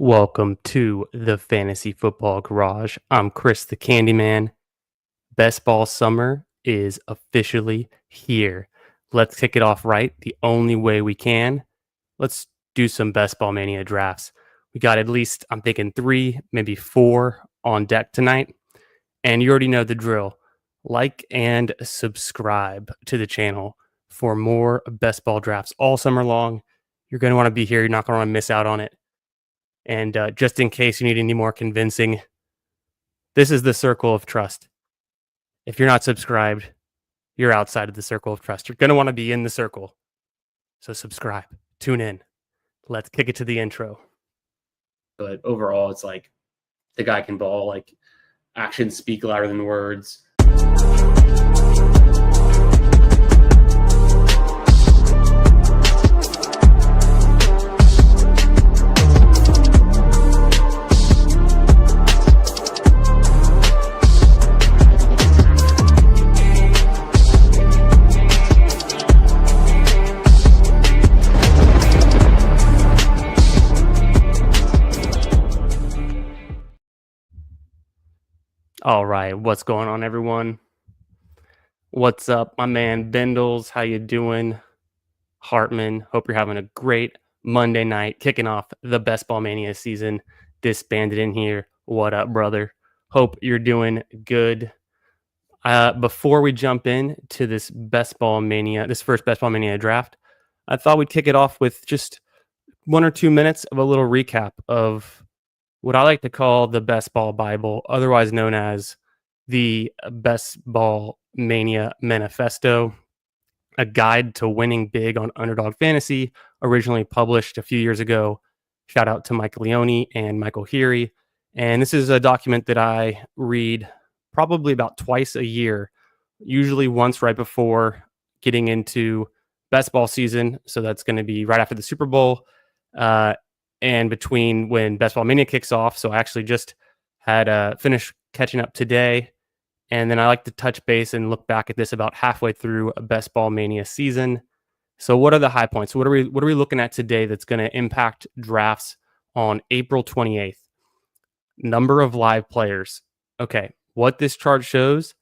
Welcome to the Fantasy Football Garage. I'm Chris the Candyman. Best ball summer is officially here. Let's kick it off right the only way we can. Let's do some best ball mania drafts. We got at least, I'm thinking, three, maybe four on deck tonight. And you already know the drill. Like and subscribe to the channel for more best ball drafts all summer long. You're going to want to be here. You're not going to want to miss out on it. And just in case you need any more convincing, this is the circle of trust. If you're not subscribed, you're outside of the circle of trust. You're going to want to be in the circle. So subscribe, tune in. Let's kick it to the intro. But overall, it's like the guy can ball, like actions speak louder than words. All right, what's going on, everyone? What's up, my man Bendels? How you doing? Hartman, hope you're having a great Monday night, kicking off the Best Ball Mania season. Disbanded in here. What up, brother? Hope you're doing good. Before we jump in to this first Best Ball Mania draft, I thought we'd kick it off with just 1 or 2 minutes of a little recap of what I like to call the Best Ball Bible, otherwise known as the Best Ball Mania Manifesto, a guide to winning big on Underdog Fantasy, originally published a few years ago. Shout out to Mike Leone and Michael Heary. And this is a document that I read probably about twice a year, usually once right before getting into best ball season. So that's going to be right after the Super Bowl and between when Best Ball Mania kicks off. So I actually just had finished catching up today. And then I like to touch base and look back at this about halfway through a Best Ball Mania season. So what are the high points? What are we looking at today that's going to impact drafts on April 28th? Number of live players. Okay, what this chart shows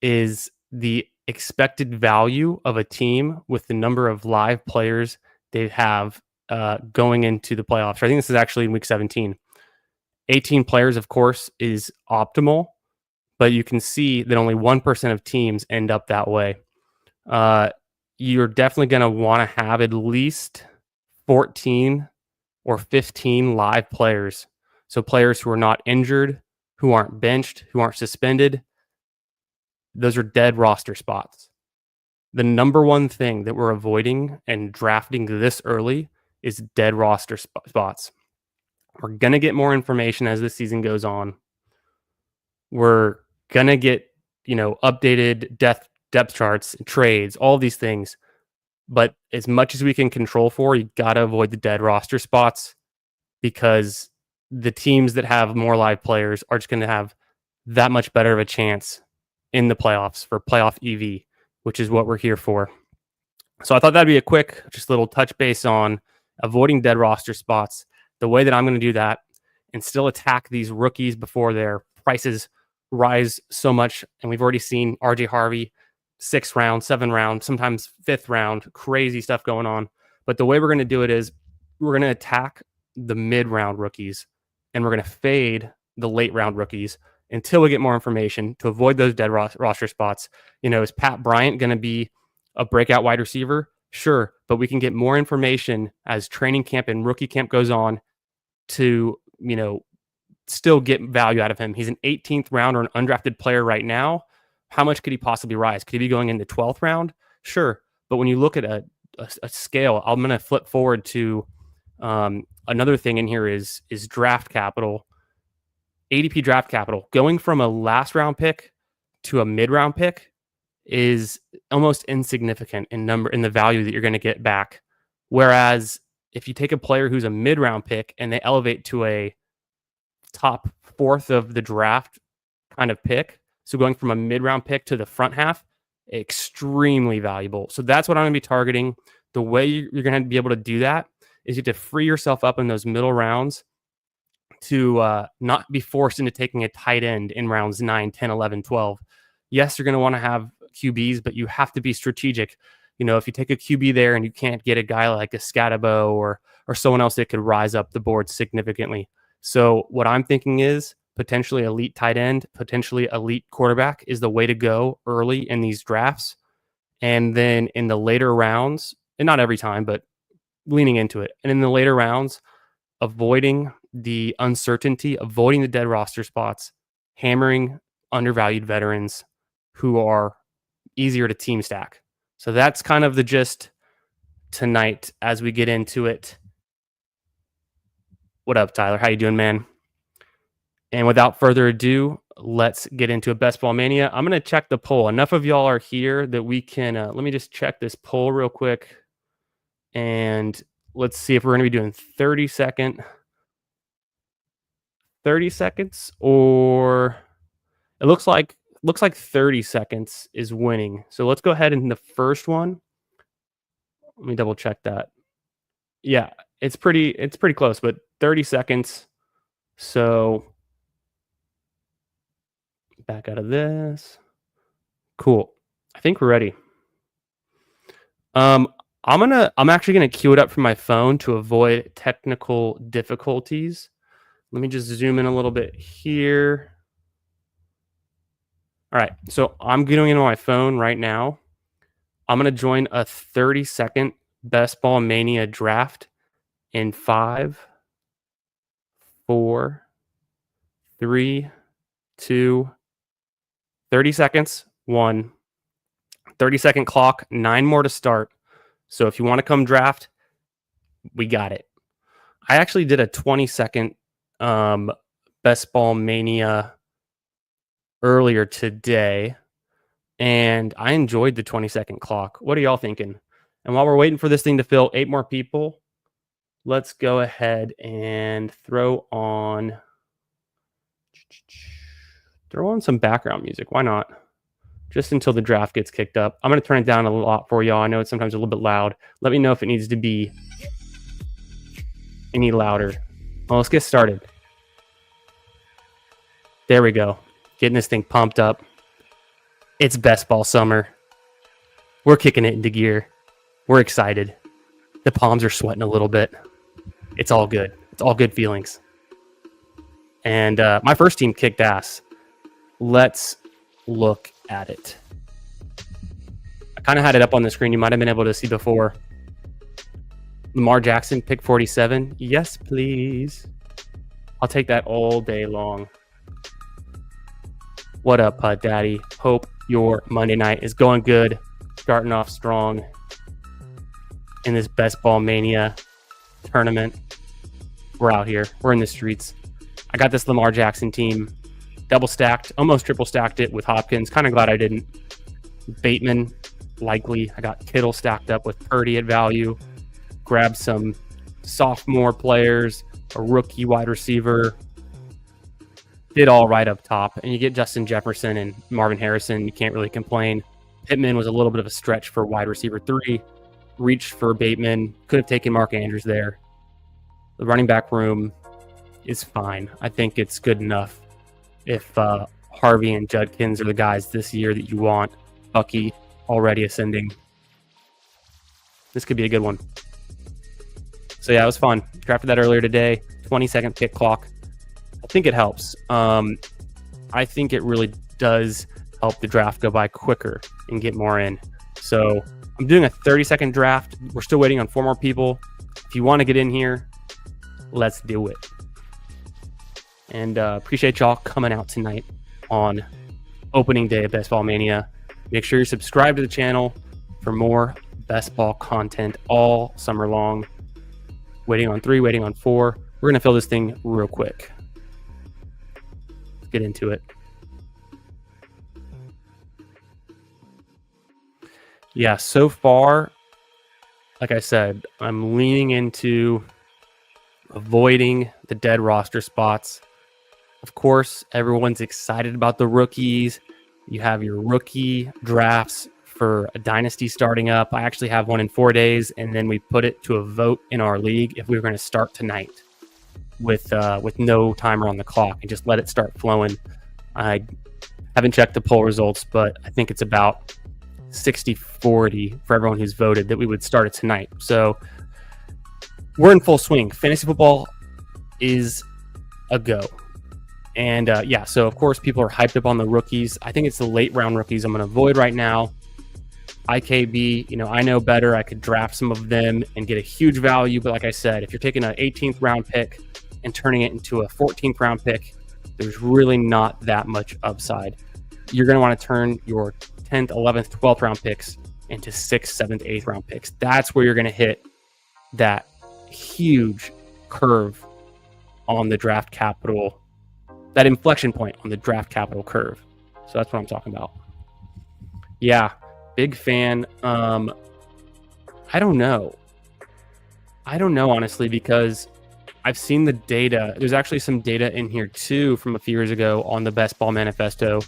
is the expected value of a team with the number of live players they have going into the playoffs. I think this is actually in week 17. 18 players, of course, is optimal, but you can see that only 1% of teams end up that way. You're definitely going to want to have at least 14 or 15 live players. So players who are not injured, who aren't benched, who aren't suspended. Those are dead roster spots. The number one thing that we're avoiding and drafting this early is dead roster spots. We're going to get more information as the season goes on. We're going to get, updated depth charts, trades, all these things. But as much as we can control for, you got to avoid the dead roster spots because the teams that have more live players are just going to have that much better of a chance in the playoffs for playoff EV, which is what we're here for. So I thought that'd be a quick, just little touch base on avoiding dead roster spots, the way that I'm going to do that and still attack these rookies before their prices rise so much. And we've already seen RJ Harvey, 6th round, 7th round, sometimes 5th round, crazy stuff going on. But the way we're going to do it is we're going to attack the mid-round rookies and we're going to fade the late-round rookies until we get more information to avoid those dead roster spots. Is Pat Bryant going to be a breakout wide receiver? Sure, but we can get more information as training camp and rookie camp goes on to, still get value out of him. He's an 18th round or an undrafted player right now. How much could he possibly rise? Could he be going into 12th round? Sure, but when you look at a scale, I'm going to flip forward to another thing in here is draft capital, ADP draft capital. Going from a last round pick to a mid round pick is almost insignificant in the value that you're going to get back. Whereas if you take a player who's a mid round pick and they elevate to a top 4th of the draft kind of pick, so going from a mid round pick to the front half, extremely valuable. So that's what I'm going to be targeting. The way you're going to be able to do that is you have to free yourself up in those middle rounds to not be forced into taking a tight end in rounds 9, 10, 11, 12. Yes, you're going to want to have QBs, but you have to be strategic. If you take a QB there and you can't get a guy like a Scatabo or someone else that could rise up the board significantly. So what I'm thinking is potentially elite tight end, potentially elite quarterback is the way to go early in these drafts. And then in the later rounds, and not every time, but leaning into it. And in the later rounds, avoiding the uncertainty, avoiding the dead roster spots, hammering undervalued veterans who are easier to team stack. So that's kind of the gist tonight as we get into it. What up, Tyler? How you doing, man? And without further ado, let's get into a Best Ball Mania. I'm going to check the poll. Enough of y'all are here that we can, let me just check this poll real quick. And let's see if we're going to be doing 30 seconds, or it looks like 30 seconds is winning. So let's go ahead in the first one. Let me double check that. Yeah, it's pretty close, but 30 seconds. So back out of this. Cool. I think we're ready. I'm actually gonna queue it up from my phone to avoid technical difficulties. Let me just zoom in a little bit here. All right, so I'm getting into my phone right now. I'm gonna join a 30-second Best Ball Mania draft in 5, 4, 3, 2, 30 seconds, 1, 30-second clock, 9 more to start. So if you want to come draft, we got it. I actually did a 20-second Best Ball Mania earlier today, and I enjoyed the 20-second clock. What are y'all thinking? And while we're waiting for this thing to fill 8 more people, let's go ahead and throw on some background music. Why not? Just until the draft gets kicked up. I'm going to turn it down a lot for y'all. I know it's sometimes a little bit loud. Let me know if it needs to be any louder. Well, let's get started. There we go. Getting this thing pumped up. It's best ball summer. We're kicking it into gear. We're excited. The palms are sweating a little bit. It's all good. It's all good feelings. And my first team kicked ass. Let's look at it. I kind of had it up on the screen. You might have been able to see before. Lamar Jackson, pick 47. Yes, please. I'll take that all day long. What up, Putt Daddy? Hope your Monday night is going good. Starting off strong in this Best Ball Mania tournament. We're out here. We're in the streets. I got this Lamar Jackson team double stacked, almost triple stacked it with Hopkins. Kind of glad I didn't. Bateman, likely. I got Kittle stacked up with Purdy at value. Grabbed some sophomore players, a rookie wide receiver. Did all right up top. And you get Justin Jefferson and Marvin Harrison. You can't really complain. Pittman was a little bit of a stretch for wide receiver 3. Reached for Bateman. Could have taken Mark Andrews there. The running back room is fine. I think it's good enough. If Harvey and Judkins are the guys this year that you want, Bucky already ascending. This could be a good one. So yeah, it was fun. Drafted that earlier today. 20-second pick clock. I think it helps. I think it really does help the draft go by quicker and get more in. So I'm doing a 30-second draft. We're still waiting on 4 more people. If you want to get in here, let's do it. And appreciate y'all coming out tonight on opening day of Best Ball Mania. Make sure you're subscribed to the channel for more best ball content all summer long. Waiting on 3, waiting on 4. We're going to fill this thing real quick. Let's get into it. Yeah, so far, like I said, I'm leaning into avoiding the dead roster spots. Of course, everyone's excited about the rookies. You have your rookie drafts for a dynasty starting up. I actually have one in 4 days, and then we put it to a vote in our league if we were going to start tonight. with no timer on the clock and just let it start flowing. I haven't checked the poll results, but I think it's about 60-40 for everyone who's voted that we would start it tonight. So we're in full swing. Fantasy football is a go. And so of course people are hyped up on the rookies. I think it's the late round rookies I'm going to avoid right now. IKB, I know better. I could draft some of them and get a huge value. But like I said, if you're taking an 18th round pick and turning it into a 14th round pick, there's really not that much upside. You're going to want to turn your 10th, 11th, 12th round picks into 6th, 7th, 8th round picks. That's where you're going to hit that huge curve on the draft capital, that inflection point on the draft capital curve. So that's what I'm talking about. Yeah, big fan. I don't know, honestly, because I've seen the data. There's actually some data in here too from a few years ago on the Best Ball Manifesto.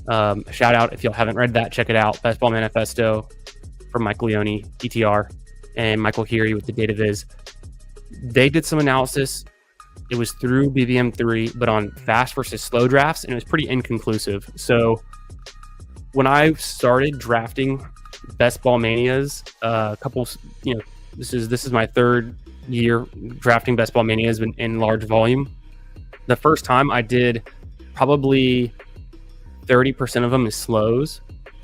Shout out if y'all haven't read that, check it out. Best Ball Manifesto from Mike Leone, ETR, and Michael Heary with the Data Viz. They did some analysis. It was through BBM3, but on fast versus slow drafts, and it was pretty inconclusive. So when I started drafting Best Ball Manias, this is my third year drafting Best Ball Manias in large volume. The first time I did probably 30% of them as slows,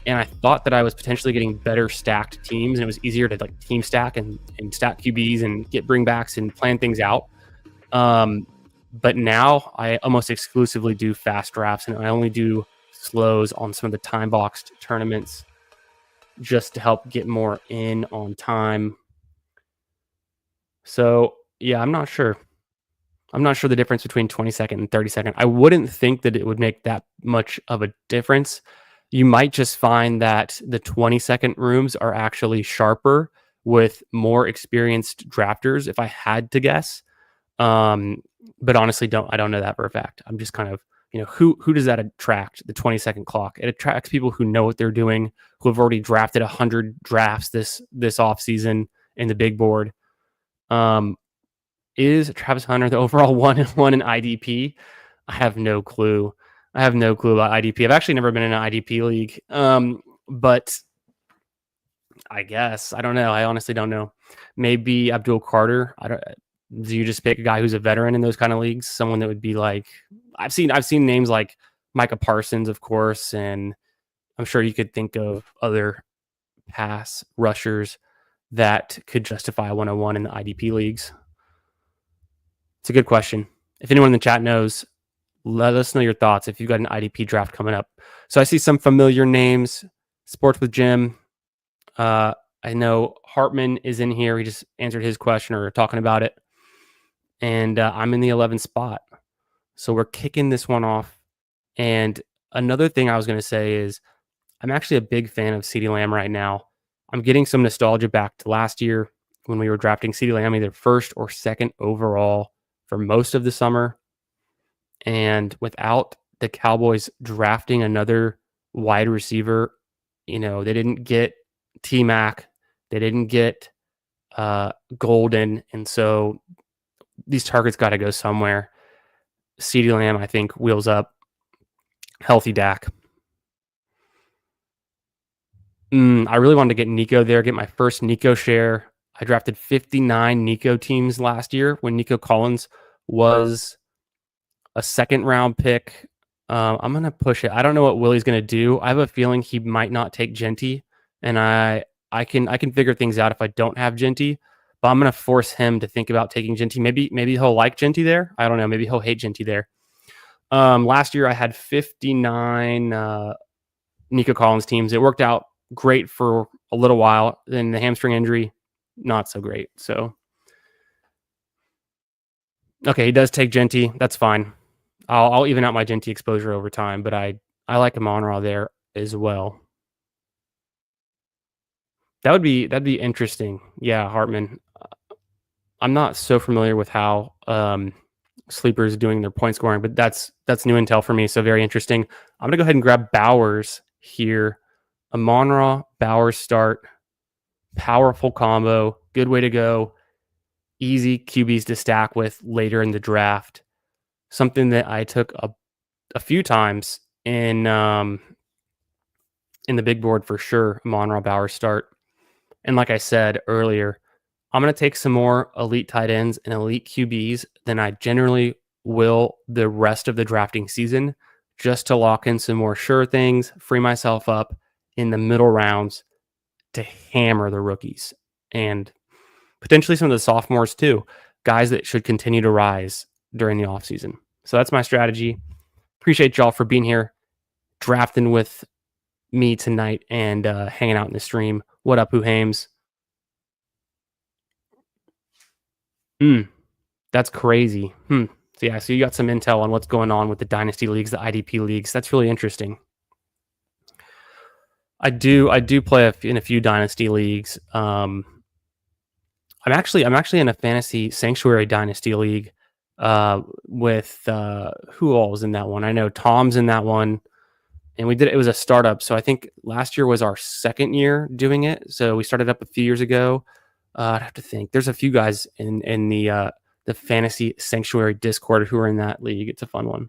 and I thought that I was potentially getting better stacked teams, and it was easier to like team stack and stack QBs and get bringbacks and plan things out. But now I almost exclusively do fast drafts, and I only do slows on some of the time boxed tournaments just to help get more in on time. So yeah, I'm not sure the difference between 20-second and 30-second. I wouldn't think that it would make that much of a difference. You might just find that the 20-second rooms are actually sharper with more experienced drafters, if I had to guess. But honestly, I don't know that for a fact. I'm just kind of, who does that attract? The 20-second clock. It attracts people who know what they're doing, who have already drafted 100 drafts this off season in the big board. Is Travis Hunter the overall one in IDP? I have no clue. About IDP. I've actually never been in an IDP league. But I guess I don't know. I honestly don't know. Maybe Abdul Carter. Do you just pick a guy who's a veteran in those kind of leagues? Someone that would be like, I've seen names like Micah Parsons, of course, and I'm sure you could think of other pass rushers that could justify a 101 in the IDP leagues. It's a good question. If anyone in the chat knows, let us know your thoughts if you've got an IDP draft coming up. So I see some familiar names. Sports with Jim. I know Hartman is in here. He just answered his question or talking about it. And I'm in the 11th spot. So we're kicking this one off. And another thing I was going to say is I'm actually a big fan of CeeDee Lamb right now. I'm getting some nostalgia back to last year when we were drafting CeeDee Lamb either first or second overall for most of the summer. And without the Cowboys drafting another wide receiver, they didn't get T-Mac. They didn't get Golden. And so these targets got to go somewhere. CeeDee Lamb, I think, wheels up. Healthy Dak. I really wanted to get Nico there, get my first Nico share. I drafted 59 Nico teams last year when Nico Collins was a second round pick. I'm going to push it. I don't know what Willie's going to do. I have a feeling he might not take Genty, and I can figure things out if I don't have Genty, but I'm going to force him to think about taking Genty. Maybe he'll like Genty there. I don't know. Maybe he'll hate Genty there. Last year I had 59 Nico Collins teams. It worked out great for a little while. Then the hamstring injury, not so great. So, okay, he does take Genty. That's fine. I'll even out my Genty exposure over time, but I like Amon-Ra there as well. That'd be interesting. Yeah, Hartman. I'm not so familiar with how Sleeper's doing their point scoring, but that's new intel for me. So very interesting. I'm gonna go ahead and grab Bowers here. Amon-Ra, Bowers start. Powerful combo. Good way to go. easy QBs to stack with later in the draft. Something that I took a few times in the big board for sure. Amon-Ra Bowers start. And like I said earlier, I'm going to take some more elite tight ends and elite QBs than I generally will the rest of the drafting season, just to lock in some more sure things, free myself up in the middle rounds to hammer the rookies and potentially some of the sophomores too, guys that should continue to rise during the offseason. So that's my strategy. Appreciate y'all for being here, drafting with me tonight and hanging out in the stream. What up, Who Hames? That's crazy. So yeah, so you got some intel on what's going on with the dynasty leagues, the IDP leagues. That's really interesting. I do play in a few dynasty leagues. I'm actually in a fantasy sanctuary dynasty league with who all was in that one? I know Tom's in that one, and it was a startup. So I think last year was our second year doing it. So we started up a few years ago. I'd have to think. There's a few guys in the fantasy sanctuary Discord who are in that league. It's a fun one.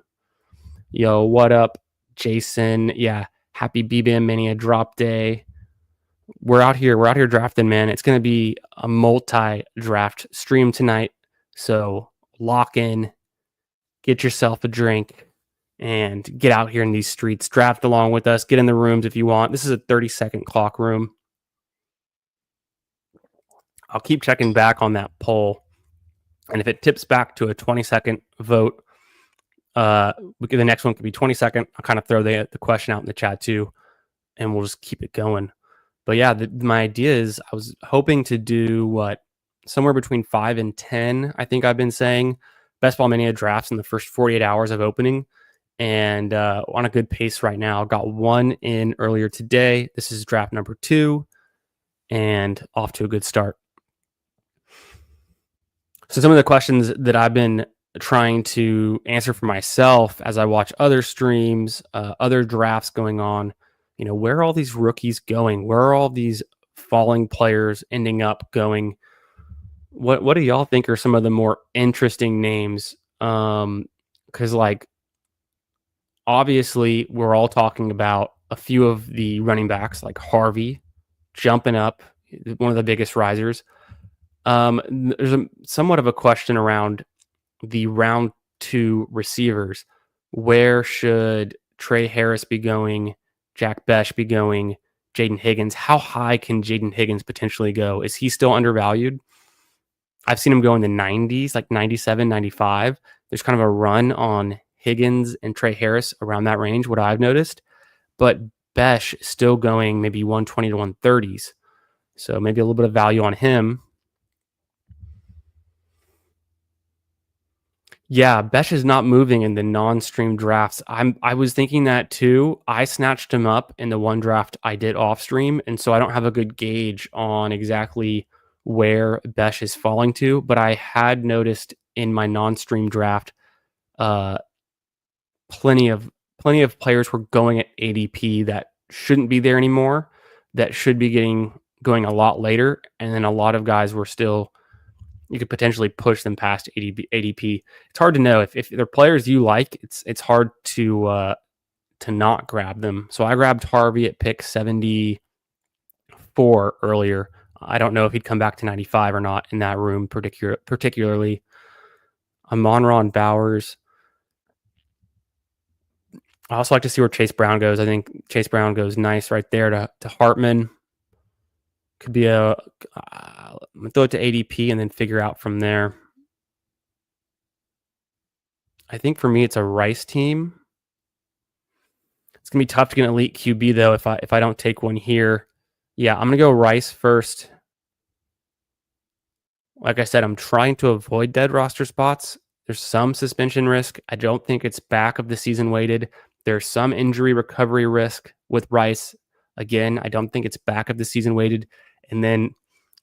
Yo, what up, Jason? Yeah, happy BBM Mania drop day. We're out here drafting, man. It's going to be a multi-draft stream tonight. So lock in, get yourself a drink, and get out here in these streets. Draft along with us. Get in the rooms if you want. This is a 30-second clock room. I'll keep checking back on that poll. And if it tips back to a 20-second vote, the next one could be 20-second. I'll kind of throw the question out in the chat too, and we'll just keep it going. But yeah, my idea is I was hoping to do somewhere between 5 and 10, I think I've been saying, Best Ball Mania drafts in the first 48 hours of opening. And on a good pace right now. Got one in earlier today. This is draft number 2 and off to a good start. So some of the questions that I've been trying to answer for myself as I watch other streams, other drafts going on, where are all these rookies going? Where are all these falling players ending up going? What do y'all think are some of the more interesting names? Because obviously we're all talking about a few of the running backs like Harvey jumping up, one of the biggest risers. There's somewhat of a question around the round 2 receivers. Where should Trey Harris be going? Jack Besh be going? Jaden Higgins? How high can Jaden Higgins potentially go? Is he still undervalued? I've seen him go in the 90s, like 97, 95. There's kind of a run on Higgins and Trey Harris around that range, what I've noticed. But Besh still going maybe 120 to 130s. So maybe a little bit of value on him. Yeah, Besh is not moving in the non-stream drafts. I was thinking that too. I snatched him up in the one draft I did off stream, and so I don't have a good gauge on exactly where Besh is falling to. But I had noticed in my non-stream draft, plenty of players were going at ADP that shouldn't be there anymore, that should be going a lot later, and then a lot of guys were still. You could potentially push them past ADP. It's hard to know if they're players you like. It's hard to not grab them. So I grabbed Harvey at pick 74 earlier. I don't know if he'd come back to 95 or not in that room, particularly. Amon-Ra and Bowers. I also like to see where Chase Brown goes. I think Chase Brown goes nice right there to Hartman. Could be I'm gonna throw it to ADP and then figure out from there. I think for me, it's a Rice team. It's gonna be tough to get an elite QB though if I don't take one here. Yeah, I'm gonna go Rice first. Like I said, I'm trying to avoid dead roster spots. There's some suspension risk. I don't think it's back of the season weighted. There's some injury recovery risk with Rice. Again, I don't think it's back of the season weighted. And then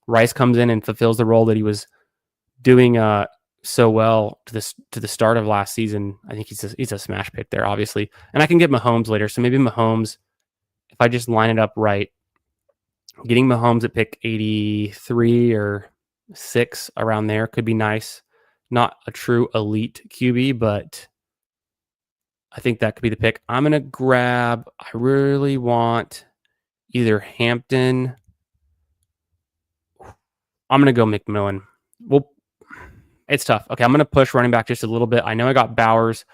Rice comes in and fulfills the role that he was doing so well to the start of last season. I think he's a smash pick there, obviously. And I can get Mahomes later. So maybe Mahomes, if I just line it up right, getting Mahomes at pick 83 or 6 around there could be nice. Not a true elite QB, but I think that could be the pick. I'm going to grab, I really want either Hampton. I'm going to go McMillan. Well, it's tough. Okay, I'm going to push running back just a little bit. I know I got Bowers,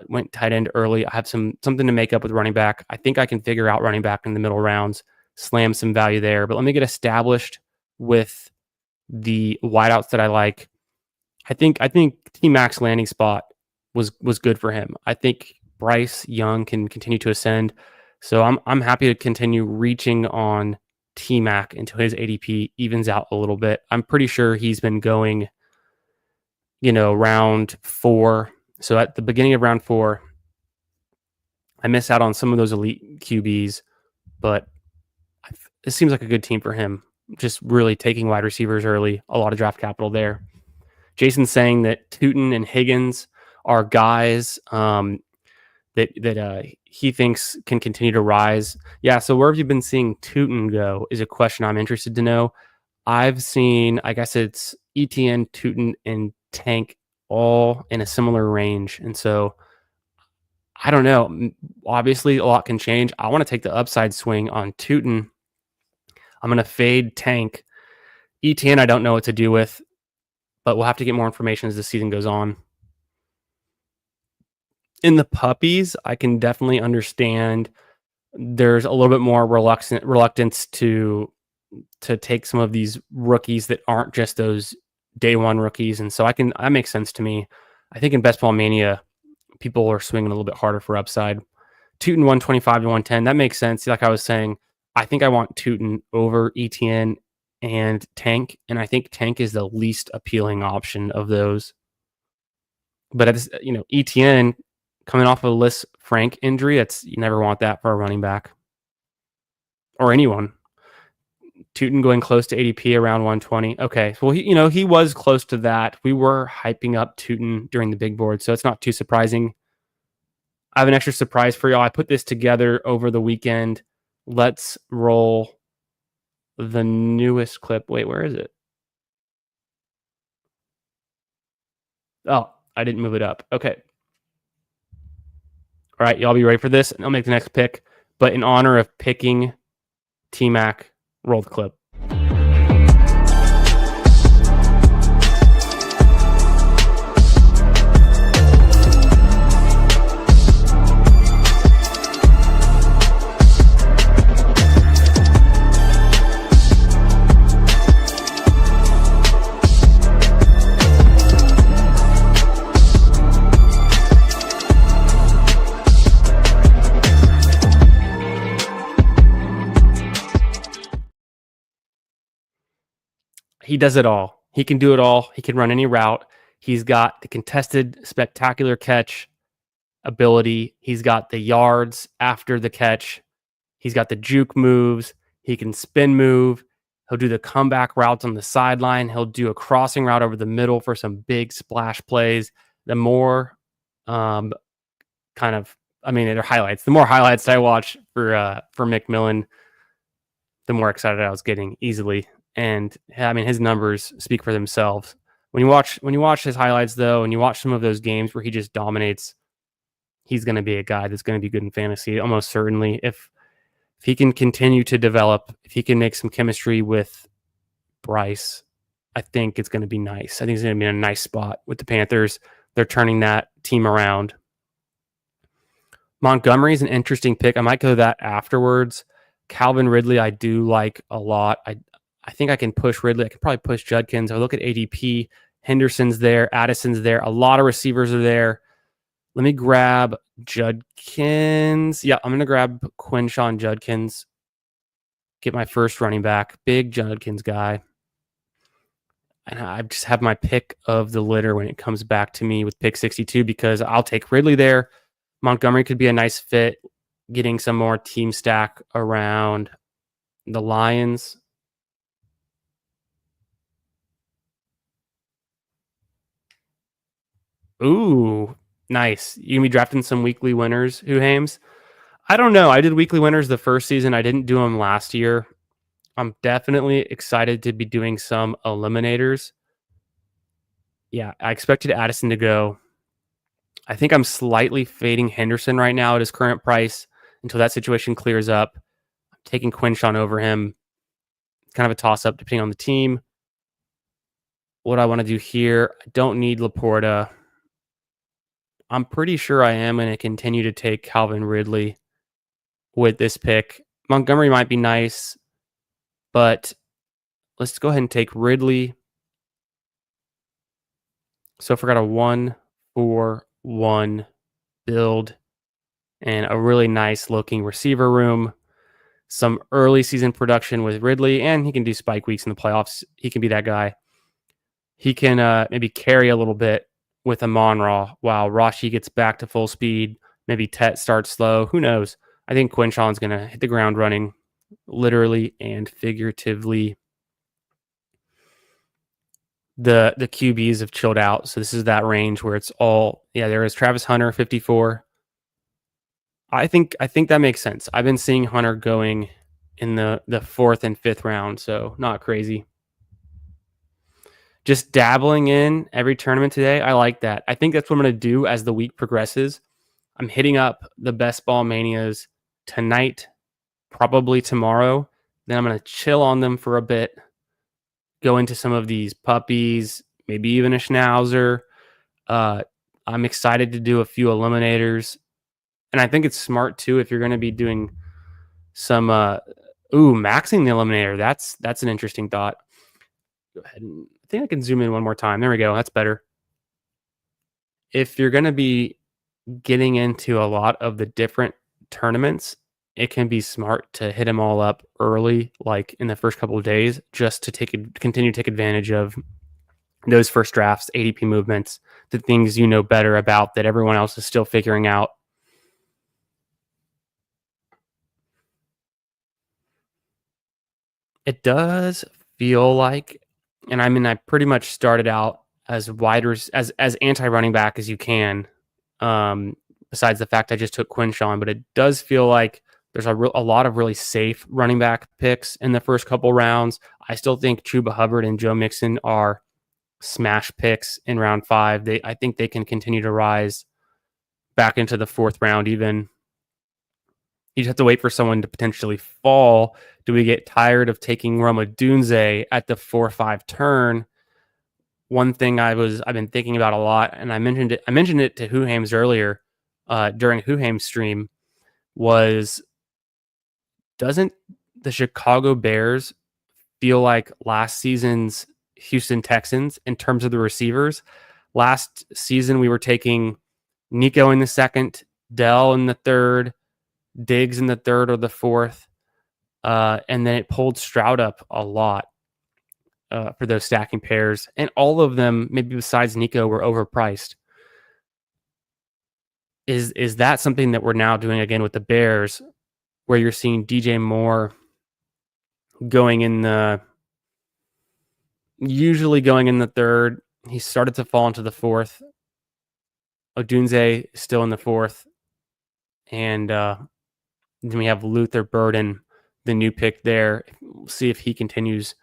went tight end early. I have something to make up with running back. I think I can figure out running back in the middle rounds, slam some value there. But let me get established with the wideouts that I like. I think T-Mac's landing spot was good for him. I think Bryce Young can continue to ascend. So I'm happy to continue reaching on T-Mac until his ADP evens out a little bit. I'm pretty sure he's been going, round 4. So at the beginning of round 4, I miss out on some of those elite QBs, but it seems like a good team for him. Just really taking wide receivers early, a lot of draft capital there. Jason's saying that Tootin and Higgins are guys that he thinks can continue to rise. Yeah, so where have you been seeing Tootin go is a question I'm interested to know. I've seen, I guess it's ETN, Tootin, and Tank all in a similar range. And so I don't know. Obviously, a lot can change. I want to take the upside swing on Tootin. I'm going to fade Tank. ETN, I don't know what to do with, but we'll have to get more information as the season goes on. In the puppies, I can definitely understand there's a little bit more reluctance to take some of these rookies that aren't just those day one rookies. And so that makes sense to me. I think in Best Ball Mania, people are swinging a little bit harder for upside. Tootin 125 to 110, that makes sense. Like I was saying, I think I want Tootin over ETN and Tank, and I think Tank is the least appealing option of those. But ETN coming off of a Liz Frank injury, you never want that for a running back or anyone. Tootin going close to ADP around 120. Okay, well he was close to that. We were hyping up Tootin during the big board, so it's not too surprising. I have an extra surprise for y'all. I put this together over the weekend. Let's roll the newest clip. Wait, where is it? Oh, I didn't move it up. Okay. All right, y'all be ready for this. I'll make the next pick. But in honor of picking T-Mac, roll the clip. He does it all. He can do it all. He can run any route. He's got the contested spectacular catch ability. He's got the yards after the catch. He's got the juke moves. He can spin move. He'll do the comeback routes on the sideline. He'll do a crossing route over the middle for some big splash plays. The more they're highlights. The more highlights I watch for McMillan, the more excited I was getting easily. And his numbers speak for themselves. When you watch his highlights, though, and you watch some of those games where he just dominates, he's going to be a guy that's going to be good in fantasy, almost certainly. If he can continue to develop, if he can make some chemistry with Bryce, I think it's going to be nice. I think he's going to be in a nice spot with the Panthers. They're turning that team around. Montgomery is an interesting pick. I might go that afterwards. Calvin Ridley, I do like a lot. I think I can push Ridley. I can probably push Judkins. I look at ADP. Henderson's there. Addison's there. A lot of receivers are there. Let me grab Judkins. Yeah, I'm going to grab Quinshon Judkins. Get my first running back. Big Judkins guy. And I just have my pick of the litter when it comes back to me with pick 62 because I'll take Ridley there. Montgomery could be a nice fit. Getting some more team stack around the Lions. Ooh, nice. You gonna be drafting some weekly winners, Hames? I don't know. I did weekly winners the first season. I didn't do them last year. I'm definitely excited to be doing some eliminators. Yeah, I expected Addison to go. I think I'm slightly fading Henderson right now at his current price until that situation clears up. I'm taking Quinshon over him. Kind of a toss up depending on the team. What I want to do here, I don't need Laporta. I'm pretty sure I am going to continue to take Calvin Ridley with this pick. Montgomery might be nice, but let's go ahead and take Ridley. So if we got a 1-4-1 build and a really nice looking receiver room, some early season production with Ridley, and he can do spike weeks in the playoffs. He can be that guy. He can maybe carry a little bit with Amon-Ra while Rashi gets back to full speed. Maybe Tet starts slow. Who knows? I think Quinshon's going to hit the ground running, literally and figuratively. The QBs have chilled out, so this is that range where it's all there is Travis Hunter 54. I think that makes sense. I've been seeing Hunter going in the 4th and 5th round, so not crazy. Just dabbling in every tournament today. I like that. I think that's what I'm going to do as the week progresses. I'm hitting up the Best Ball Manias tonight, probably tomorrow. Then I'm going to chill on them for a bit, go into some of these puppies, maybe even a Schnauzer. I'm excited to do a few eliminators. And I think it's smart too if you're going to be doing some maxing the eliminator. That's an interesting thought. Go ahead and I think I can zoom in one more time. There we go. That's better. If you're going to be getting into a lot of the different tournaments, it can be smart to hit them all up early, like in the first couple of days, just to continue to take advantage of those first drafts, ADP movements, the things you know better about that everyone else is still figuring out. It does feel like, and I mean, I pretty much started out as as anti-running back as you can, besides the fact I just took Quinshon, but it does feel like there's a lot of really safe running back picks in the first couple rounds. I still think Chuba Hubbard and Joe Mixon are smash picks in round 5. I think they can continue to rise back into the 4th round even. You just have to wait for someone to potentially fall. Do we get tired of taking Roma Dunze at the 4-5 turn? One thing I've been thinking about a lot, and I mentioned it to Huhames earlier during Huhames' stream, was doesn't the Chicago Bears feel like last season's Houston Texans in terms of the receivers? Last season, we were taking Nico in the 2nd, Dell in the 3rd, Diggs in the 3rd or the 4th, and then it pulled Stroud up a lot for those stacking pairs. And all of them, maybe besides Nico, were overpriced. Is that something that we're now doing again with the Bears, where you're seeing DJ Moore usually going in the 3rd? He started to fall into the 4th. Odunze still in the 4th. And then we have Luther Burden, the new pick there. We'll see if he continues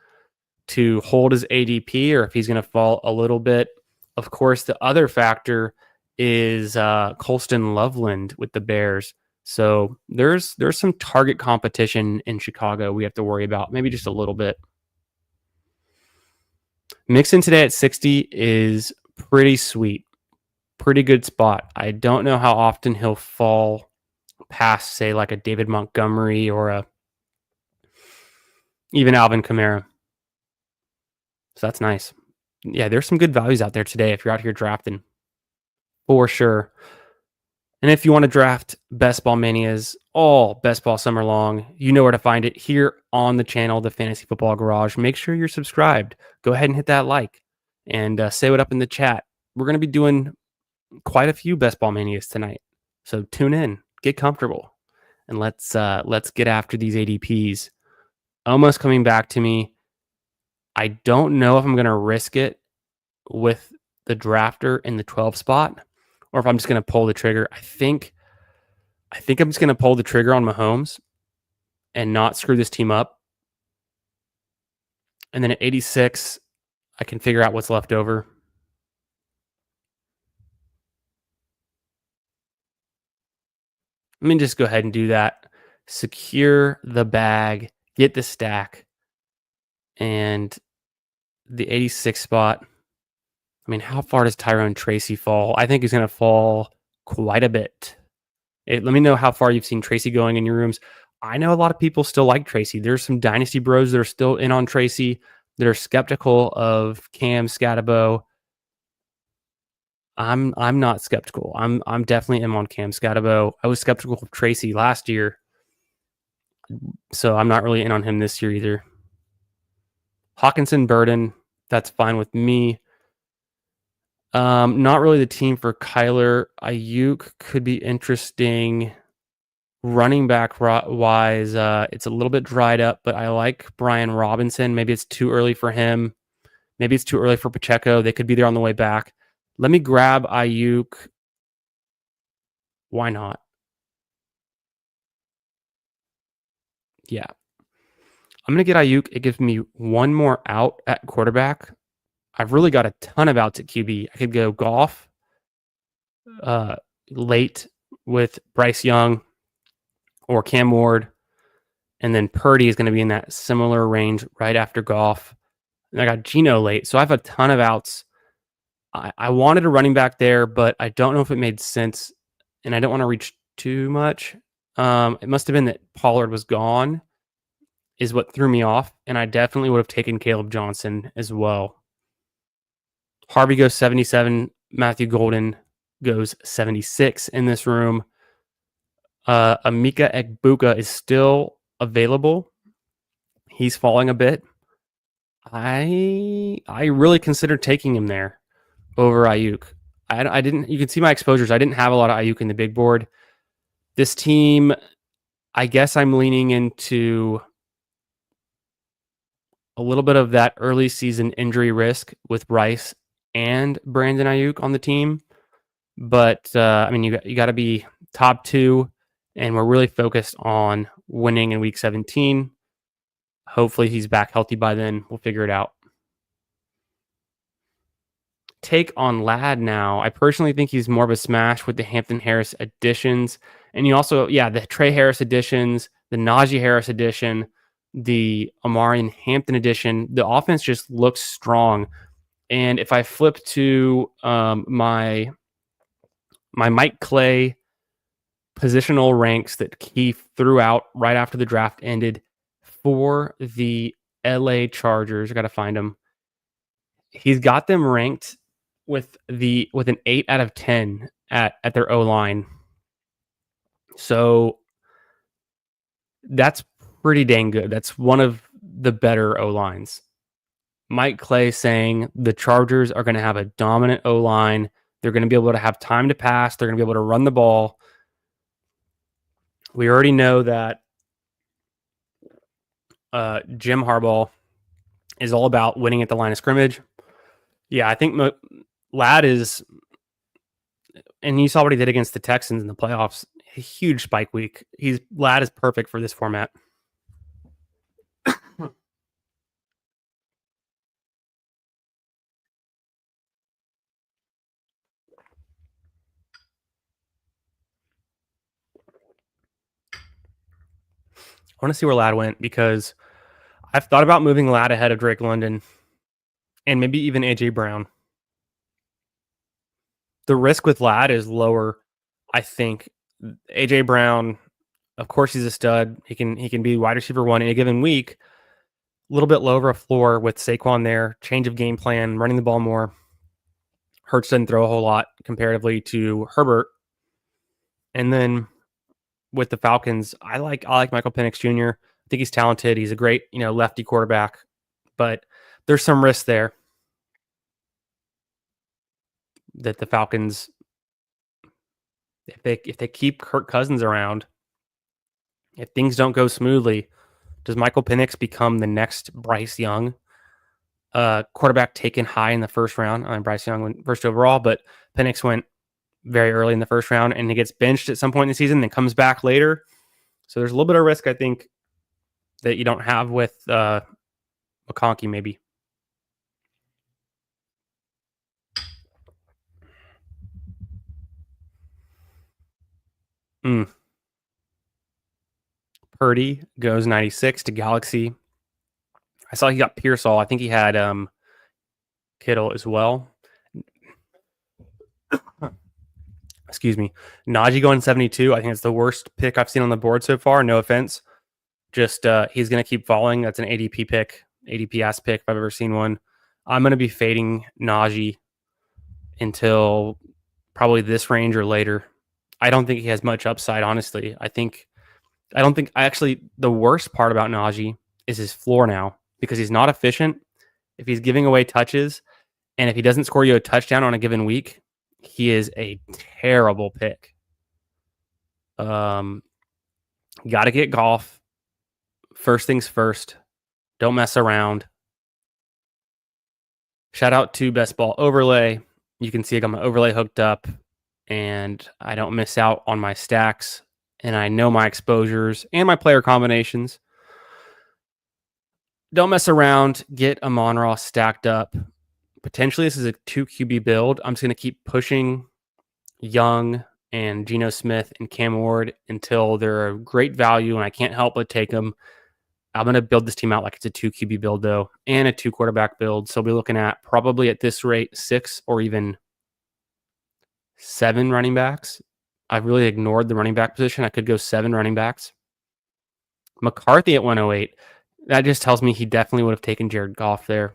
to hold his ADP or if he's going to fall a little bit. Of course, the other factor is Colston Loveland with the Bears. So there's some target competition in Chicago we have to worry about, maybe just a little bit. Mixon today at 60 is pretty sweet. Pretty good spot. I don't know how often he'll fall past, say, like a David Montgomery or even Alvin Kamara. So that's nice. Yeah, there's some good values out there today if you're out here drafting. For sure. And if you want to draft Best Ball Manias all Best Ball summer long, you know where to find it here on the channel, the Fantasy Football Garage. Make sure you're subscribed. Go ahead and hit that like and say what up in the chat. We're going to be doing quite a few Best Ball Manias tonight. So tune in, get comfortable, and let's get after these ADPs. Almost coming back to me. I don't know if I'm going to risk it with the drafter in the 12 spot or if I'm just going to pull the trigger. I think I'm just going to pull the trigger on Mahomes and not screw this team up. And then at 86, I can figure out what's left over. Let me just go ahead and do that. Secure the bag, get the stack, and the 86 spot. I mean, how far does Tyrone Tracy fall? I think he's going to fall quite a bit. Let me know how far you've seen Tracy going in your rooms. I know a lot of people still like Tracy. There's some Dynasty bros that are still in on Tracy that are skeptical of Cam Scatabo. I'm not skeptical. I'm definitely am on Cam Scatabo. I was skeptical of Tracy last year, so I'm not really in on him this year either. Hawkinson, Burden, that's fine with me. Not really the team for Kyler. Ayuk could be interesting. Running back wise, it's a little bit dried up, but I like Brian Robinson. Maybe it's too early for him. Maybe it's too early for Pacheco. They could be there on the way back. Let me grab Ayuk. Why not? Yeah. I'm going to get Ayuk. It gives me one more out at quarterback. I've really got a ton of outs at QB. I could go Goff late with Bryce Young or Cam Ward. And then Purdy is going to be in that similar range right after Goff. And I got Geno late. So I have a ton of outs. I wanted a running back there, but I don't know if it made sense. And I don't want to reach too much. It must have been that Pollard was gone is what threw me off. And I definitely would have taken Caleb Johnson as well. Harvey goes 77. Matthew Golden goes 76 in this room. Emeka Egbuka is still available. He's falling a bit. I really considered taking him there over Ayuk. I didn't. You can see my exposures. I didn't have a lot of Ayuk in the big board. This team, I guess I'm leaning into a little bit of that early season injury risk with Rice and Brandon Ayuk on the team. But I mean, you got to be top two, and we're really focused on winning in week 17. Hopefully he's back healthy by then. We'll figure it out. Take on Ladd now. I personally think he's more of a smash with the Hampton Harris additions. And you also, the Trey Harris additions, the Najee Harris addition, the Amarian Hampton addition. The offense just looks strong. And if I flip to my Mike Clay positional ranks that he threw out right after the draft ended for the LA Chargers, I got to find him. He's got them ranked with an 8 out of 10 at their O-line. So that's pretty dang good. That's one of the better O-lines. Mike Clay saying the Chargers are going to have a dominant O-line. They're going to be able to have time to pass. They're going to be able to run the ball. We already know that Jim Harbaugh is all about winning at the line of scrimmage. Yeah, I think Ladd is, and you saw what he did against the Texans in the playoffs. A huge spike week. Ladd is perfect for this format. I want to see where Ladd went because I've thought about moving Ladd ahead of Drake London and maybe even AJ Brown. The risk with Ladd is lower, I think. AJ Brown, of course, he's a stud. He can be wide receiver one in a given week. A little bit lower a floor with Saquon there. Change of game plan, running the ball more. Hurts doesn't throw a whole lot comparatively to Herbert. And then with the Falcons, I like Michael Penix Jr. I think he's talented. He's a great, lefty quarterback, but there's some risk there that the Falcons, if they keep Kirk Cousins around, if things don't go smoothly, does Michael Penix become the next Bryce Young? Quarterback taken high in the first round. Bryce Young went first overall, but Penix went very early in the first round, and he gets benched at some point in the season, then comes back later. So there's a little bit of risk, I think, that you don't have with McConkey, maybe. Mm. Purdy goes 96 to Galaxy. I saw he got Pearsall. I think he had Kittle as well. Excuse me. Najee going 72. I think it's the worst pick I've seen on the board so far. No offense. Just he's going to keep falling. That's an ADP pick, ADP ass pick if I've ever seen one. I'm going to be fading Najee until probably this range or later. I don't think he has much upside, honestly. The worst part about Najee is his floor now because he's not efficient. If he's giving away touches and if he doesn't score you a touchdown on a given week, he is a terrible pick. Got to get Goff. First things first. Don't mess around. Shout out to Best Ball Overlay. You can see I got my overlay hooked up and I don't miss out on my stacks and I know my exposures and my player combinations. Don't mess around. Get Amon-Ra stacked up. Potentially, this is a 2 QB build. I'm just going to keep pushing Young and Geno Smith and Cam Ward until they're a great value and I can't help but take them. I'm going to build this team out like it's a 2 QB build, though, and a 2 quarterback build. So we'll be looking at probably at this rate 6 or even 7 running backs. I've really ignored the running back position. I could go 7 running backs. McCarthy at 108. That just tells me he definitely would have taken Jared Goff there.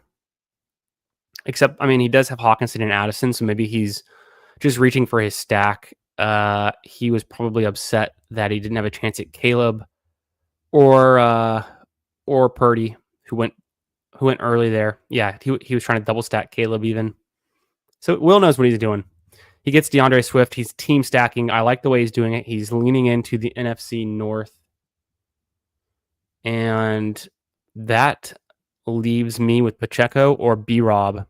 Except, I mean, he does have Hawkinson and Addison, so maybe he's just reaching for his stack. He was probably upset that he didn't have a chance at Caleb or Purdy, who went early there. Yeah, he was trying to double stack Caleb even. So Will knows what he's doing. He gets DeAndre Swift. He's team stacking. I like the way he's doing it. He's leaning into the NFC North. And that leaves me with Pacheco or B-Rob.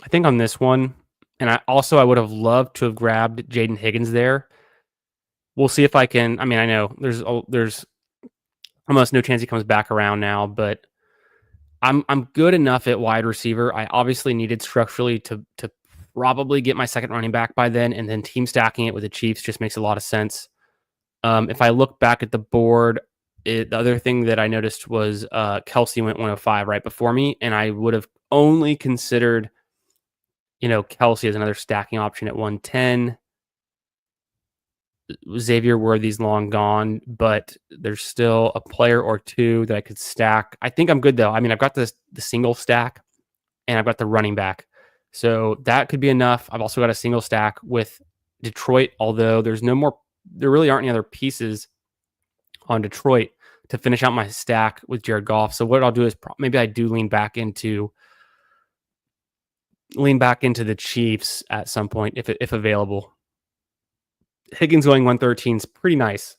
I think on this one, and I would have loved to have grabbed Jaden Higgins there. We'll see if I can. I mean, I know there's almost no chance he comes back around now, but I'm good enough at wide receiver. I obviously needed structurally to probably get my second running back by then, and then team stacking it with the Chiefs just makes a lot of sense. If I look back at the board, the other thing that I noticed was Kelsey went 105 right before me, and I would have only considered, Kelsey as another stacking option at 110. Xavier Worthy's long gone, but there's still a player or two that I could stack. I think I'm good though. I mean, I've got the single stack and I've got the running back. So that could be enough. I've also got a single stack with Detroit, although there really aren't any other pieces on Detroit to finish out my stack with Jared Goff. So what I'll do is maybe I do lean back into the Chiefs at some point if available. Higgins going 113 is pretty nice.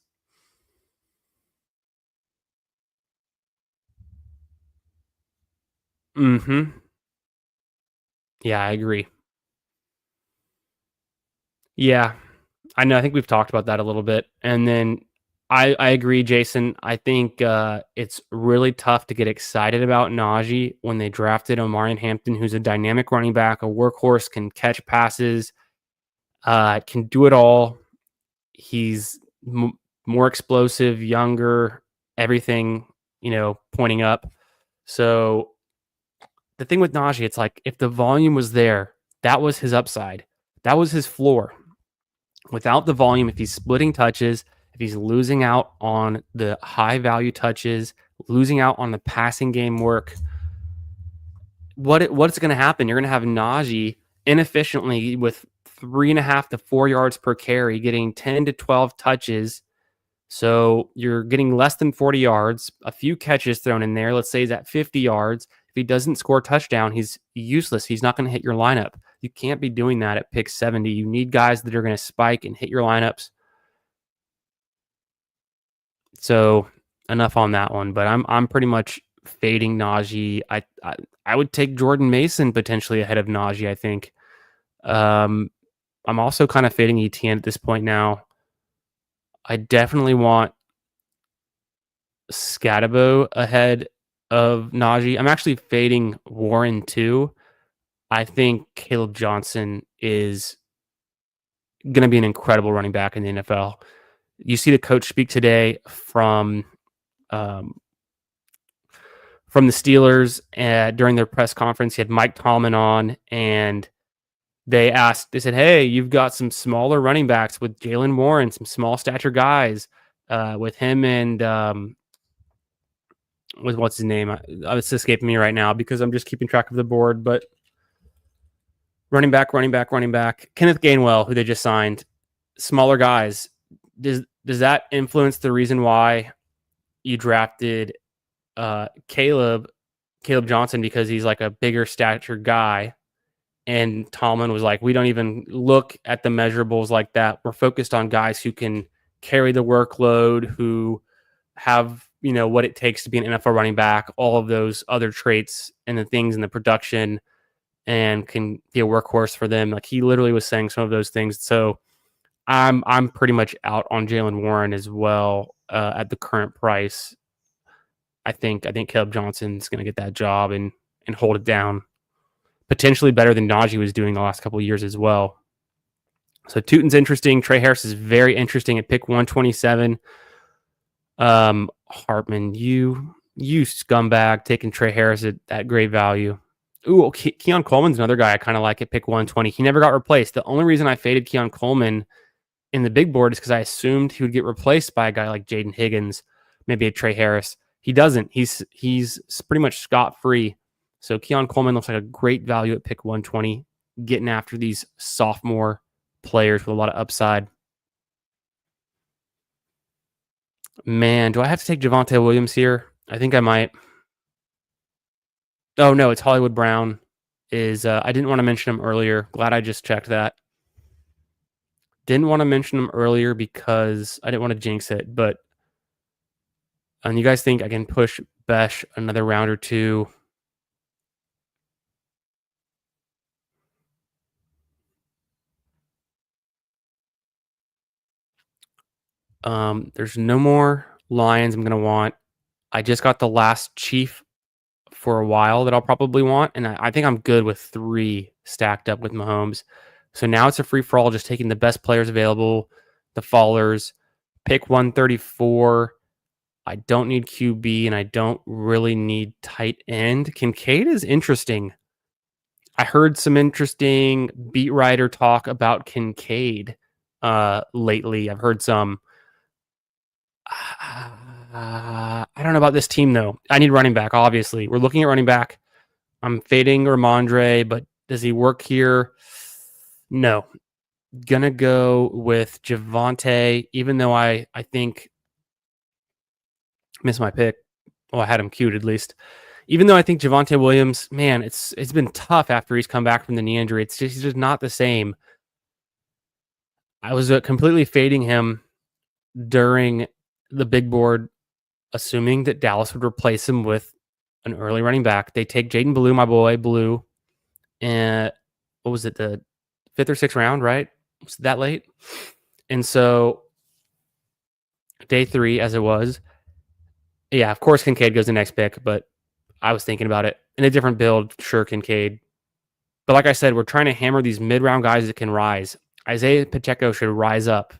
Mm-hmm. Yeah, I agree. Yeah, I know. I think we've talked about that a little bit. And then I agree, Jason. I think it's really tough to get excited about Najee when they drafted Omarion Hampton, who's a dynamic running back, a workhorse, can catch passes, can do it all. He's more explosive, younger, everything, pointing up. So the thing with Najee, it's like if the volume was there, that was his upside. That was his floor. Without the volume, if he's splitting touches, if he's losing out on the high value touches, losing out on the passing game work, what's going to happen? You're going to have Najee inefficiently with 3.5 to 4 yards per carry, getting 10 to 12 touches. So you're getting less than 40 yards, a few catches thrown in there. Let's say he's at 50 yards. If he doesn't score a touchdown, he's useless. He's not going to hit your lineup. You can't be doing that at pick 70. You need guys that are going to spike and hit your lineups. So enough on that one. But I'm pretty much fading Najee. I would take Jordan Mason potentially ahead of Najee, I think. I'm also kind of fading ETN at this point now. I definitely want Scatabo ahead of Najee. I'm actually fading Warren too. I think Caleb Johnson is going to be an incredible running back in the NFL. You see the coach speak today um, from the Steelers during their press conference. He had Mike Tomlin on, and they said, "Hey, you've got some smaller running backs with Jaylen Warren, some small stature guys with him and with what's his name? It's escaping me right now because I'm just keeping track of the board. But running back. Kenneth Gainwell, who they just signed, smaller guys. Does that influence the reason why you drafted Caleb Johnson, because he's like a bigger stature guy? And Tomlin was like, we don't even look at the measurables like that. We're focused on guys who can carry the workload, who have, what it takes to be an NFL running back, all of those other traits and the things in the production, and can be a workhorse for them. Like, he literally was saying some of those things. So I'm pretty much out on Jaylen Warren as well at the current price. I think Caleb Johnson's going to get that job and hold it down, potentially better than Najee was doing the last couple of years as well. So Tootin's interesting. Trey Harris is very interesting at pick 127. Hartman, you scumbag, taking Trey Harris at great value. Ooh, Keon Coleman's another guy I kind of like at pick 120. He never got replaced. The only reason I faded Keon Coleman in the big board is because I assumed he would get replaced by a guy like Jaden Higgins, maybe a Trey Harris. He doesn't. He's pretty much scot-free. So Keon Coleman looks like a great value at pick 120, getting after these sophomore players with a lot of upside. Man, do I have to take Javonte Williams here? I think I might. Oh, no, it's Hollywood Brown. I didn't want to mention him earlier. Glad I just checked that. Didn't want to mention him earlier because I didn't want to jinx it, but you guys think I can push Besh another round or two? There's no more Lions I'm going to want. I just got the last Chief for a while that I'll probably want, and I think I'm good with 3 stacked up with Mahomes. So now it's a free-for-all, just taking the best players available, the fallers. Pick 134. I don't need QB, and I don't really need tight end. Kincaid is interesting. I heard some interesting beat writer talk about Kincaid lately. I've heard some. I don't know about this team, though. I need running back, obviously. We're looking at running back. I'm fading Ramondre, but does he work here? No. Gonna go with Javonte, even though I think missed my pick. Well, I had him queued at least. Even though I think Javonte Williams, man, it's been tough after he's come back from the knee injury. He's just not the same. I was completely fading him during the big board, assuming that Dallas would replace him with an early running back. They take Jaden Blue, my boy, Blue, and what was it, the 5th or 6th round, right? Was it that late? And so day 3, as it was, yeah, of course Kincaid goes the next pick, but I was thinking about it. In a different build, sure, Kincaid. But like I said, we're trying to hammer these mid-round guys that can rise. Isaiah Pacheco should rise up.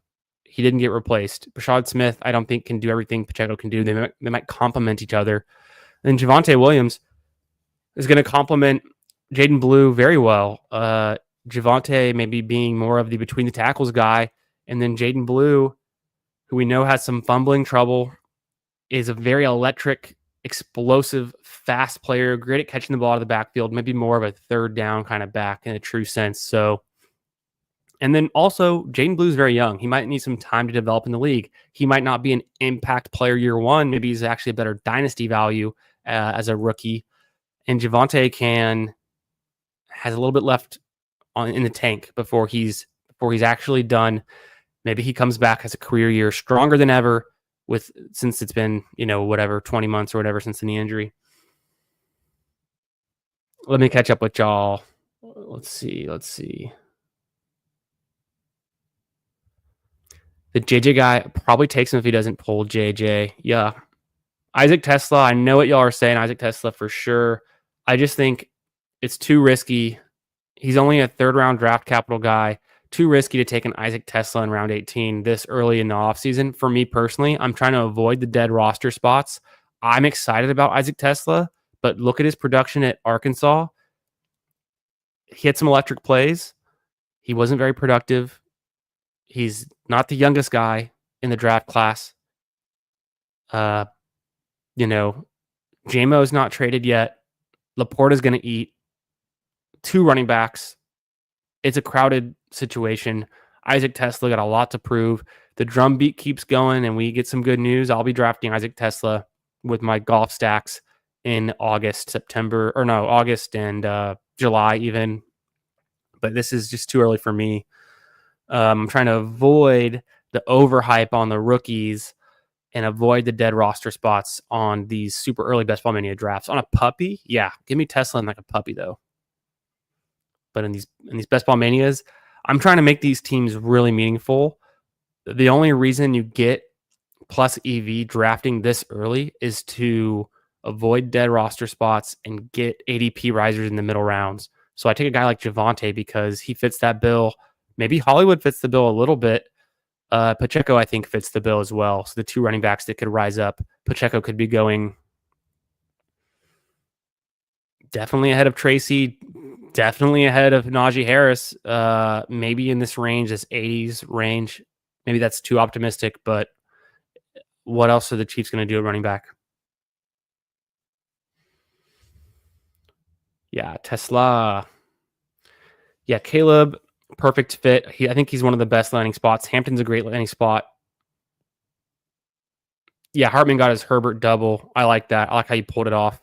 He didn't get replaced. Rashad Smith, I don't think, can do everything Pacheco can do. They might complement each other. And Javonte Williams is going to complement Jaden Blue very well. Javonte maybe being more of the between the tackles guy, and then Jaden Blue, who we know has some fumbling trouble, is a very electric, explosive, fast player, great at catching the ball out of the backfield, maybe more of a third down kind of back in a true sense. So, and then also Jaden Blue's very young. He might need some time to develop in the league. He might not be an impact player year one. Maybe he's actually a better dynasty value as a rookie. And Javonte has a little bit left in the tank before he's actually done. Maybe he comes back as a career year stronger than ever since it's been, 20 months or whatever since the knee injury. Let me catch up with y'all. Let's see. The JJ guy probably takes him if he doesn't pull JJ. Yeah. Isaac Tesla, I know what y'all are saying. Isaac Tesla for sure. I just think it's too risky. He's only a third round draft capital guy. Too risky to take an Isaac Tesla in round 18 this early in the offseason. For me personally, I'm trying to avoid the dead roster spots. I'm excited about Isaac Tesla, but look at his production at Arkansas. He had some electric plays. He wasn't very productive. He's not the youngest guy in the draft class. JMO's not traded yet. Laporta's going to eat. 2 running backs. It's a crowded situation. Isaac Tesla got a lot to prove. The drumbeat keeps going and we get some good news. I'll be drafting Isaac Tesla with my golf stacks in August and July even. But this is just too early for me. I'm trying to avoid the overhype on the rookies and avoid the dead roster spots on these super early Best Ball Mania drafts. On a puppy, yeah, give me Tesla in like a puppy though. But in these Best Ball Manias, I'm trying to make these teams really meaningful. The only reason you get plus EV drafting this early is to avoid dead roster spots and get ADP risers in the middle rounds. So I take a guy like Javonte because he fits that bill. Maybe Hollywood fits the bill a little bit. Pacheco, I think, fits the bill as well. So the 2 running backs that could rise up, Pacheco could be going definitely ahead of Tracy, definitely ahead of Najee Harris, maybe in this range, this 80s range. Maybe that's too optimistic, but what else are the Chiefs going to do at running back? Yeah, Tesla. Yeah, Caleb, perfect fit. I think he's one of the best landing spots. Hampton's a great landing spot. Yeah, Hartman got his Herbert double. I like that. I like how you pulled it off.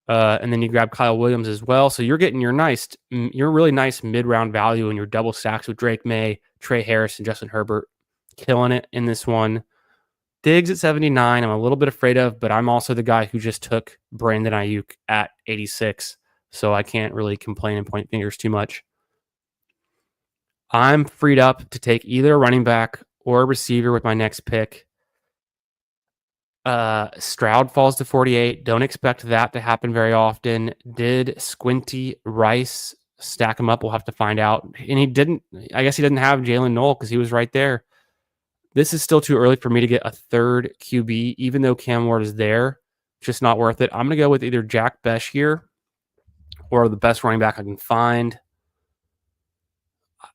And then you grab Kyle Williams as well. So you're getting your really nice mid-round value in your double stacks with Drake May, Trey Harris, and Justin Herbert. Killing it in this one. Diggs at 79, I'm a little bit afraid of, but I'm also the guy who just took Brandon Ayuk at 86. So I can't really complain and point fingers too much. I'm freed up to take either a running back or a receiver with my next pick. Stroud falls to 48. Don't expect that to happen very often. Did Squinty Rice stack him up? We'll have to find out. And he didn't. I guess he didn't have Jalen Noel because he was right there. This is still too early for me to get a third QB, even though Cam Ward is there. Just not worth it. I'm going to go with either Jack Besh here or the best running back I can find.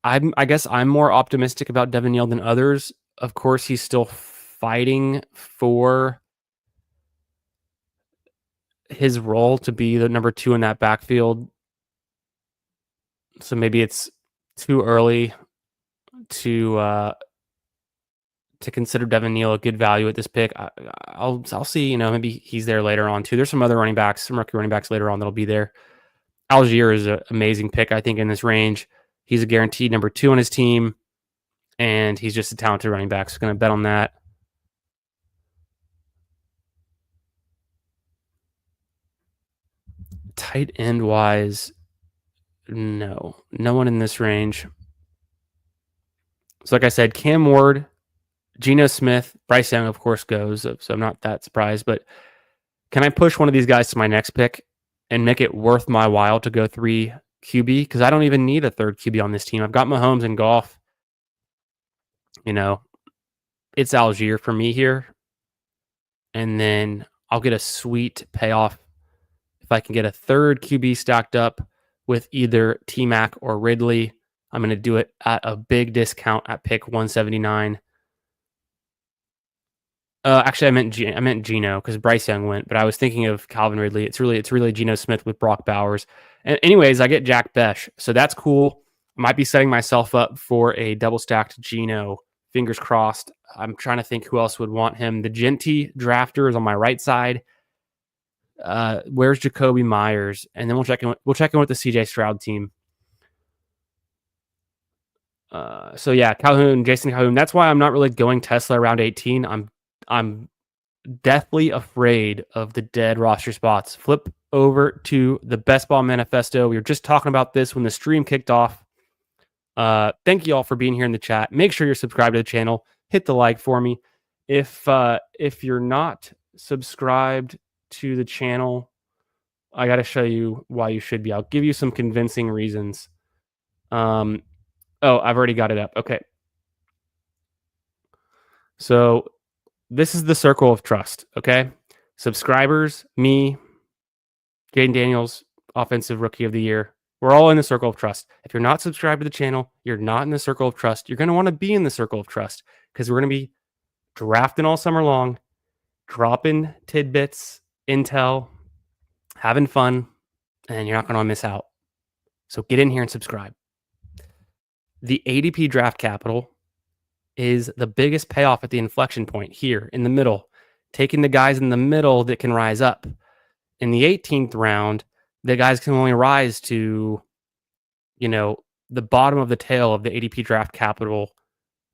I guess I'm more optimistic about Devin Neal than others. Of course, he's still fighting for his role to be the number 2 in that backfield. So maybe it's too early to consider Devin Neal a good value at this pick. I'll see, maybe he's there later on too. There's some other running backs, some rookie running backs later on that'll be there. Algier is an amazing pick, I think, in this range. He's a guaranteed number 2 on his team, and he's just a talented running back. So going to bet on that. Tight end wise, no one in this range. So like I said, Cam Ward, Geno Smith, Bryce Young, of course, goes. So I'm not that surprised. But can I push one of these guys to my next pick and make it worth my while to go 3 QB? Because I don't even need a third QB on this team. I've got Mahomes and Goff. It's Algier for me here. And then I'll get a sweet payoff if I can get a third QB stacked up with either T-Mac or Ridley. I'm going to do it at a big discount at pick 179. Actually, I meant Geno because Bryce Young went, but I was thinking of Calvin Ridley. It's really Geno Smith with Brock Bowers. And anyways, I get Jack Besh, so that's cool. I might be setting myself up for a double stacked Geno. Fingers crossed. I'm trying to think who else would want him. The Genty drafter is on my right side. Where's Jacoby Myers? And then we'll check in with the CJ Stroud team. So yeah, Jason Calhoun. That's why I'm not really going Tesla around 18. I'm deathly afraid of the dead roster spots. Flip over to the Best Ball Manifesto. We were just talking about this when the stream kicked off. Thank you all for being here in the chat. Make sure you're subscribed to the channel. hit the like for me. If you're not subscribed to the channel, I got to show you why you should be. I'll give you some convincing reasons. Oh, I've already got it up. Okay. So this is the circle of trust. Okay. Subscribers, me, Jaden Daniels, offensive rookie of the year. We're all in the circle of trust. If you're not subscribed to the channel, you're not in the circle of trust. You're going to want to be in the circle of trust because we're going to be drafting all summer long, dropping tidbits, intel, having fun, and you're not going to miss out. So get in here and subscribe. The ADP draft capital is the biggest payoff at the inflection point here in the middle, taking the guys in the middle that can rise up. In the 18th round, the guys can only rise to, the bottom of the tail of the ADP draft capital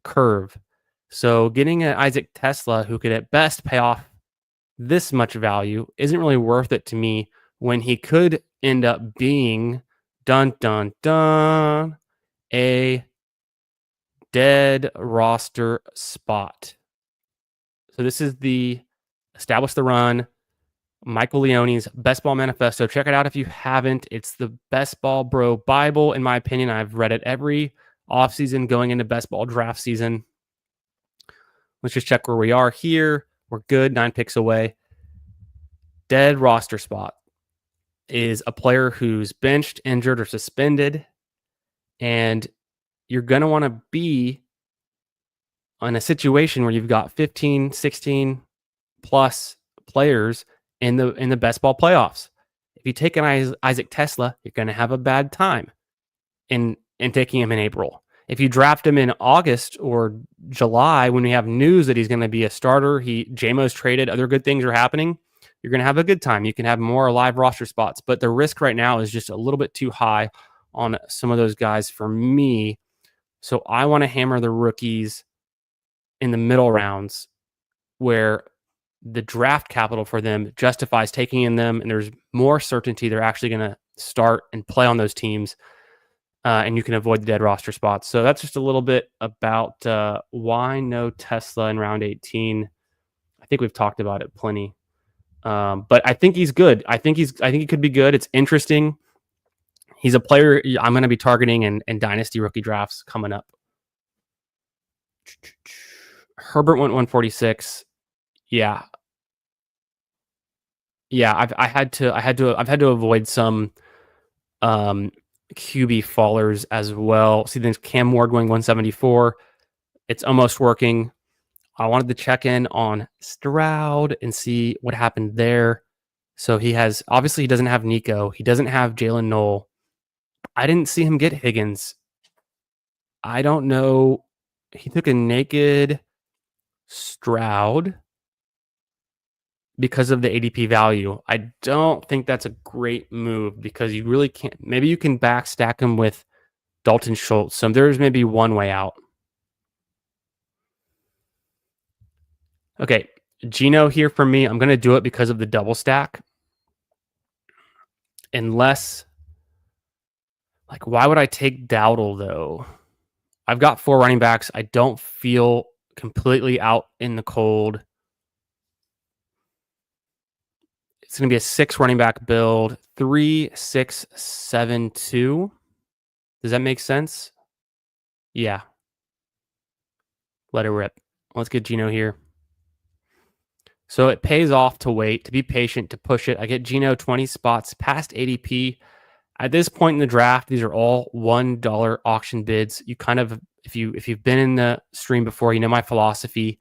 curve. So getting an Isaac Tesla who could at best pay off this much value isn't really worth it to me when he could end up being a dead roster spot. So this is the Establish the Run, Michael Leone's Best Ball Manifesto. Check it out if you haven't. It's the Best Ball Bro Bible, in my opinion. I've read it every offseason going into best ball draft season. Let's just check where we are here. We're good, 9 picks away. Dead roster spot is a player who's benched, injured, or suspended. And you're going to want to be in a situation where you've got 15, 16 plus players in the best ball playoffs. If you take an Isaac Tesla, you're going to have a bad time in taking him in April. If you draft him in August or July, when we have news that he's going to be a starter, JMO's traded, other good things are happening, you're going to have a good time. You can have more live roster spots, but the risk right now is just a little bit too high on some of those guys for me. So I want to hammer the rookies in the middle rounds where the draft capital for them justifies taking in them, and there's more certainty they're actually going to start and play on those teams, and you can avoid the dead roster spots. So that's just a little bit about why no Tesla in round 18. I think we've talked about it plenty, but I think he's good. I think he could be good. It's interesting. He's a player I'm going to be targeting in dynasty rookie drafts coming up. Herbert went 146. Yeah. I've had to avoid some QB fallers as well. See, there's Cam Ward going 174. It's almost working. I wanted to check in on Stroud and see what happened there. So he doesn't have Nico. He doesn't have Jalen Knoll. I didn't see him get Higgins. I don't know. He took a naked Stroud because of the ADP value. I don't think that's a great move because you really can't. Maybe you can backstack him with Dalton Schultz. So there's maybe one way out. Okay, Geno here for me. I'm going to do it because of the double stack. Unless, why would I take Dowdle though? I've got 4 running backs. I don't feel completely out in the cold. It's going to be a 6 running back build, 3, 6, 7, 2. Does that make sense? Yeah. Let it rip. Let's get Geno here. So it pays off to wait, to be patient, to push it. I get Geno 20 spots past ADP. At this point in the draft, these are all $1 auction bids. You kind of, if you've been in the stream before, you know my philosophy.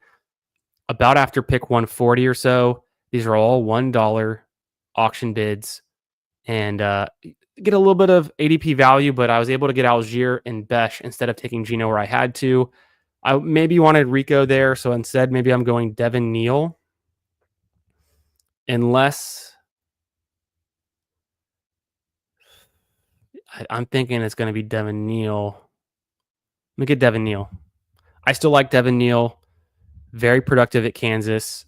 About after pick 140 or so, these are all $1 auction bids, and get a little bit of ADP value. But I was able to get Algier and Besh instead of taking Geno where I had to. I maybe wanted Rico there, so instead maybe I'm going Devin Neal. Unless I'm thinking it's going to be Devin Neal. Let me get Devin Neal. I still like Devin Neal. Very productive at Kansas.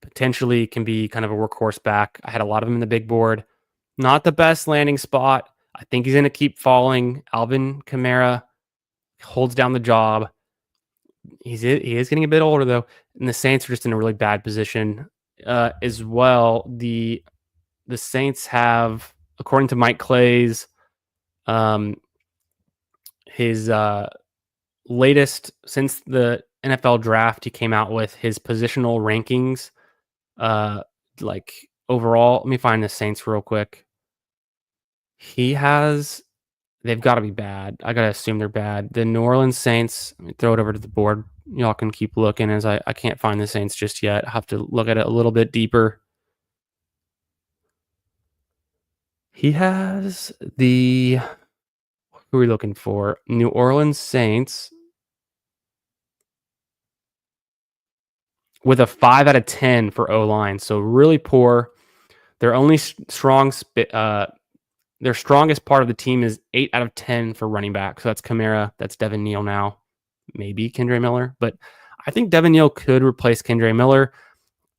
Potentially can be kind of a workhorse back. I had a lot of them in the big board. Not the best landing spot. I think he's going to keep falling. Alvin Kamara holds down the job. He is getting a bit older though, and the Saints are just in a really bad position as well. The Saints have, according to Mike Clay's um, his latest since the NFL draft, he came out with his positional rankings. Like overall, let me find the Saints real quick. He has They've got to be bad. I gotta assume they're bad. The New Orleans Saints. Let me throw it over to the board. Y'all can keep looking as I can't find the Saints just yet. I have to look at it a little bit deeper. He has the who are we looking for? New Orleans Saints with a 5 out of 10 for O line. So really poor. Their only their strongest part of the team is 8 out of 10 for running back. So that's Kamara. That's Devin Neal now. Maybe Kendre Miller. But I think Devin Neal could replace Kendre Miller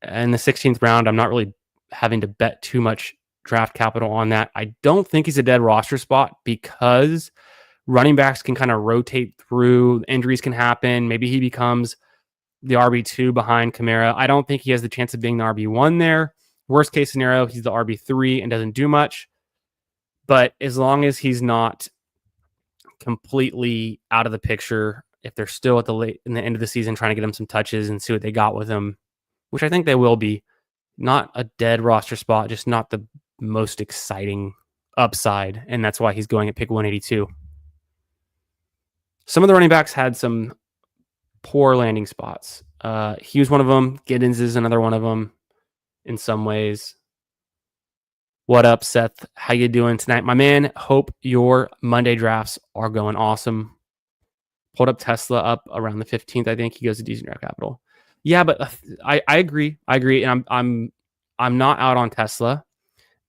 in the 16th round. I'm not really having to bet too much draft capital on that. I don't think he's a dead roster spot because running backs can kind of rotate through. Injuries can happen. Maybe he becomes the RB2 behind Kamara. I don't think he has the chance of being the RB1 there. Worst case scenario, he's the RB3 and doesn't do much. But as long as he's not completely out of the picture, if they're still at the end of the season trying to get him some touches and see what they got with him, which I think they will be, not a dead roster spot, just not the most exciting upside. And that's why he's going at pick 182. Some of the running backs had some poor landing spots. He was one of them. Giddens is another one of them in some ways. What up, Seth? How you doing tonight, my man? Hope your Monday drafts are going awesome. Pulled up Tesla up around the 15th. I think he goes to decent draft capital. Yeah, but I agree. I agree, and I'm not out on Tesla.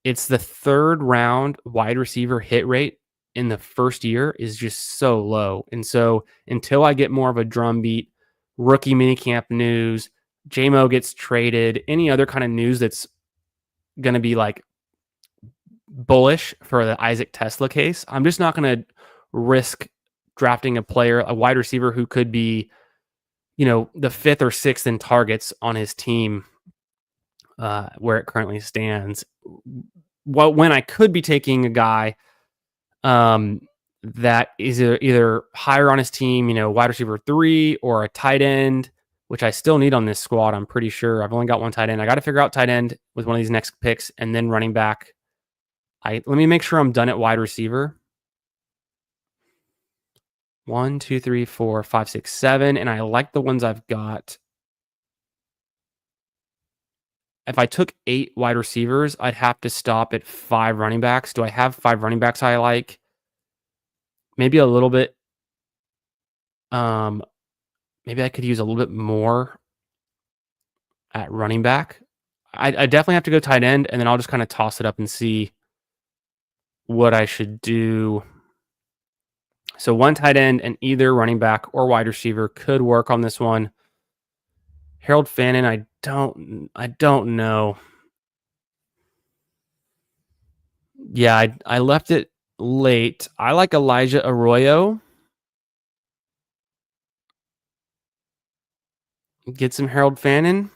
It's the third round wide receiver hit rate in the first year is just so low, and so until I get more of a drumbeat, rookie minicamp news, JMO gets traded, any other kind of news that's going to be like bullish for the Isaac Tesla case, I'm just not going to risk drafting a player, a wide receiver who could be, the 5th or 6th in targets on his team where it currently stands. Well, when I could be taking a guy that is either higher on his team, wide receiver 3 or a tight end, which I still need on this squad. I'm pretty sure I've only got one tight end. I got to figure out tight end with one of these next picks and then running back. Let me make sure I'm done at wide receiver. 1, 2, 3, 4, 5, 6, 7. And I like the ones I've got. If I took 8 wide receivers, I'd have to stop at 5 running backs. Do I have 5 running backs I like? Maybe a little bit. Maybe I could use a little bit more at running back. I definitely have to go tight end, and then I'll just kind of toss it up and see what I should do. So one tight end and either running back or wide receiver could work on this one. Harold Fannin, I don't know. Yeah, I left it late. I like Elijah Arroyo. Get some Harold Fannin.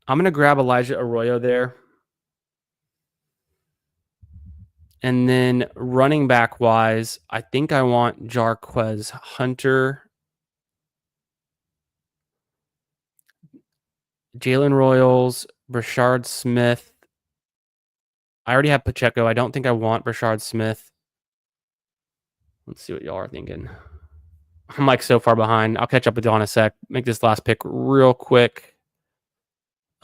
I'm going to grab Elijah Arroyo there. And then running back wise, I think I want Jarquez Hunter, Jalen Royals, Brashard Smith. I already have Pacheco. I don't think I want Brashard Smith. Let's see what y'all are thinking. I'm like so far behind. I'll catch up with y'all in a sec. Make this last pick real quick.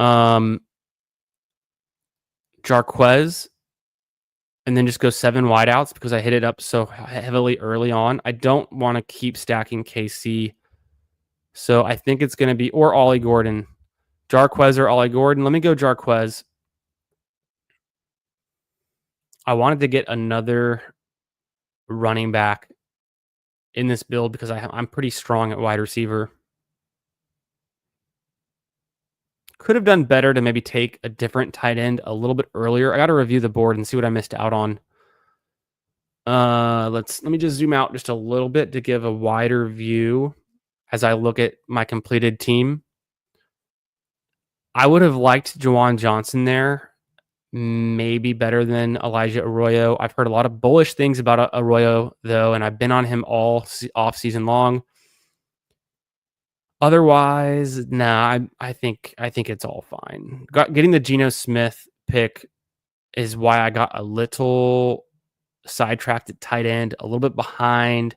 Jarquez, and then just go 7 wideouts because I hit it up so heavily early on. I don't want to keep stacking KC. So I think it's going to be, or Ollie Gordon. Jarquez or Ollie Gordon. Let me go Jarquez. I wanted to get another running back in this build because I'm pretty strong at wide receiver. Could have done better to maybe take a different tight end a little bit earlier. I got to review the board and see what I missed out on. Let me just zoom out just a little bit to give a wider view as I look at my completed team. I would have liked Juwan Johnson there, maybe better than Elijah Arroyo. I've heard a lot of bullish things about Arroyo, though, and I've been on him all off season long. Otherwise, nah, I think it's all fine. Getting the Geno Smith pick is why I got a little sidetracked at tight end, a little bit behind.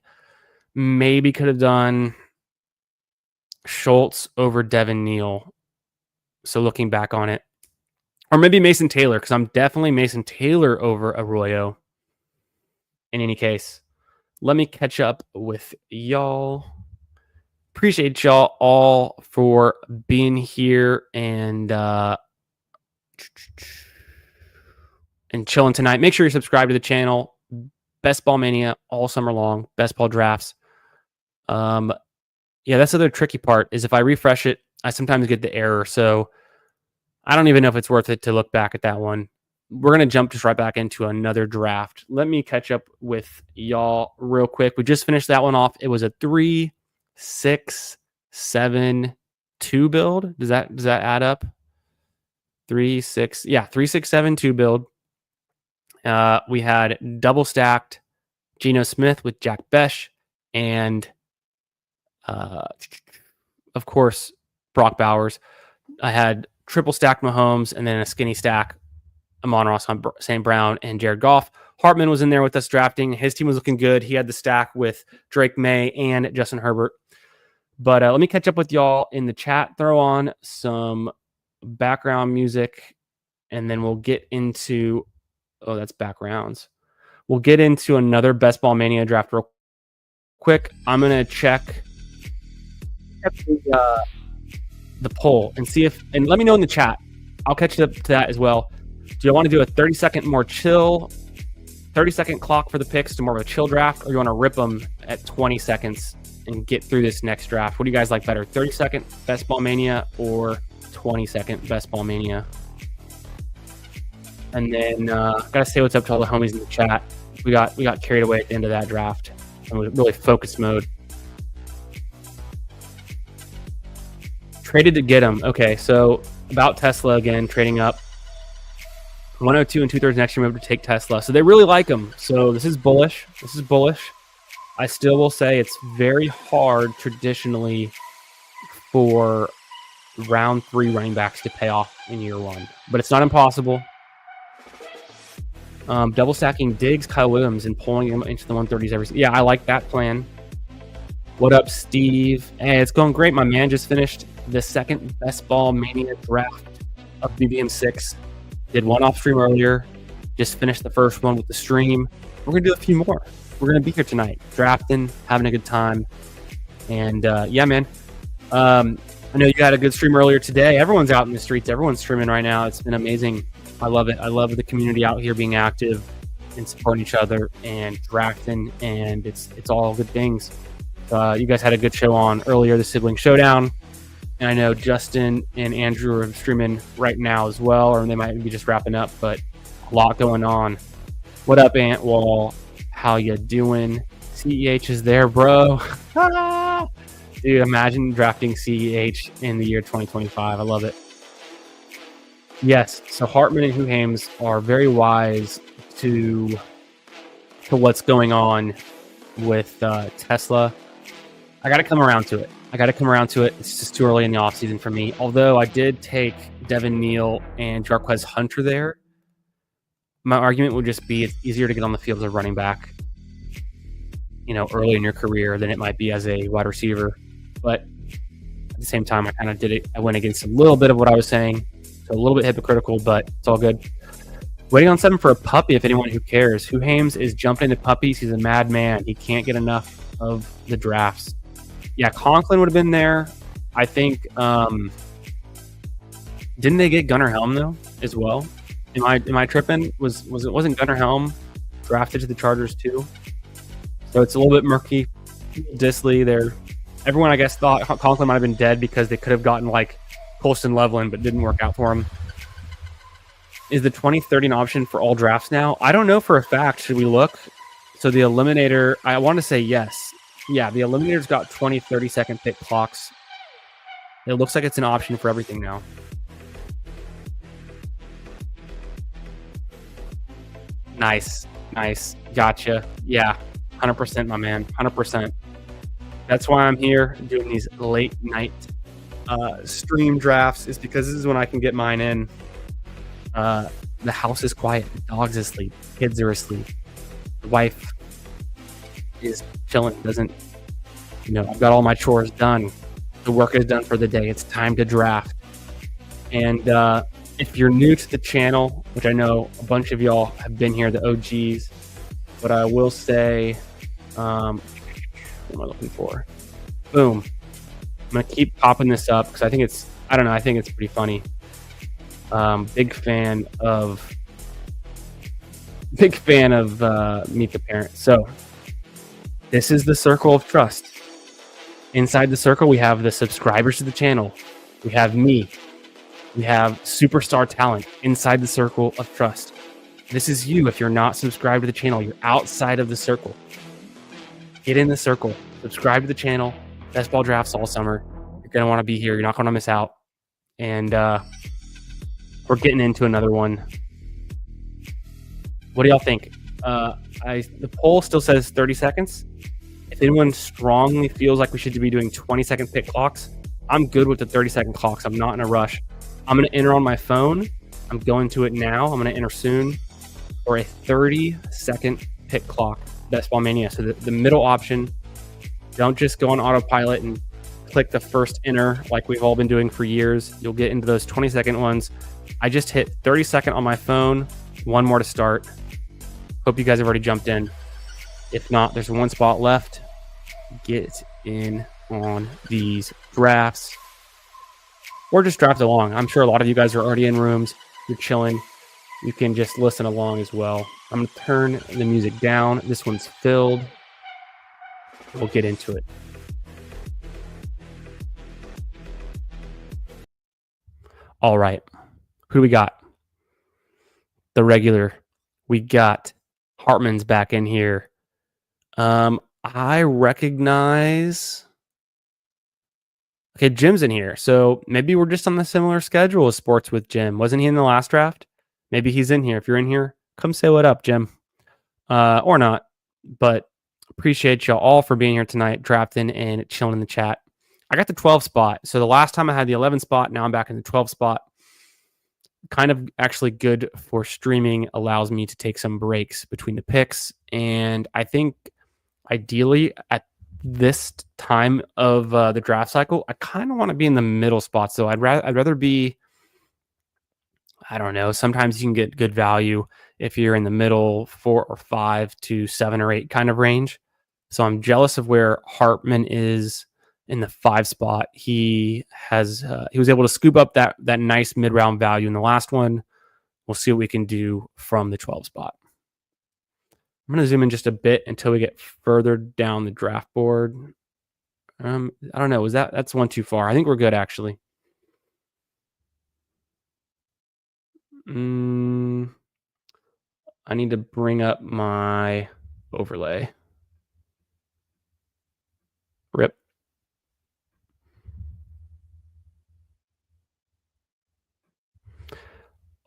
Maybe could have done Schultz over Devin Neal. So looking back on it, or maybe Mason Taylor, because I'm definitely Mason Taylor over Arroyo. In any case, let me catch up with y'all. Appreciate y'all all for being here and chilling tonight. Make sure you subscribe to the channel. Best Ball Mania all summer long. Best ball drafts. Yeah, that's the other tricky part is if I refresh it, I sometimes get the error. So I don't even know if it's worth it to look back at that one. We're going to jump just right back into another draft. Let me catch up with y'all real quick. We just finished that one off. It was a 3-6-7-2 build. Does that add up? 3-6-7-2 build. We had double stacked Geno Smith with Jack Besh and of course Brock Bowers. I had triple stack Mahomes and then a skinny stack Amon-Ra St. Brown and Jared Goff. Hartman was in there with us drafting. His team was looking good. He had the stack with Drake May and Justin Herbert. But let me catch up with y'all in the chat. Throw on some background music, and then we'll get into... Oh, that's backgrounds. We'll get into another Best Ball Mania draft real quick. I'm going to check the poll and see if... And let me know in the chat. I'll catch up to that as well. Do you want to do a 30-second more chill, 30-second clock for the picks to more of a chill draft, or do you want to rip them at 20 seconds and get through this next draft? What do you guys like better, 30-second Best Ball Mania or 20-second Best Ball Mania? And then gotta say what's up to all the homies in the chat. We got carried away at the end of that draft and was really focus mode. Traded to get him. Okay, so about Tesla again, trading up. 102 and 2/3 next year move to take Tesla. So they really like him. So this is bullish. I still will say it's very hard traditionally for round 3 running backs to pay off in year 1, but it's not impossible. Double stacking Diggs, Kyle Williams, and pulling him into the 130s every. Yeah, I like that plan. What up, Steve? Hey, it's going great. My man just finished the second Best Ball Mania draft of BBM6. Did one off stream earlier. Just finished the first one with the stream. We're gonna do a few more. We're gonna be here tonight, drafting, having a good time, and yeah, man. I know you had a good stream earlier today. Everyone's out in the streets. Everyone's streaming right now. It's been amazing. I love it. I love the community out here being active and supporting each other and drafting, and it's all good things. You guys had a good show on earlier, the Sibling Showdown. And I know Justin and Andrew are streaming right now as well, or they might be just wrapping up, but a lot going on. What up, Antwall? How you doing? CEH is there, bro. Dude, imagine drafting CEH in the year 2025. I love it. Yes, so Hartman and Huhames are very wise to what's going on with Tesla. I got to come around to it. It's just too early in the offseason for me. Although I did take Devin Neal and Jarquez Hunter there. My argument would just be it's easier to get on the field as a running back, early in your career than it might be as a wide receiver. But at the same time, I kind of did it. I went against a little bit of what I was saying. So a little bit hypocritical, but it's all good. Waiting on 7 for a puppy, if anyone who cares. Huhames is jumping into puppies. He's a madman. He can't get enough of the drafts. Yeah, Conklin would have been there. I think, didn't they get Gunnar Helm, though, as well? Am I tripping? Wasn't Gunnar Helm drafted to the Chargers, too? So it's a little bit murky. Disley there. Everyone, I guess, thought Conklin might have been dead because they could have gotten, Colston Loveland, but didn't work out for him. Is the 2030 an option for all drafts now? I don't know for a fact. Should we look? So the Eliminator, I want to say yes. Yeah, the Eliminator's got 20, 30-second pick clocks. It looks like it's an option for everything now. Nice. Gotcha. Yeah, 100%, my man. 100%. That's why I'm here doing these late night stream drafts, is because this is when I can get mine in. The house is quiet. The dog's asleep. Kids are asleep. The wife is chilling. I've got all my chores done. The work is done for the day. It's time to draft. And if you're new to the channel, which I know a bunch of y'all have been here, the OGs, but I will say, what am I looking for? Boom. I'm going to keep popping this up because I think it's pretty funny. Big fan of Meet the Parent. So this is the circle of trust. Inside the circle, we have the subscribers to the channel. We have me. We have superstar talent inside the circle of trust. This is you. If you're not subscribed to the channel, you're outside of the circle. Get in the circle. Subscribe to the channel. Best ball drafts all summer. You're going to want to be here. You're not going to miss out. And we're getting into another one. What do y'all think? The poll still says 30 seconds. If anyone strongly feels like we should be doing 20-second pick clocks, I'm good with the 30-second clocks. I'm not in a rush. I'm going to enter on my phone. I'm going to it now. I'm going to enter soon for a 30-second pick clock, Best Ball Mania. So the middle option, don't just go on autopilot and click the first enter like we've all been doing for years. You'll get into those 20-second ones. I just hit 30-second on my phone. One more to start. Hope you guys have already jumped in. If not, there's one spot left. Get in on these drafts. Or just draft along. I'm sure a lot of you guys are already in rooms. You're chilling. You can just listen along as well. I'm going to turn the music down. This one's filled. We'll get into it. All right. Who do we got? The regular. We got Hartman's back in here. I recognize... Okay, Jim's in here. So maybe we're just on the similar schedule as Sports with Jim. Wasn't he in the last draft? Maybe he's in here. If you're in here, come say what up, Jim. Or not. But appreciate y'all all for being here tonight, drafting and chilling in the chat. I got the 12 spot. So the last time I had the 11 spot, now I'm back in the 12 spot. Kind of actually good for streaming, allows me to take some breaks between the picks. And I think ideally at this time of the draft cycle, I kind of want to be in the middle spot. So I'd rather be, I don't know, sometimes you can get good value if you're in the middle 4 or 5 to 7 or 8 kind of range. So I'm jealous of where Hartman is in the 5 spot. He was able to scoop up that nice mid-round value in the last one. We'll see what we can do from the 12 spot. I'm going to zoom in just a bit until we get further down the draft board. I don't know. That's one too far? I think we're good, actually. I need to bring up my overlay. Rip.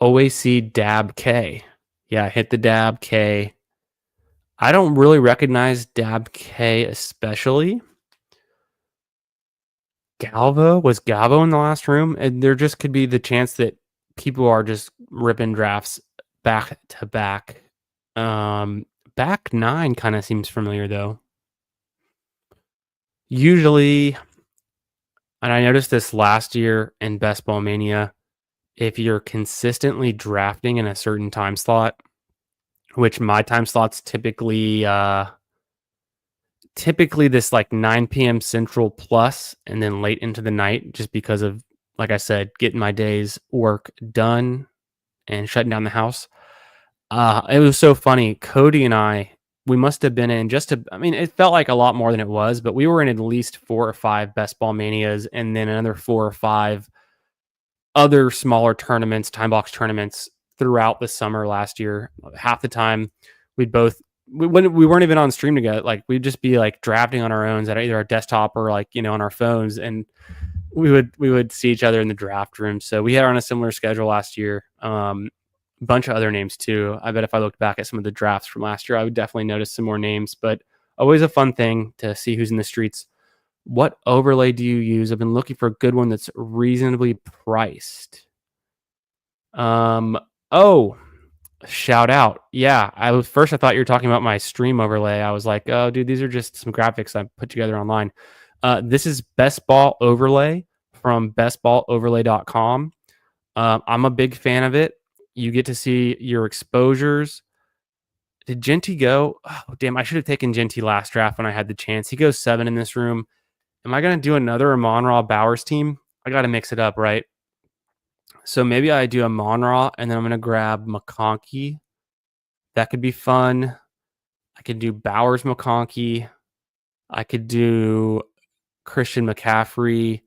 OAC Dab K. Yeah, hit the Dab K. I don't really recognize Dab K especially. Was Galvo in the last room? And there just could be the chance that people are just ripping drafts back to back. Back 9 kind of seems familiar though. Usually, and I noticed this last year in Best Ball Mania, if you're consistently drafting in a certain time slot, which my time slot's typically this like 9 p.m. Central plus, and then late into the night, just because of, like I said, getting my day's work done and shutting down the house. It was so funny. Cody and I, we must have been in it felt like a lot more than it was, but we were in at least 4 or 5 Best Ball Manias, and then another 4 or 5 other smaller tournaments, time box tournaments throughout the summer last year. Half the time, when we weren't even on stream together, like we'd just be like drafting on our own at either our desktop or like on our phones, and we would see each other in the draft room. So we had on a similar schedule last year. A bunch of other names too. I bet if I looked back at some of the drafts from last year, I would definitely notice some more names. But always a fun thing to see who's in the streets. What overlay do you use? I've been looking for a good one that's reasonably priced. Oh, shout out. Yeah, I thought you were talking about my stream overlay. I was like, oh, dude, these are just some graphics I put together online. This is Best Ball Overlay from bestballoverlay.com. I'm a big fan of it. You get to see your exposures. Did Genty go? Oh, damn, I should have taken Genty last draft when I had the chance. He goes 7 in this room. Am I going to do another Amon-Ra Bowers team? I got to mix it up, right? So maybe I do a Amon-Ra, and then I'm going to grab McConkey. That could be fun. I could do Bowers McConkey. I could do Christian McCaffrey.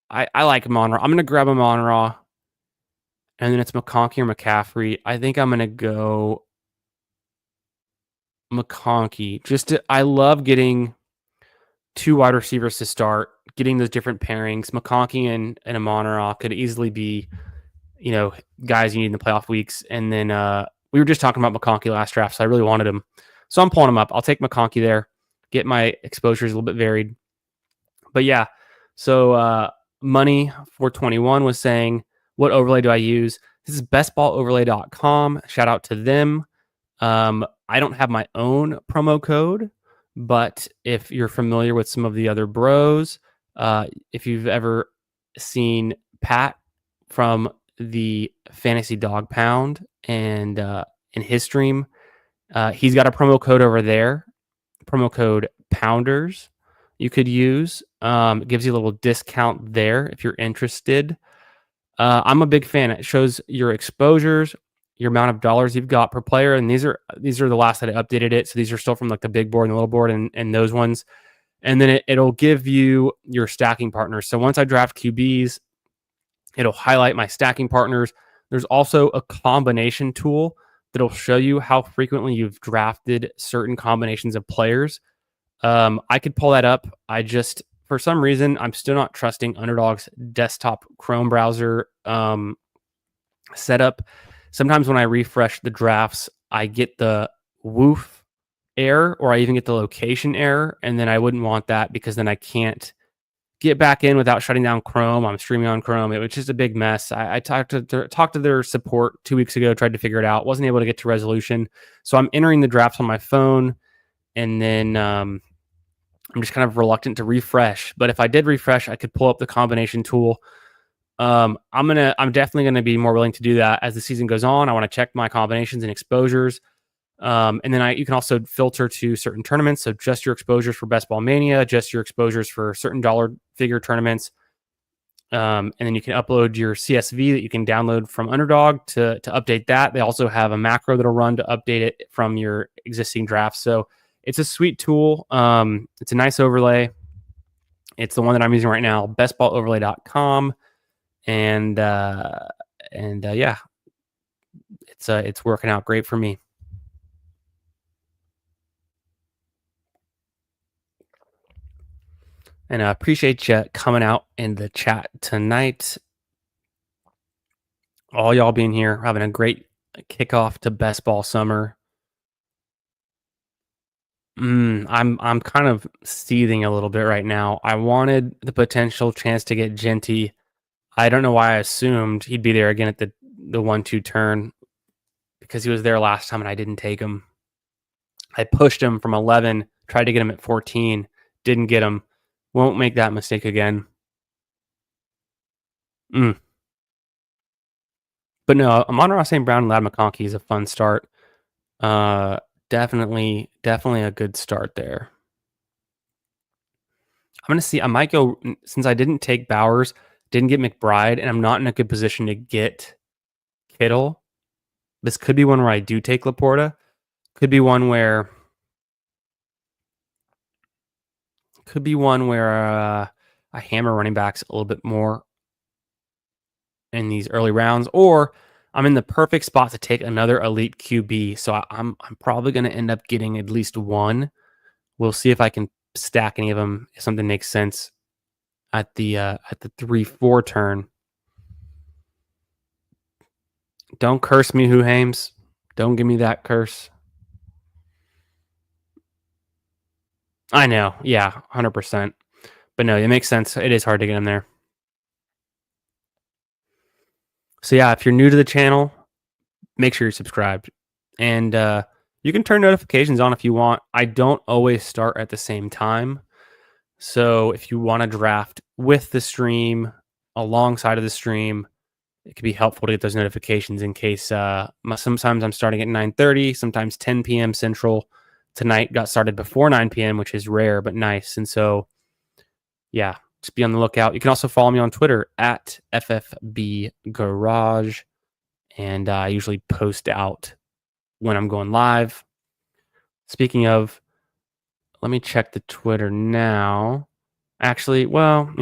I like Amon-Ra. I'm going to grab Amon-Ra, and then it's McConkey or McCaffrey. I think I'm going to go McConkey. I love getting 2 wide receivers to start, getting those different pairings. McConkey and Amon-Ra could easily be, guys you need in the playoff weeks. And then we were just talking about McConkey last draft, so I really wanted him. So I'm pulling him up. I'll take McConkey there, get my exposures a little bit varied. But yeah, so Money 421 was saying, what overlay do I use? This is bestballoverlay.com. Shout out to them. I don't have my own promo code, but if you're familiar with some of the other bros, if you've ever seen Pat from the Fantasy Dog Pound and in his stream, he's got a promo code over there, promo code Pounders. You could use. It gives you a little discount there if you're interested. I'm a big fan. It shows your exposures, your amount of dollars you've got per player, and these are the last that I updated it. So these are still from like the big board and the little board and those ones. And then it'll give you your stacking partners. So once I draft QBs, it'll highlight my stacking partners. There's also a combination tool that'll show you how frequently you've drafted certain combinations of players. I could pull that up. For some reason, I'm still not trusting Underdog's desktop Chrome browser setup. Sometimes when I refresh the drafts, I get the woof error, or I even get the location error, and then I wouldn't want that because then I can't get back in without shutting down Chrome. I'm streaming on Chrome. It was just a big mess. I talked to their support 2 weeks ago, tried to figure it out, wasn't able to get to resolution. So I'm entering the drafts on my phone, and then I'm just kind of reluctant to refresh. But if I did refresh, I could pull up the combination tool. I'm definitely gonna be more willing to do that as the season goes on. I want to check my combinations and exposures. And then you can also filter to certain tournaments. So just your exposures for Best Ball Mania, just your exposures for certain dollar figure tournaments. And then you can upload your CSV that you can download from Underdog to update that. They also have a macro that'll run to update it from your existing drafts. So it's a sweet tool. It's a nice overlay. It's the one that I'm using right now, bestballoverlay.com. And yeah, it's working out great for me. And I appreciate you coming out in the chat tonight. All y'all being here, having a great kickoff to Best Ball Summer. I'm kind of seething a little bit right now. I wanted the potential chance to get Genty. I don't know why I assumed he'd be there again at the 1-2 turn, because he was there last time and I didn't take him. I pushed him from 11, tried to get him at 14, didn't get him. Won't make that mistake again. But no, Amon-Ra St. Brown and Ladd McConkey is a fun start. Definitely a good start there. I'm going to see. I might go, since I didn't take Bowers, didn't get McBride, and I'm not in a good position to get Kittle. This could be one where I do take Laporta. Could be one where I hammer running backs a little bit more in these early rounds, or I'm in the perfect spot to take another elite QB. So I'm probably going to end up getting at least one. We'll see if I can stack any of them if something makes sense at the 3-4 turn. Don't curse me, Who Hames. Don't give me that curse. I know. Yeah, 100%. But no, it makes sense. It is hard to get in there. So yeah, if you're new to the channel, make sure you're subscribed. And you can turn notifications on if you want. I don't always start at the same time. So if you want to draft with the stream, alongside of the stream, it could be helpful to get those notifications in case sometimes I'm starting at 9:30, sometimes 10 p.m. Central. Tonight got started before 9 p.m., which is rare but nice. And so, yeah, just be on the lookout. You can also follow me on Twitter at FFB Garage. And I usually post out when I'm going live. Speaking of, let me check the Twitter now. Actually, well,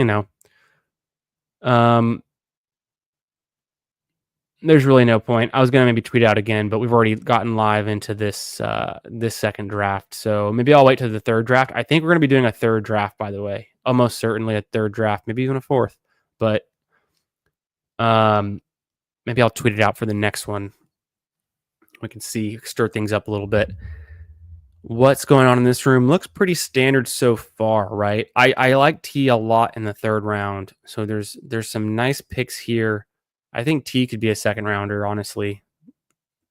there's really no point. I was gonna maybe tweet out again, but we've already gotten live into this this second draft, so maybe I'll wait to the third draft. I think we're gonna be doing a third draft, by the way. Almost certainly a third draft, maybe even a fourth. But maybe I'll tweet it out for the next one. We can stir things up a little bit. What's going on in this room? Looks pretty standard so far, right? I like T a lot in the third round, so there's some nice picks here. I think T could be a second rounder, honestly.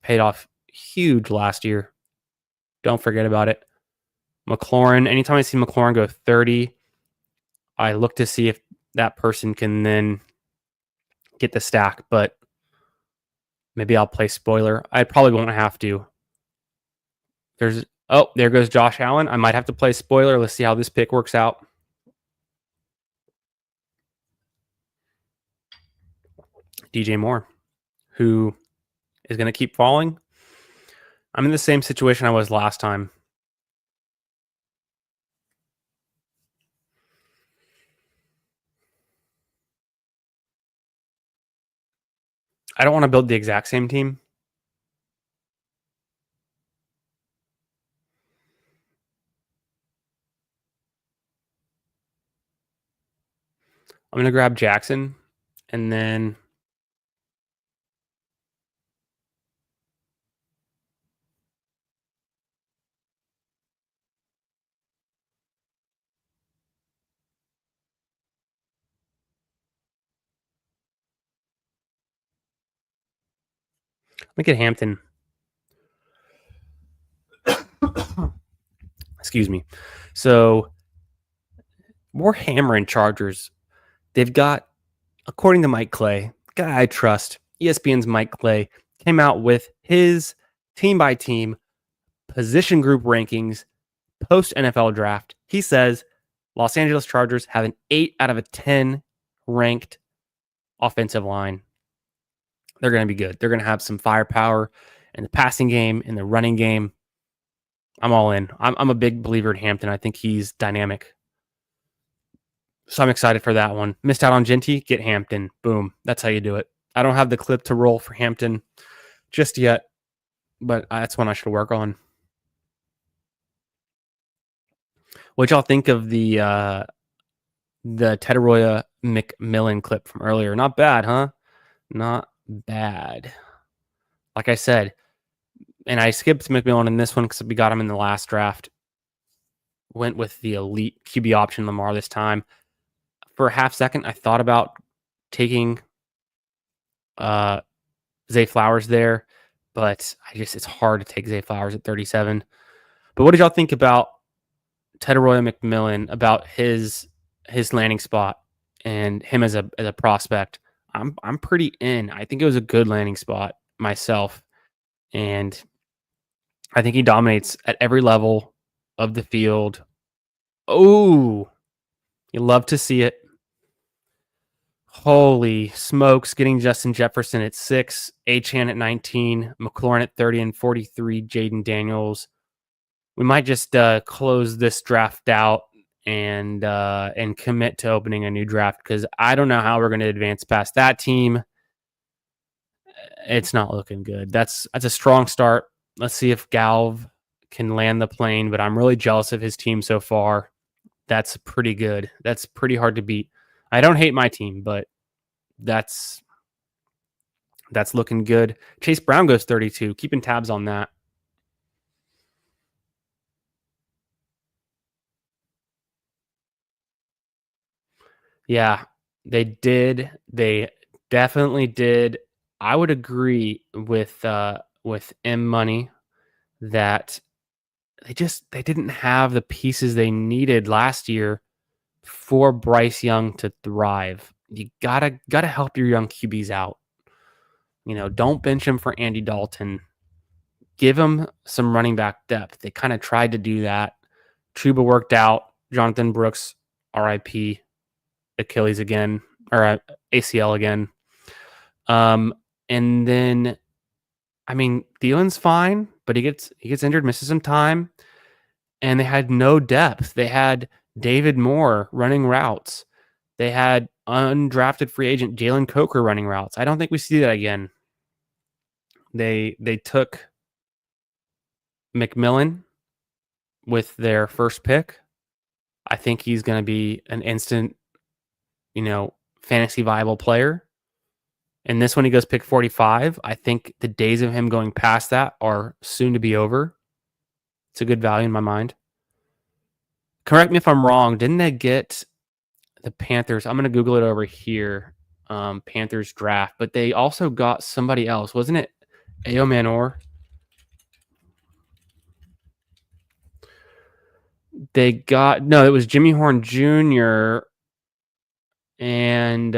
Paid off huge last year. Don't forget about it. McLaurin, anytime I see McLaurin go 30, I look to see if that person can then get the stack, but maybe I'll play spoiler. I probably won't have to. There goes Josh Allen. I might have to play spoiler. Let's see how this pick works out. DJ Moore, who is going to keep falling. I'm in the same situation I was last time. I don't want to build the exact same team. I'm going to grab Jackson and then look at Hampton. Excuse me. So we're hammering Chargers. They've got, according to Mike Clay, guy I trust, ESPN's Mike Clay, came out with his team-by-team position group rankings post-NFL draft. He says Los Angeles Chargers have an 8 out of a 10 ranked offensive line. They're going to be good. They're going to have some firepower in the passing game, in the running game. I'm all in. I'm a big believer in Hampton. I think he's dynamic. So I'm excited for that one. Missed out on Genty, get Hampton. Boom. That's how you do it. I don't have the clip to roll for Hampton just yet, but that's one I should work on. What y'all think of the Tedoroya McMillan clip from earlier? Not bad, huh? Not bad. Like I said, and I skipped McMillan in this one because we got him in the last draft. Went with the elite QB option Lamar this time. For a half second, I thought about taking Zay Flowers there, but it's hard to take Zay Flowers at 37. But what did y'all think about Tedoroya McMillan, about his landing spot and him as a prospect? I'm pretty in. I think it was a good landing spot myself, and I think he dominates at every level of the field. Oh, you love to see it. Holy smokes, getting Justin Jefferson at 6, Achane at 19, McLaurin at 30 and 43, Jaden Daniels. We might just close this draft out and commit to opening a new draft, because I don't know how we're going to advance past that team. It's not looking good. That's a strong start. Let's see if Galv can land the plane, but I'm really jealous of his team so far. That's pretty good. That's pretty hard to beat. I don't hate my team, but that's looking good. Chase Brown goes 32. Keeping tabs on that. Yeah, they did. They definitely did. I would agree with M Money that they didn't have the pieces they needed last year for Bryce Young to thrive. You gotta help your young QBs out. Don't bench him for Andy Dalton. Give him some running back depth. They kind of tried to do that. Chuba worked out. Jonathan Brooks, RIP, Achilles again, or ACL again. And then, I mean, Thielen's fine, but he gets injured, misses some time, and they had no depth. They had David Moore running routes. They had undrafted free agent Jalen Coker running routes. I don't think we see that again. They took McMillan with their first pick. I think he's going to be an instant, fantasy viable player. And this one, he goes pick 45. I think the days of him going past that are soon to be over. It's a good value in my mind. Correct me if I'm wrong. Didn't they get the Panthers? I'm going to Google it over here. Panthers draft. But they also got somebody else. Wasn't it Ao Manor? It was Jimmy Horn Jr. and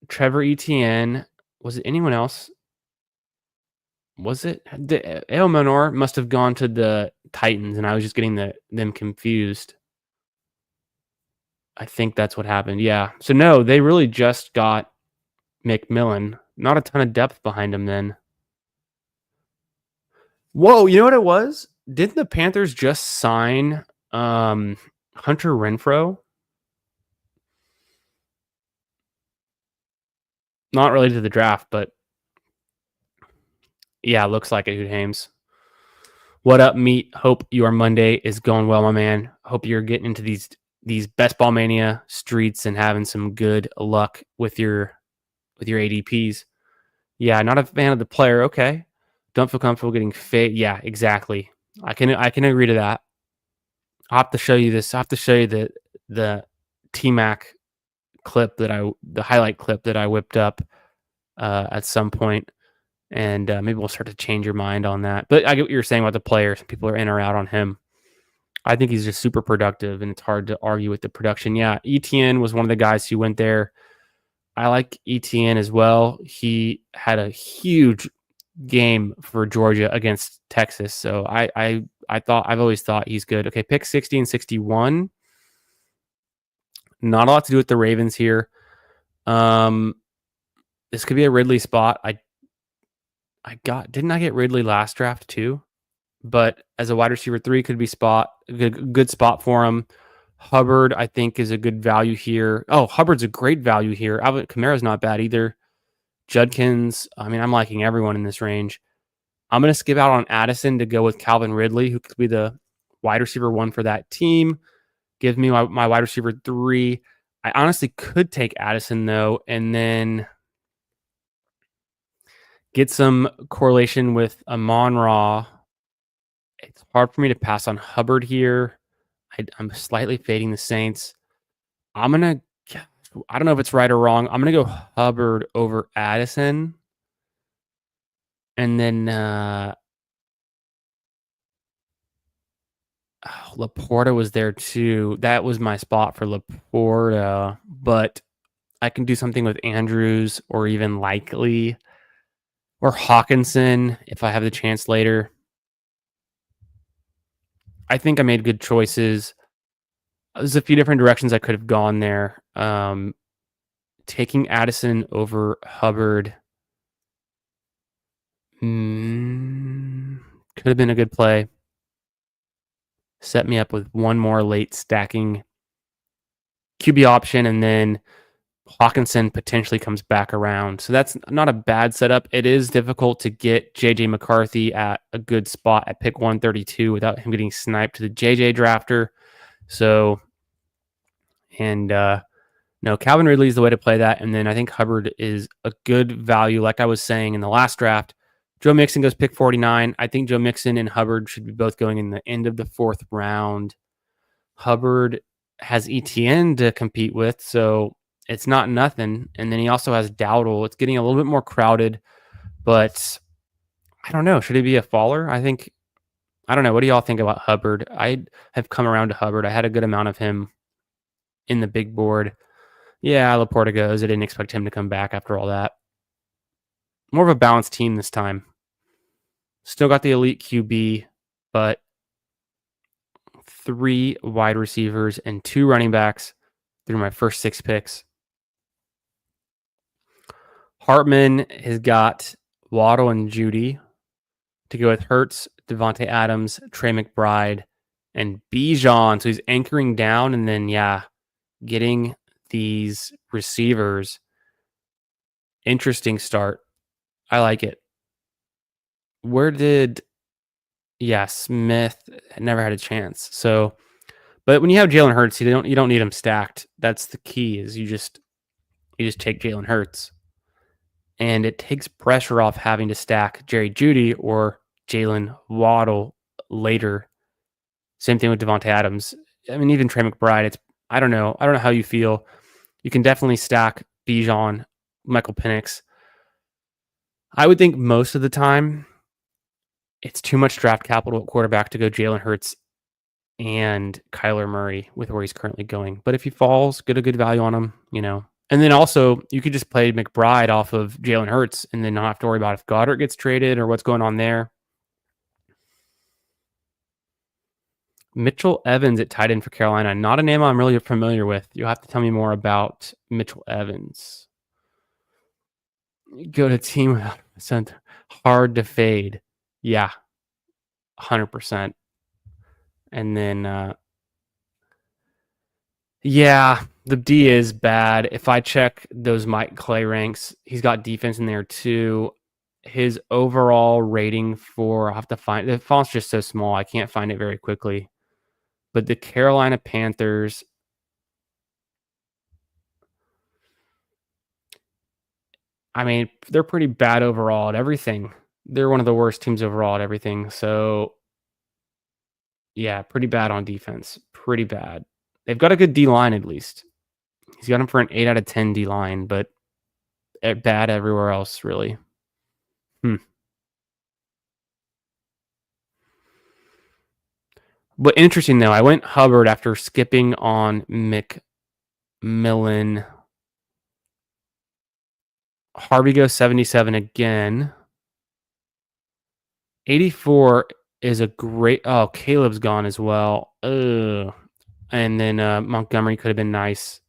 Trevor Etienne. Was it anyone else? Was it? Ao Manor must have gone to the Titans, and I was just getting them confused. I think that's what happened. Yeah. So no, they really just got McMillan. Not a ton of depth behind him then. Whoa, you know what it was? Didn't the Panthers just sign Hunter Renfrow? Not related to the draft, but yeah, looks like it, Hoot Hames. What up, Meat? Hope your Monday is going well, my man. Hope you're getting into these Best Ball Mania streets and having some good luck with your ADPs. Yeah, not a fan of the player. Okay. Don't feel comfortable getting fit. Yeah, exactly. I can agree to that. I'll have to show you this. I'll have to show you the T-Mac clip the highlight clip that I whipped up at some point, and maybe we'll start to change your mind on that. But I get what you're saying about the player. Some people are in or out on him. I think he's just super productive, and it's hard to argue with the production. Yeah, Etienne was one of the guys who went there. I like Etienne as well. He had a huge game for Georgia against Texas, so I've always thought he's good. Okay, pick 60 and 61. Not a lot to do with the Ravens here. This could be a Ridley spot. Didn't I get Ridley last draft too? But as a wide receiver 3, could be good spot for him. Hubbard, I think, is a good value here. Oh, Hubbard's a great value here. Alvin Kamara's not bad either. Judkins, I mean, I'm liking everyone in this range. I'm going to skip out on Addison to go with Calvin Ridley, who could be the wide receiver 1 for that team. Give me my wide receiver 3. I honestly could take Addison, though, and then get some correlation with Amon-Ra. It's hard for me to pass on Hubbard here. I'm slightly fading the Saints. I don't know if it's right or wrong. I'm going to go Hubbard over Addison. And then Laporta was there too. That was my spot for Laporta. But I can do something with Andrews or even Likely or Hawkinson if I have the chance later. I think I made good choices. There's a few different directions I could have gone there. Taking Addison over Hubbard could have been a good play. set me up with one more late stacking QB option, and then Hawkinson potentially comes back around. So that's not a bad setup. It is difficult to get JJ McCarthy at a good spot at pick 132 without him getting sniped to the JJ drafter. So, and no, Calvin Ridley is the way to play that. And then I think Hubbard is a good value. Like I was saying in the last draft, Joe Mixon goes pick 49. I think Joe Mixon and Hubbard should be both going in the end of the 4th round. Hubbard has ETN to compete with, so it's not nothing. And then he also has Dowdle. It's getting a little bit more crowded, but I don't know. Should he be a faller? I don't know. What do y'all think about Hubbard? I have come around to Hubbard. I had a good amount of him in the big board. Yeah, Laporta goes. I didn't expect him to come back after all that. More of a balanced team this time. Still got the elite QB, but 3 wide receivers and 2 running backs through my first 6 picks. Hartman has got Waddle and Judy to go with Hurts, Devontae Adams, Trey McBride, and Bijan. So he's anchoring down and then, getting these receivers. Interesting start. I like it. Smith never had a chance. So, but when you have Jalen Hurts, you don't need him stacked. That's the key. Is you just take Jalen Hurts, and it takes pressure off having to stack Jerry Jeudy or Jalen Waddle later. Same thing with Devontae Adams. I mean, even Trey McBride. I don't know how you feel. You can definitely stack Bijan, Michael Penix. I would think most of the time it's too much draft capital at quarterback to go Jalen Hurts and Kyler Murray with where he's currently going. But if he falls, get a good value on him, And then also, you could just play McBride off of Jalen Hurts and then not have to worry about if Goddard gets traded or what's going on there. Mitchell Evans at tight end for Carolina. Not a name I'm really familiar with. You'll have to tell me more about Mitchell Evans. Go to team without a center. Hard to fade. Yeah, 100%. And then, the D is bad. If I check those Mike Clay ranks, he's got defense in there too. His overall rating I'll have to find, the font's just so small, I can't find it very quickly. But the Carolina Panthers, I mean, they're pretty bad overall at everything. They're one of the worst teams overall at everything. So, yeah, pretty bad on defense. Pretty bad. They've got a good D-line at least. He's got him for an 8 out of 10 D-line, but bad everywhere else, really. But interesting, though, I went Hubbard after skipping on McMillan. Harvey goes 77 again. 84 is a great... Oh, Caleb's gone as well. Ugh. And then Montgomery could have been nice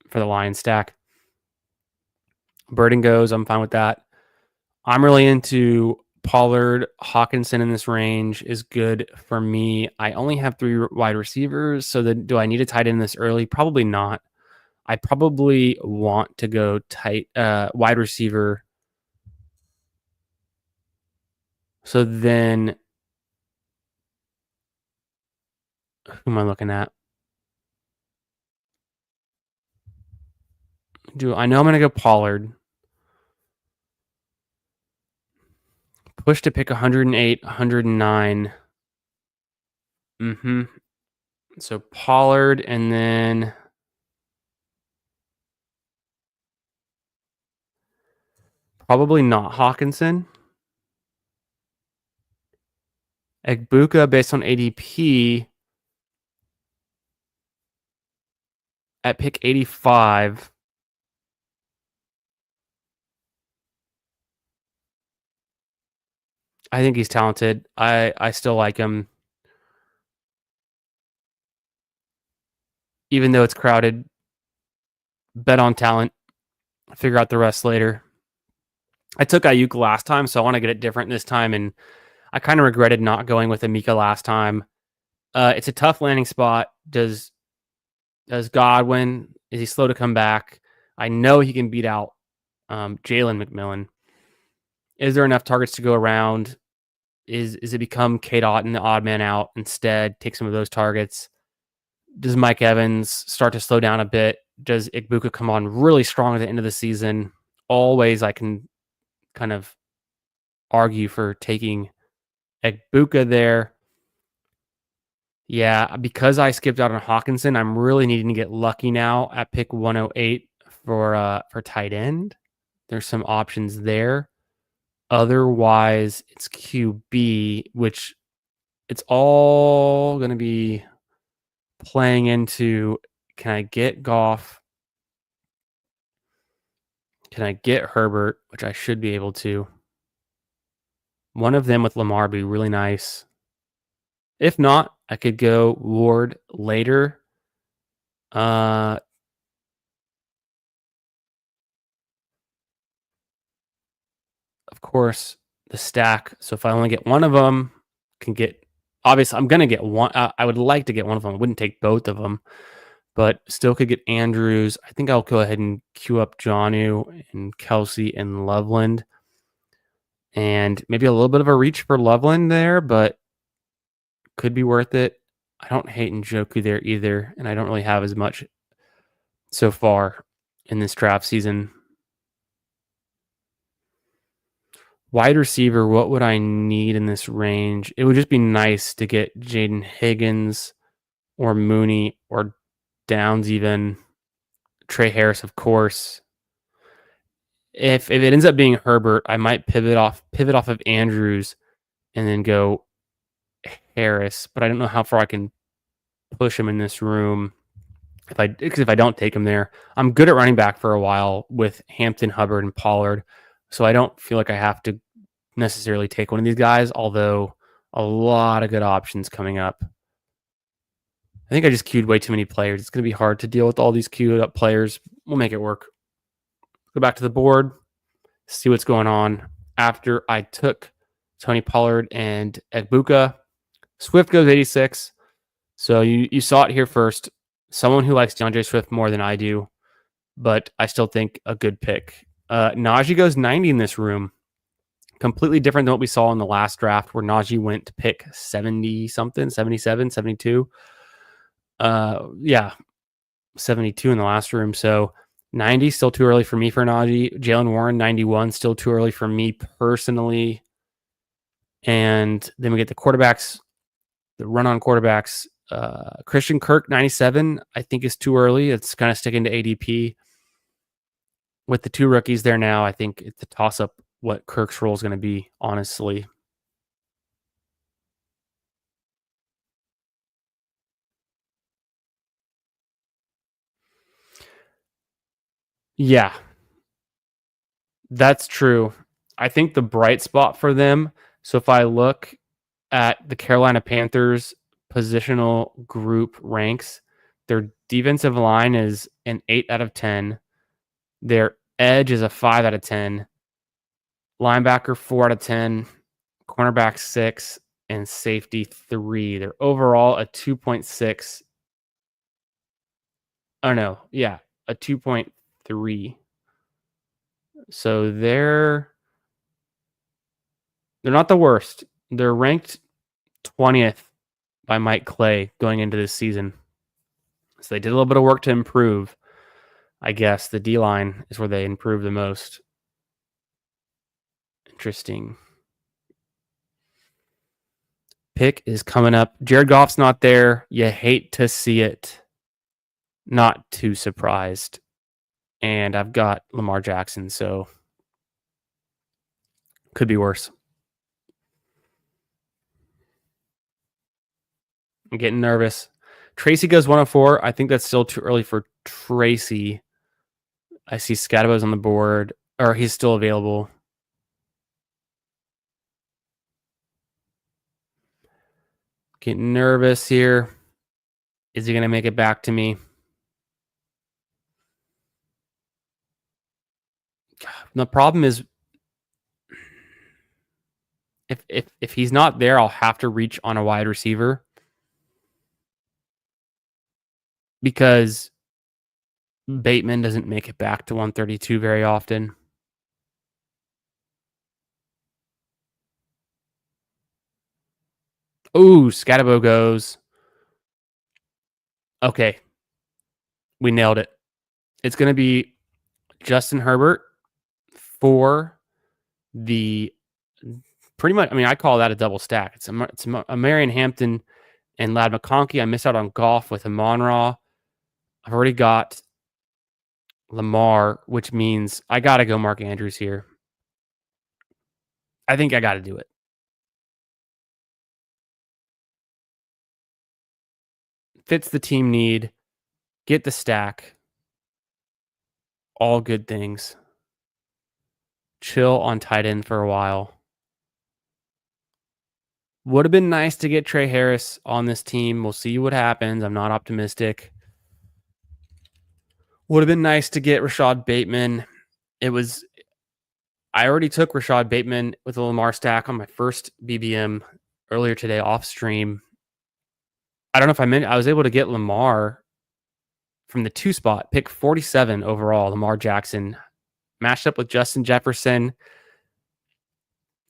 for the Lion stack. Burden goes. I'm fine with that. I'm really into Pollard. Hawkinson in this range is good for me. I only have 3 wide receivers, so do I need a tight end this early? Probably not. I probably want to go wide receiver. So then, who am I looking at? I know I'm going to go Pollard. Push to pick 108, 109. So Pollard, and then probably not Hawkinson. Egbuka based on ADP at pick 85. I think he's talented. I still like him. Even though it's crowded, bet on talent. Figure out the rest later. I took Ayuk last time, so I want to get it different this time, and I kind of regretted not going with Amika last time. It's a tough landing spot. Does Godwin, is he slow to come back? I know he can beat out Jalen McMillan. Is there enough targets to go around? Is it become K-Dot and the odd man out instead? Take some of those targets. Does Mike Evans start to slow down a bit? Does Igbuka come on really strong at the end of the season? Always I can kind of argue for taking Igbuka there. Yeah, because I skipped out on Hawkinson, I'm really needing to get lucky now at pick 108 for tight end. There's some options there. Otherwise, it's QB, which it's all going to be playing into, can I get Goff? Can I get Herbert, which I should be able to? One of them with Lamar would be really nice. If not, I could go Ward later. Of course, the stack. So if I only get one of them, can get. Obviously, I'm gonna get one. I would like to get one of them. I wouldn't take both of them, but still could get Andrews. I think I'll go ahead and queue up Jonnu and Kelsey and Loveland, and maybe a little bit of a reach for Loveland there, but could be worth it. I don't hate Njoku there either, and I don't really have as much so far in this draft season. Wide receiver, what would I need in this range? It would just be nice to get Jaden Higgins or Mooney or Downs even. Trey Harris, of course. If it ends up being Herbert, I might pivot off of Andrews and then go Harris, but I don't know how far I can push him in this room if I don't take him there. I'm good at running back for a while with Hampton, Hubbard, and Pollard, so I don't feel like I have to necessarily take one of these guys, although a lot of good options coming up. I think I just queued way too many players. It's going to be hard to deal with all these queued up players. We'll make it work. Go back to the board, see what's going on. After I took Tony Pollard and Egbuka, Swift goes 86. So you saw it here first. Someone who likes DeAndre Swift more than I do, but I still think a good pick. Najee goes 90 in this room. Completely different than what we saw in the last draft where Najee went to pick 70-something, 77, 72. 72 in the last room. So 90, still too early for me for Najee. Jalen Warren, 91, still too early for me personally. And then we get the quarterbacks, the run-on quarterbacks. Christian Kirk, 97, I think is too early. It's kind of sticking to ADP. With the two rookies there now, I think it's a toss-up what Kirk's role is going to be, honestly. Yeah, that's true. I think the bright spot for them, so if I look at the Carolina Panthers positional group ranks, their defensive line is an 8 out of 10. Their edge is a 5 out of 10. Linebacker 4 out of 10. Cornerback 6 and safety 3. They're overall a 2.6. Oh no, yeah, a 2.3. So they're not the worst. They're ranked 20th by Mike Clay going into this season. So they did a little bit of work to improve. I guess the D-line is where they improved the most. Interesting. Pick is coming up. Jared Goff's not there. You hate to see it. Not too surprised. And I've got Lamar Jackson, so could be worse. I'm getting nervous. Tracy goes 104. I think that's still too early for Tracy. I see Scadabo's on the board, or he's still available. Getting nervous here. Is he going to make it back to me? The problem is, if he's not there, I'll have to reach on a wide receiver. because Bateman doesn't make it back to 132 very often. Ooh, Scatabo goes. Okay, we nailed it. It's going to be Justin Herbert for the pretty much. I mean, I call that a double stack. It's a Marion Hampton and Ladd McConkey. I miss out on Goff with Amon-Ra. I've already got Lamar, which means I got to go Mark Andrews here. I think I got to do it. Fits the team need. Get the stack. All good things. Chill on tight end for a while. Would have been nice to get Trey Harris on this team. We'll see what happens. I'm not optimistic. Would have been nice to get Rashad Bateman. I already took Rashad Bateman with a Lamar stack on my first BBM earlier today off stream. I don't know if I was able to get Lamar from the 2 spot, pick 47 overall, Lamar Jackson, matched up with Justin Jefferson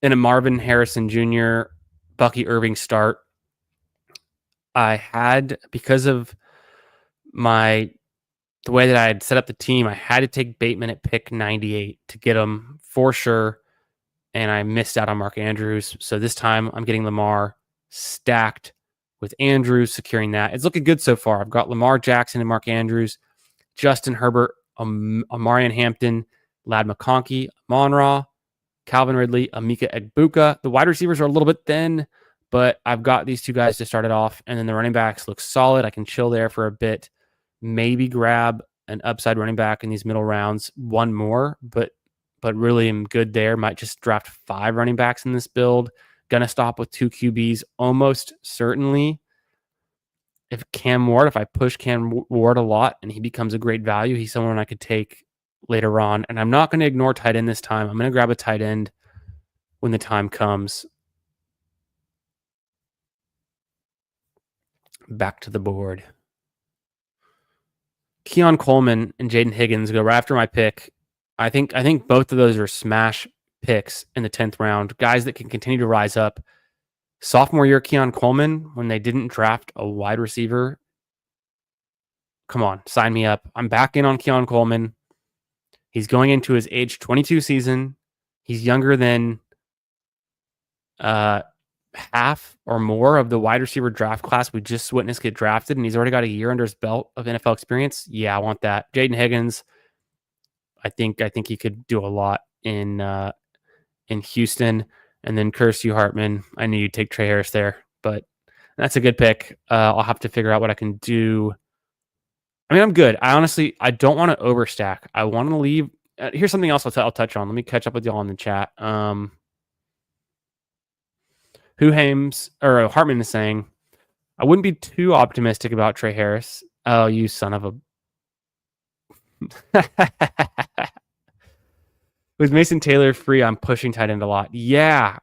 in a Marvin Harrison Jr., Bucky Irving start. I had, because of the way that I had set up the team, I had to take Bateman at pick 98 to get him for sure, and I missed out on Mark Andrews. So this time I'm getting Lamar stacked with Andrews, securing that. It's looking good so far. I've got Lamar Jackson and Mark Andrews, Justin Herbert, Marion Hampton, Ladd McConkey, Amon-Ra, Calvin Ridley, Emeka Egbuka. The wide receivers are a little bit thin, but I've got these 2 guys to start it off, and then the running backs look solid. I can chill there for a bit. Maybe grab an upside running back in these middle rounds, one more, but really am good there. Might just draft 5 running backs in this build. Gonna stop with 2 QBs almost certainly. If I push Cam Ward a lot and he becomes a great value, he's someone I could take later on. And I'm not going to ignore tight end this time. I'm going to grab a tight end when the time comes. Back to the board. Keon Coleman and Jaden Higgins go right after my pick. I think both of those are smash picks in the 10th round. Guys that can continue to rise up. Sophomore year Keon Coleman, when they didn't draft a wide receiver. Come on, sign me up. I'm back in on Keon Coleman. He's going into his age 22 season. He's younger than half or more of the wide receiver draft class we just witnessed get drafted, and he's already got a year under his belt of NFL experience. Yeah, I want that. Jaden Higgins, I think he could do a lot in Houston. And then curse you, Hartman. I knew you'd take Trey Harris there, but that's a good pick. I'll have to figure out what I can do. I mean, I'm good. I don't want to overstack. I want to leave. Here's something else I'll touch on. Let me catch up with y'all in the chat. Hartman is saying, I wouldn't be too optimistic about Trey Harris. Oh, you son of a... With Mason Taylor free, I'm pushing tight end a lot. Yeah.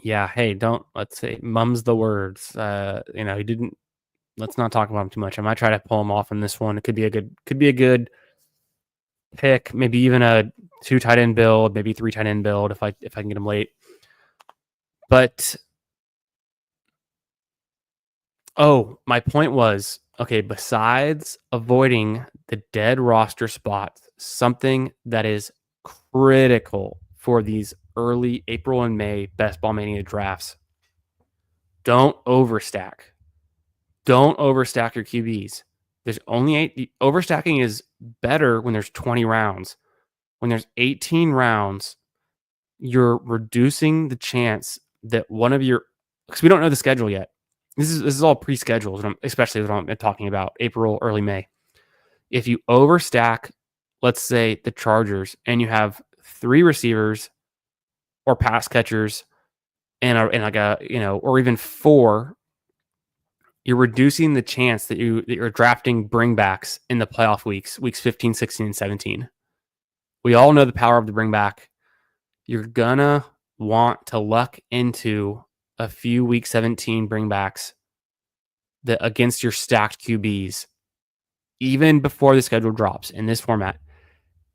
Hey, let's say mum's the words. He didn't. Let's not talk about him too much. I might try to pull him off in this one. It could be a good pick. Maybe even a 2 tight end build, maybe 3 tight end build if I can get him late. But my point was, okay, besides avoiding the dead roster spots, something that is critical for these early April and May Best Ball Mania drafts. Don't overstack. Don't overstack your QBs. There's only 8. Overstacking is better when there's 20 rounds. When there's 18 rounds, you're reducing the chance that one of your, because we don't know the schedule yet. This is all pre-scheduled, especially when I'm talking about April, early May. If you overstack, let's say the Chargers, and you have 3 receivers or pass catchers and or even 4, you're reducing the chance that you're drafting bringbacks in the playoff weeks 15, 16, and 17. We all know the power of the bringback. You're gonna want to luck into a few week 17 bringbacks that against your stacked QBs even before the schedule drops in this format.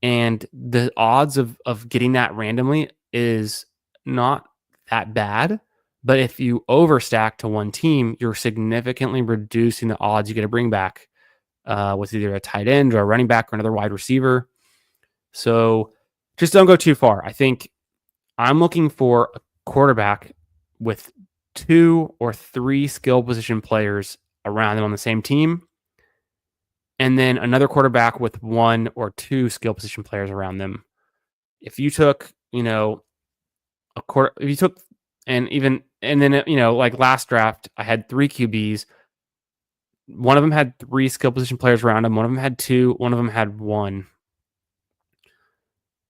And the odds of getting that randomly is not that bad. But if you overstack to one team, you're significantly reducing the odds you get to bring back with either a tight end or a running back or another wide receiver. So just don't go too far. I think I'm looking for a quarterback with 2 or 3 skill position players around them on the same team, and then another quarterback with 1 or 2 skill position players around them. If you took, if you took, and then, like last draft, I had 3 QBs. One of them had 3 skill position players around him. One of them had 2. One of them had 1.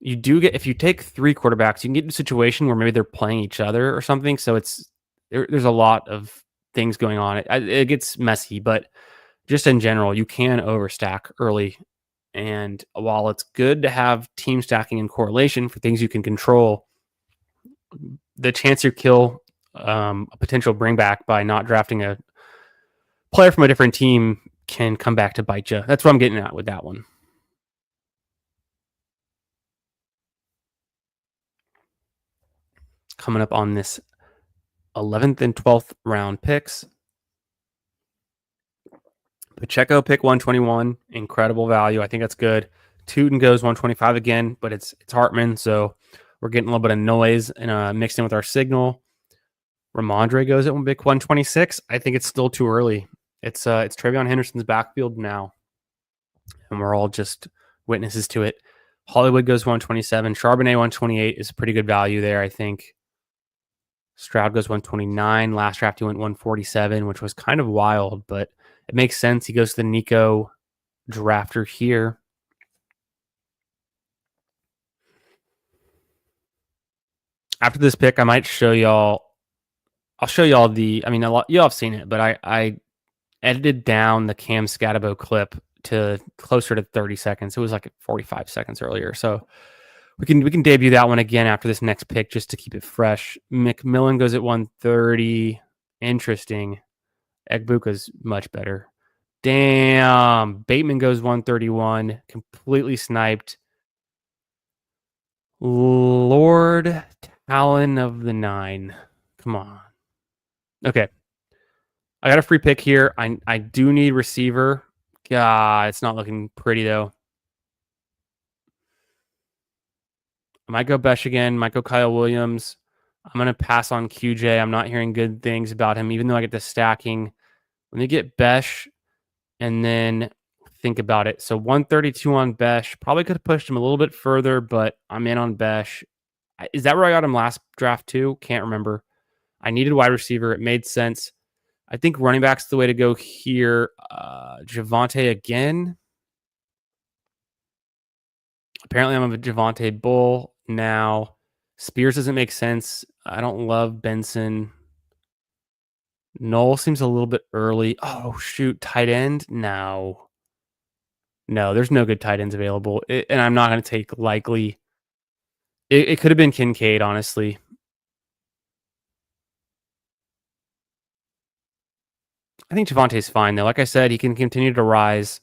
You do get, if you take 3 quarterbacks, you can get into a situation where maybe they're playing each other or something. So there's a lot of things going on. It gets messy, but just in general, you can overstack early. And while it's good to have team stacking and correlation for things you can control, the chance you kill a potential bring back by not drafting a player from a different team can come back to bite you. That's what I'm getting at with that one. Coming up on this 11th and 12th round picks. Pacheco pick 121, incredible value. I think that's good. Tootin goes 125 again, but it's Hartman, so we're getting a little bit of noise and mixed in with our signal. Ramondre goes at pick 126. I think it's still too early. It's TreVeyon Henderson's backfield now, and we're all just witnesses to it. Hollywood goes 127. Charbonnet 128 is a pretty good value there, I think. Stroud goes 129. Last draft he went 147, which was kind of wild, but it makes sense. He goes to the Nico drafter here. After this pick, I might show y'all. I'll show y'all y'all have seen it, but I edited down the Cam Scatabo clip to closer to 30 seconds. It was like 45 seconds earlier. So we can debut that one again after this next pick just to keep it fresh. McMillan goes at 130. Interesting. Egbuka's much better. Damn. Bateman goes 131. Completely sniped. Lord Talon of the 9. Come on. Okay. I got a free pick here. I do need receiver. God, it's not looking pretty though. I might go Besh again. Might go Kyle Williams. I'm going to pass on QJ. I'm not hearing good things about him, even though I get the stacking. Let me get Besh and then think about it. So 132 on Besh. Probably could have pushed him a little bit further, but I'm in on Besh. Is that where I got him last draft too? Can't remember. I needed wide receiver. It made sense. I think running back's the way to go here. Javonte again. Apparently, I'm a Javonte bull now. Spears doesn't make sense. I don't love Benson. Knoll seems a little bit early. Oh, shoot. Tight end? No. No, there's no good tight ends available. And I'm not going to take likely. It could have been Kincaid, honestly. I think Javonte's fine, though. Like I said, he can continue to rise.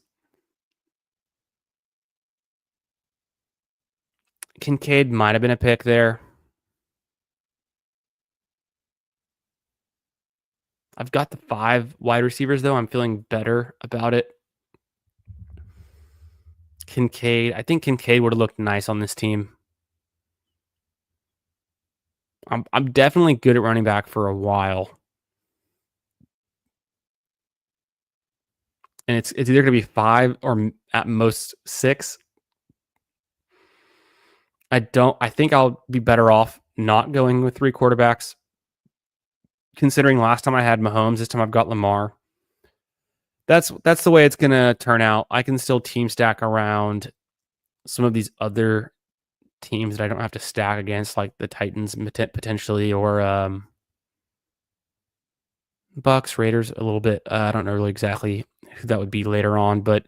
Kincaid might have been a pick there. I've got the 5 wide receivers, though. I'm feeling better about it. Kincaid. I think Kincaid would have looked nice on this team. I'm definitely good at running back for a while. And it's either going to be 5 or at most 6. I think I'll be better off not going with 3 quarterbacks. Considering last time I had Mahomes, this time I've got Lamar. That's the way it's going to turn out. I can still team stack around some of these other teams that I don't have to stack against, like the Titans potentially, or Bucks, Raiders a little bit. I don't know really exactly who that would be later on, but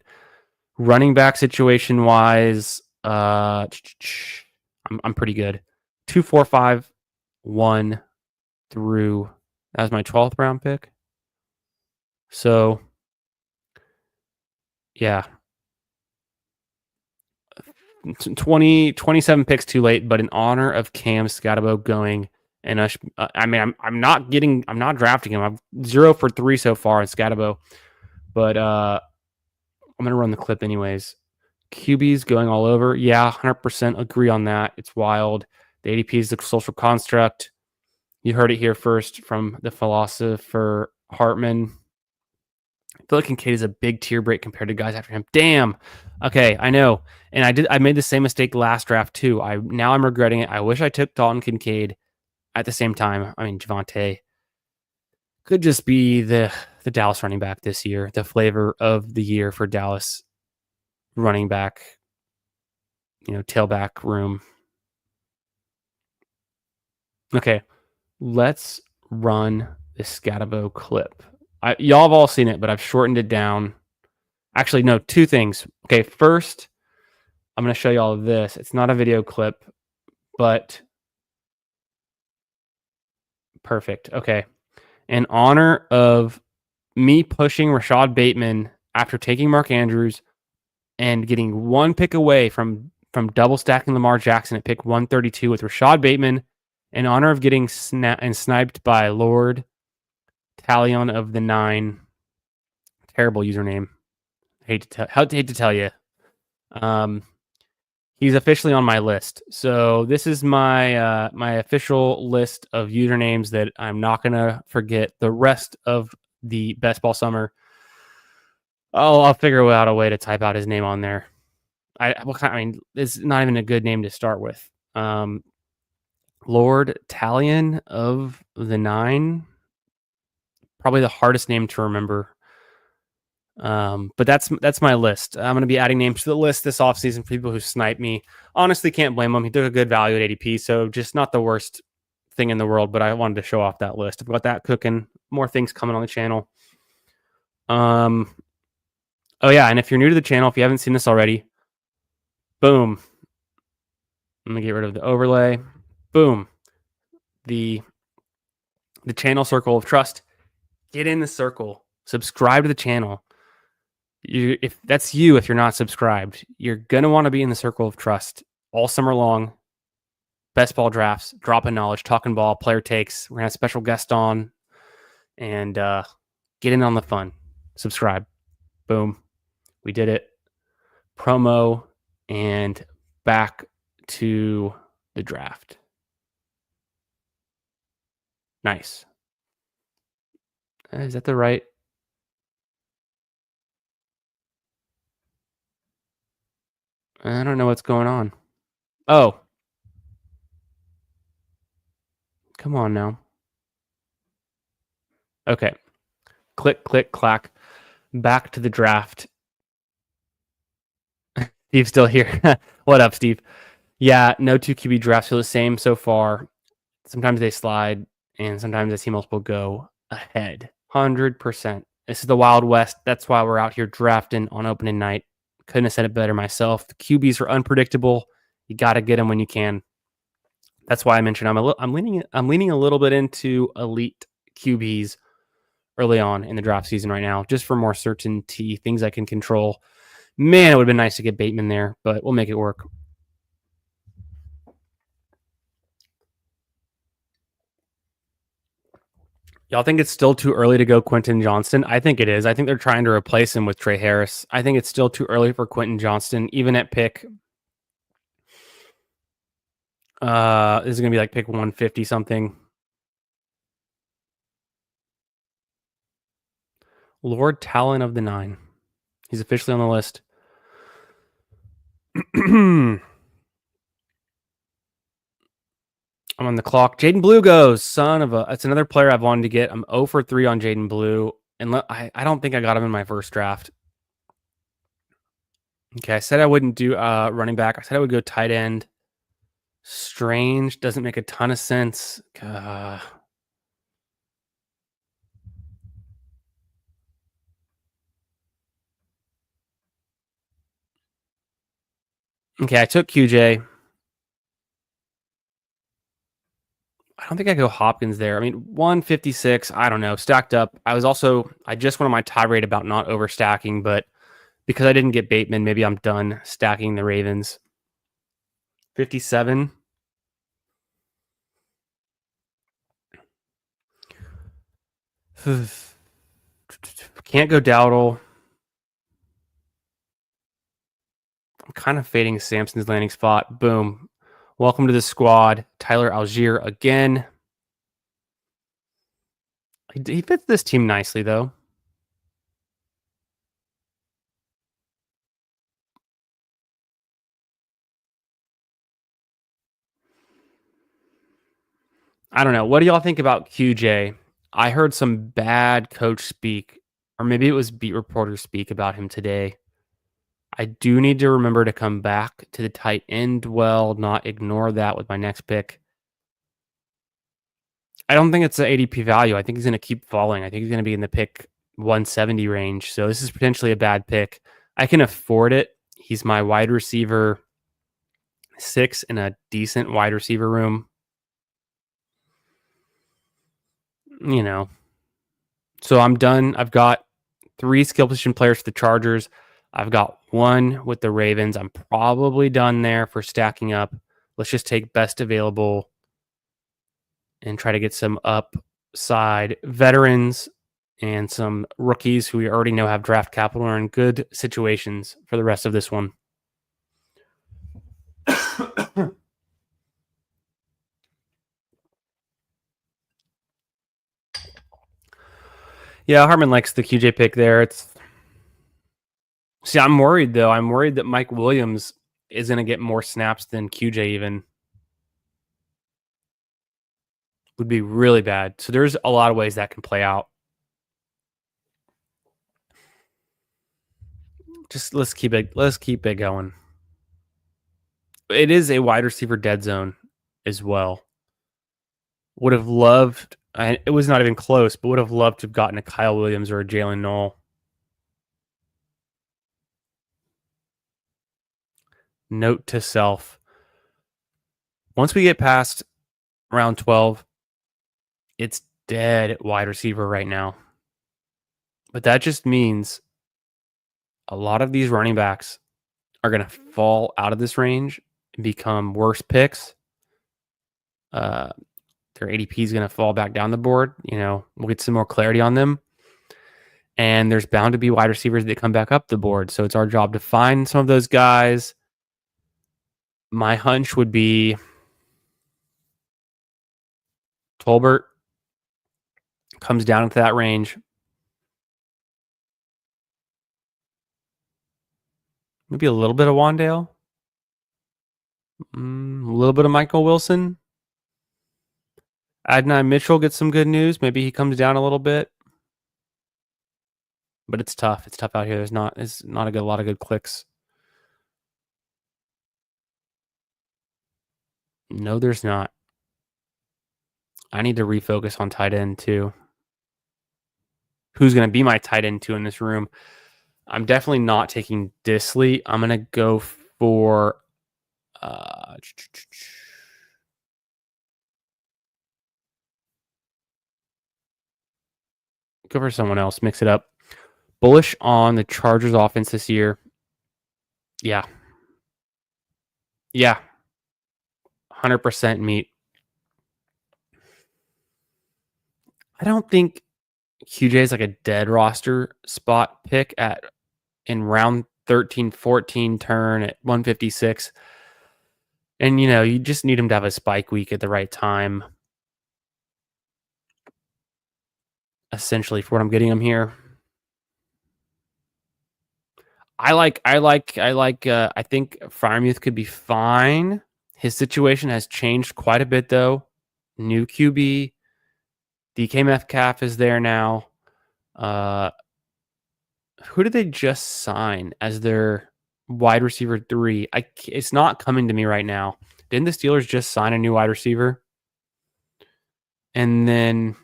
running back situation wise, I'm pretty good. 2, 4, 5, 1 through. That was my 12th round pick. So, yeah, 27 picks too late, but in honor of Cam Scatabo going, and I'm not drafting him. I'm 0 for 3 so far in Scatabo, but I'm gonna run the clip anyways. QBs going all over. Yeah, 100% agree on that. It's wild. The ADP is the social construct. You heard it here first from the philosopher Hartman. I feel like Kincaid is a big tier break compared to guys after him. Damn. Okay, I know. And I made the same mistake last draft too. Now I'm regretting it. I wish I took Dalton Kincaid at the same time. I mean, Javonte could just be the Dallas running back this year, the flavor of the year for Dallas running back, tailback room. Okay, let's run the Scatabo clip. Y'all have all seen it, but I've shortened it down. Actually, no, 2 things. Okay, first, I'm going to show you all this. It's not a video clip, but perfect. Okay. In honor of me pushing Rashad Bateman after taking Mark Andrews and getting 1 pick away from double stacking Lamar Jackson at pick 132 with Rashad Bateman, in honor of getting sniped by Lord Talion of the 9. Terrible username. Hate to tell you. He's officially on my list. So this is my my official list of usernames that I'm not gonna forget the rest of the best ball summer. I'll figure out a way to type out his name on there. I mean, it's not even a good name to start with. Lord Talion of the 9. Probably the hardest name to remember. But that's my list. I'm going to be adding names to the list this offseason for people who snipe me. Honestly, can't blame him. He took a good value at ADP, so just not the worst thing in the world, but I wanted to show off that list. I've got that cooking. More things coming on the channel. Oh yeah, and if you're new to the channel, if you haven't seen this already, boom. Let me get rid of the overlay. Boom. The channel circle of trust. Get in the circle. Subscribe to the channel. If that's you, if you're not subscribed, you're gonna want to be in the circle of trust all summer long. Best ball drafts, dropping knowledge, talking ball, player takes. We're gonna have a special guest on, and get in on the fun. Subscribe. Boom. We did it. Promo and back to the draft. Nice. Is that the right? I don't know what's going on. Oh. Come on now. Okay. Click, click, clack. Back to the draft. Steve's still here. What up, Steve? Yeah, no 2 QB drafts feel the same so far. Sometimes they slide, and sometimes I see multiple go ahead. 100%. This is the Wild West. That's why we're out here drafting on opening night. Couldn't have said it better myself. The QBs are unpredictable. You got to get them when you can. That's why I mentioned I'm leaning a little bit into elite QBs early on in the draft season right now, just for more certainty, things I can control. Man, it would have been nice to get Bateman there, but we'll make it work. Y'all think it's still too early to go Quentin Johnston? I think it is. I think they're trying to replace him with Trey Harris. I think it's still too early for Quentin Johnston, even at pick. This is going to be like pick 150 something. Lord Talon of the 9. He's officially on the list. I'm on the clock. Jaden Blue goes. Son of a... That's another player I've wanted to get. I'm 0 for 3 on Jaden Blue. And I don't think I got him in my first draft. Okay, I said I wouldn't do running back. I said I would go tight end. Strange. Doesn't make a ton of sense. Okay, I took QJ. I don't think I go Hopkins there. I mean, 156, I don't know, stacked up. I just went on my tirade about not overstacking, but because I didn't get Bateman, maybe I'm done stacking the Ravens. 57. Can't go Dowdle. I'm kind of fading Samson's landing spot. Boom. Welcome to the squad. Tyler Algier again. He fits this team nicely, though. I don't know. What do y'all think about QJ? I heard some bad coach speak, or maybe it was beat reporter speak about him today. I do need to remember to come back to the tight end well, not ignore that with my next pick. I don't think it's an ADP value. I think he's going to keep falling. I think he's going to be in the pick 170 range. So this is potentially a bad pick. I can afford it. He's my wide receiver 6 in a decent wide receiver room. You know, so I'm done. I've got 3 skill position players for the Chargers. I've got 1 with the Ravens. I'm probably done there for stacking up. Let's just take best available and try to get some upside veterans and some rookies who we already know have draft capital are in good situations for the rest of this one. Yeah, Hartman likes the QJ pick there. See, I'm worried though. I'm worried that Mike Williams is going to get more snaps than QJ even. Would be really bad. So there's a lot of ways that can play out. Just let's keep it going. It is a wide receiver dead zone as well. Would have loved, it was not even close, but would have loved to have gotten a Kyle Williams or a Jalen Knoll. Note to self. Once we get past round 12, it's dead at wide receiver right now. But that just means a lot of these running backs are going to fall out of this range and become worse picks. Their ADP is going to fall back down the board. We'll get some more clarity on them. And there's bound to be wide receivers that come back up the board. So it's our job to find some of those guys. My hunch would be Tolbert comes down into that range. Maybe a little bit of Wandale. A little bit of Michael Wilson. Adonai Mitchell gets some good news. Maybe he comes down a little bit. But it's tough. It's tough out here. It's not a lot of good clicks. No, there's not. I need to refocus on tight end too. Who's going to be my tight end two in this room? I'm definitely not taking Disley. I'm going to go for go for someone else. Mix it up. Bullish on the Chargers offense this year. Yeah. 100% meat. I don't think QJ is like a dead roster spot pick in round 13, 14 turn at 156. And, you just need him to have a spike week at the right time. Essentially, for what I'm getting him here. I think Freiermuth could be fine. His situation has changed quite a bit, though. New QB. DK Metcalf is there now. Who did they just sign as their wide receiver 3? It's not coming to me right now. Didn't the Steelers just sign a new wide receiver? And then,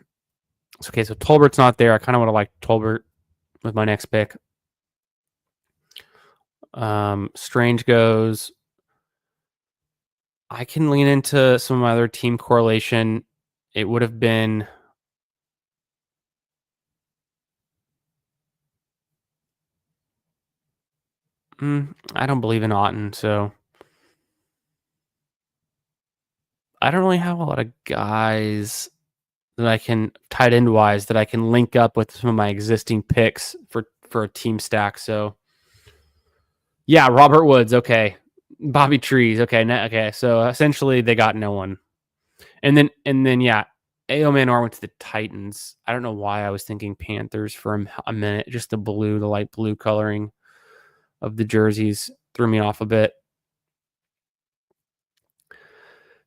okay, so Tolbert's not there. I kind of want to like Tolbert with my next pick. Strange goes. I can lean into some of my other team correlation. It would have been I don't believe in Otten, so I don't really have a lot of guys that I can tight end wise that I can link up with some of my existing picks for a team stack. So yeah, Robert Woods, okay. Bobby Trees, okay. Okay. So essentially they got no one. And then yeah, A.O. Manor went to the Titans. I don't know why I was thinking Panthers for a minute. Just the light blue coloring of the jerseys threw me off a bit.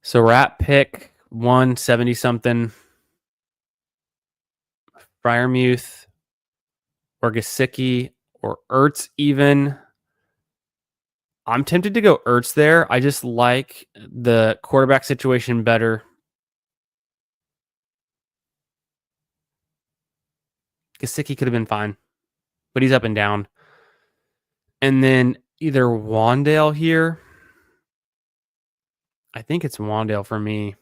So we're at pick 170 something. Freiermuth or Gesicki or Ertz even. I'm tempted to go Ertz there. I just like the quarterback situation better. Gesicki could have been fine, but he's up and down. And then either Wandale here. I think it's Wandale for me.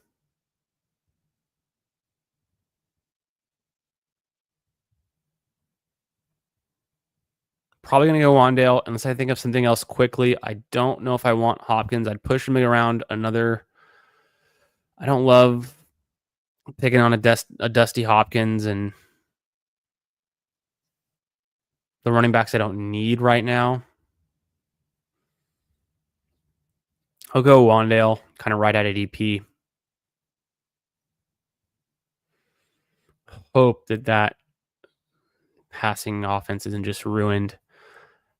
Probably going to go Wandale unless I think of something else quickly. I don't know if I want Hopkins. I'd push him around another. I don't love picking on a Dusty Hopkins and the running backs I don't need right now. I'll go Wandale, kind of right at ADP. Hope that passing offense isn't just ruined.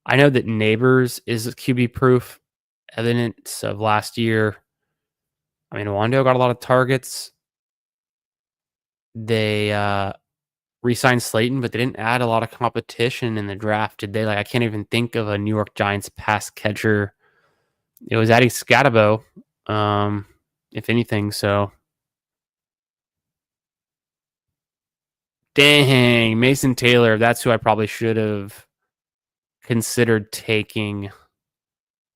I know that Neighbors is QB proof, evidence of last year. I mean, Wandale got a lot of targets. They re-signed Slayton, but they didn't add a lot of competition in the draft, did they? Like, I can't even think of a New York Giants pass catcher. It was adding Scatabo, if anything. So, dang, Mason Taylor. That's who I probably should have considered taking.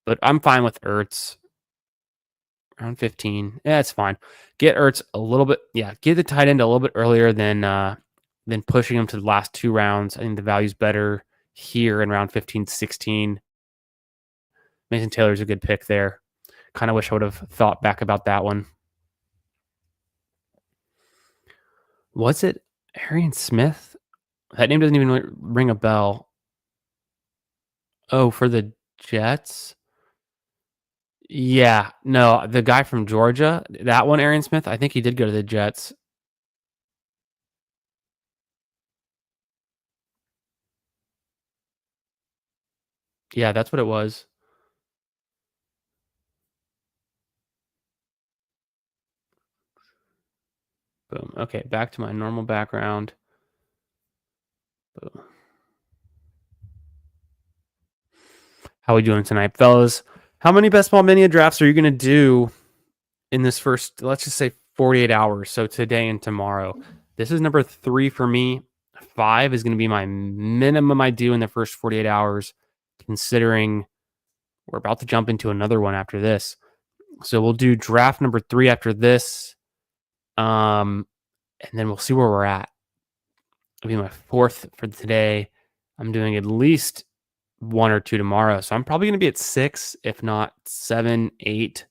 But I'm fine with Ertz. Around 15. Yeah, it's fine. Get Ertz a little bit. Yeah, get the tight end a little bit earlier than pushing him to the last 2 rounds. I think the value's better here in round 15, 16. Mason Taylor's a good pick there. Kind of wish I would have thought back about that one. Was it Arian Smith? That name doesn't even ring a bell. Oh, for the Jets? Yeah, no, the guy from Georgia, that one, Arian Smith, I think he did go to the Jets. Yeah, that's what it was. Boom. Okay, back to my normal background. Boom. How we doing tonight, fellas? How many Best Ball Mania drafts are you going to do in this first, let's just say 48 hours? So today and tomorrow. This is number 3 for me. 5 is going to be my minimum I do in the first 48 hours, considering we're about to jump into another one after this. So we'll do draft number 3 after this. And then we'll see where we're at. It'll be my 4th for today. I'm doing at least 1 or 2 tomorrow. So I'm probably going to be at 6, if not 7, 8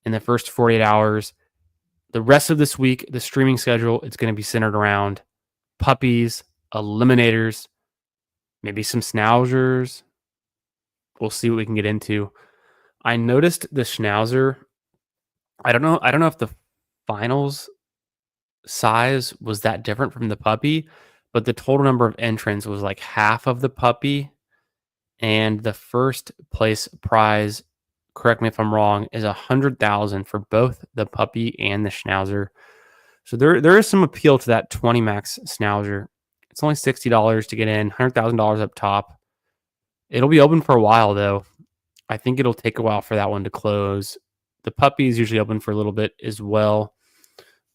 in the first 48 hours. The rest of this week, the streaming schedule, it's going to be centered around puppies, eliminators, maybe some schnauzers. We'll see what we can get into. I noticed the schnauzer. I don't know if the finals size was that different from the puppy, but the total number of entrants was like half of the puppy. And the first place prize, correct me if I'm wrong, is $100,000 for both the puppy and the schnauzer. So there is some appeal to that 20 max schnauzer. It's only $60 to get in, $100,000 up top. It'll be open for a while though. I think it'll take a while for that one to close. The puppy is usually open for a little bit as well,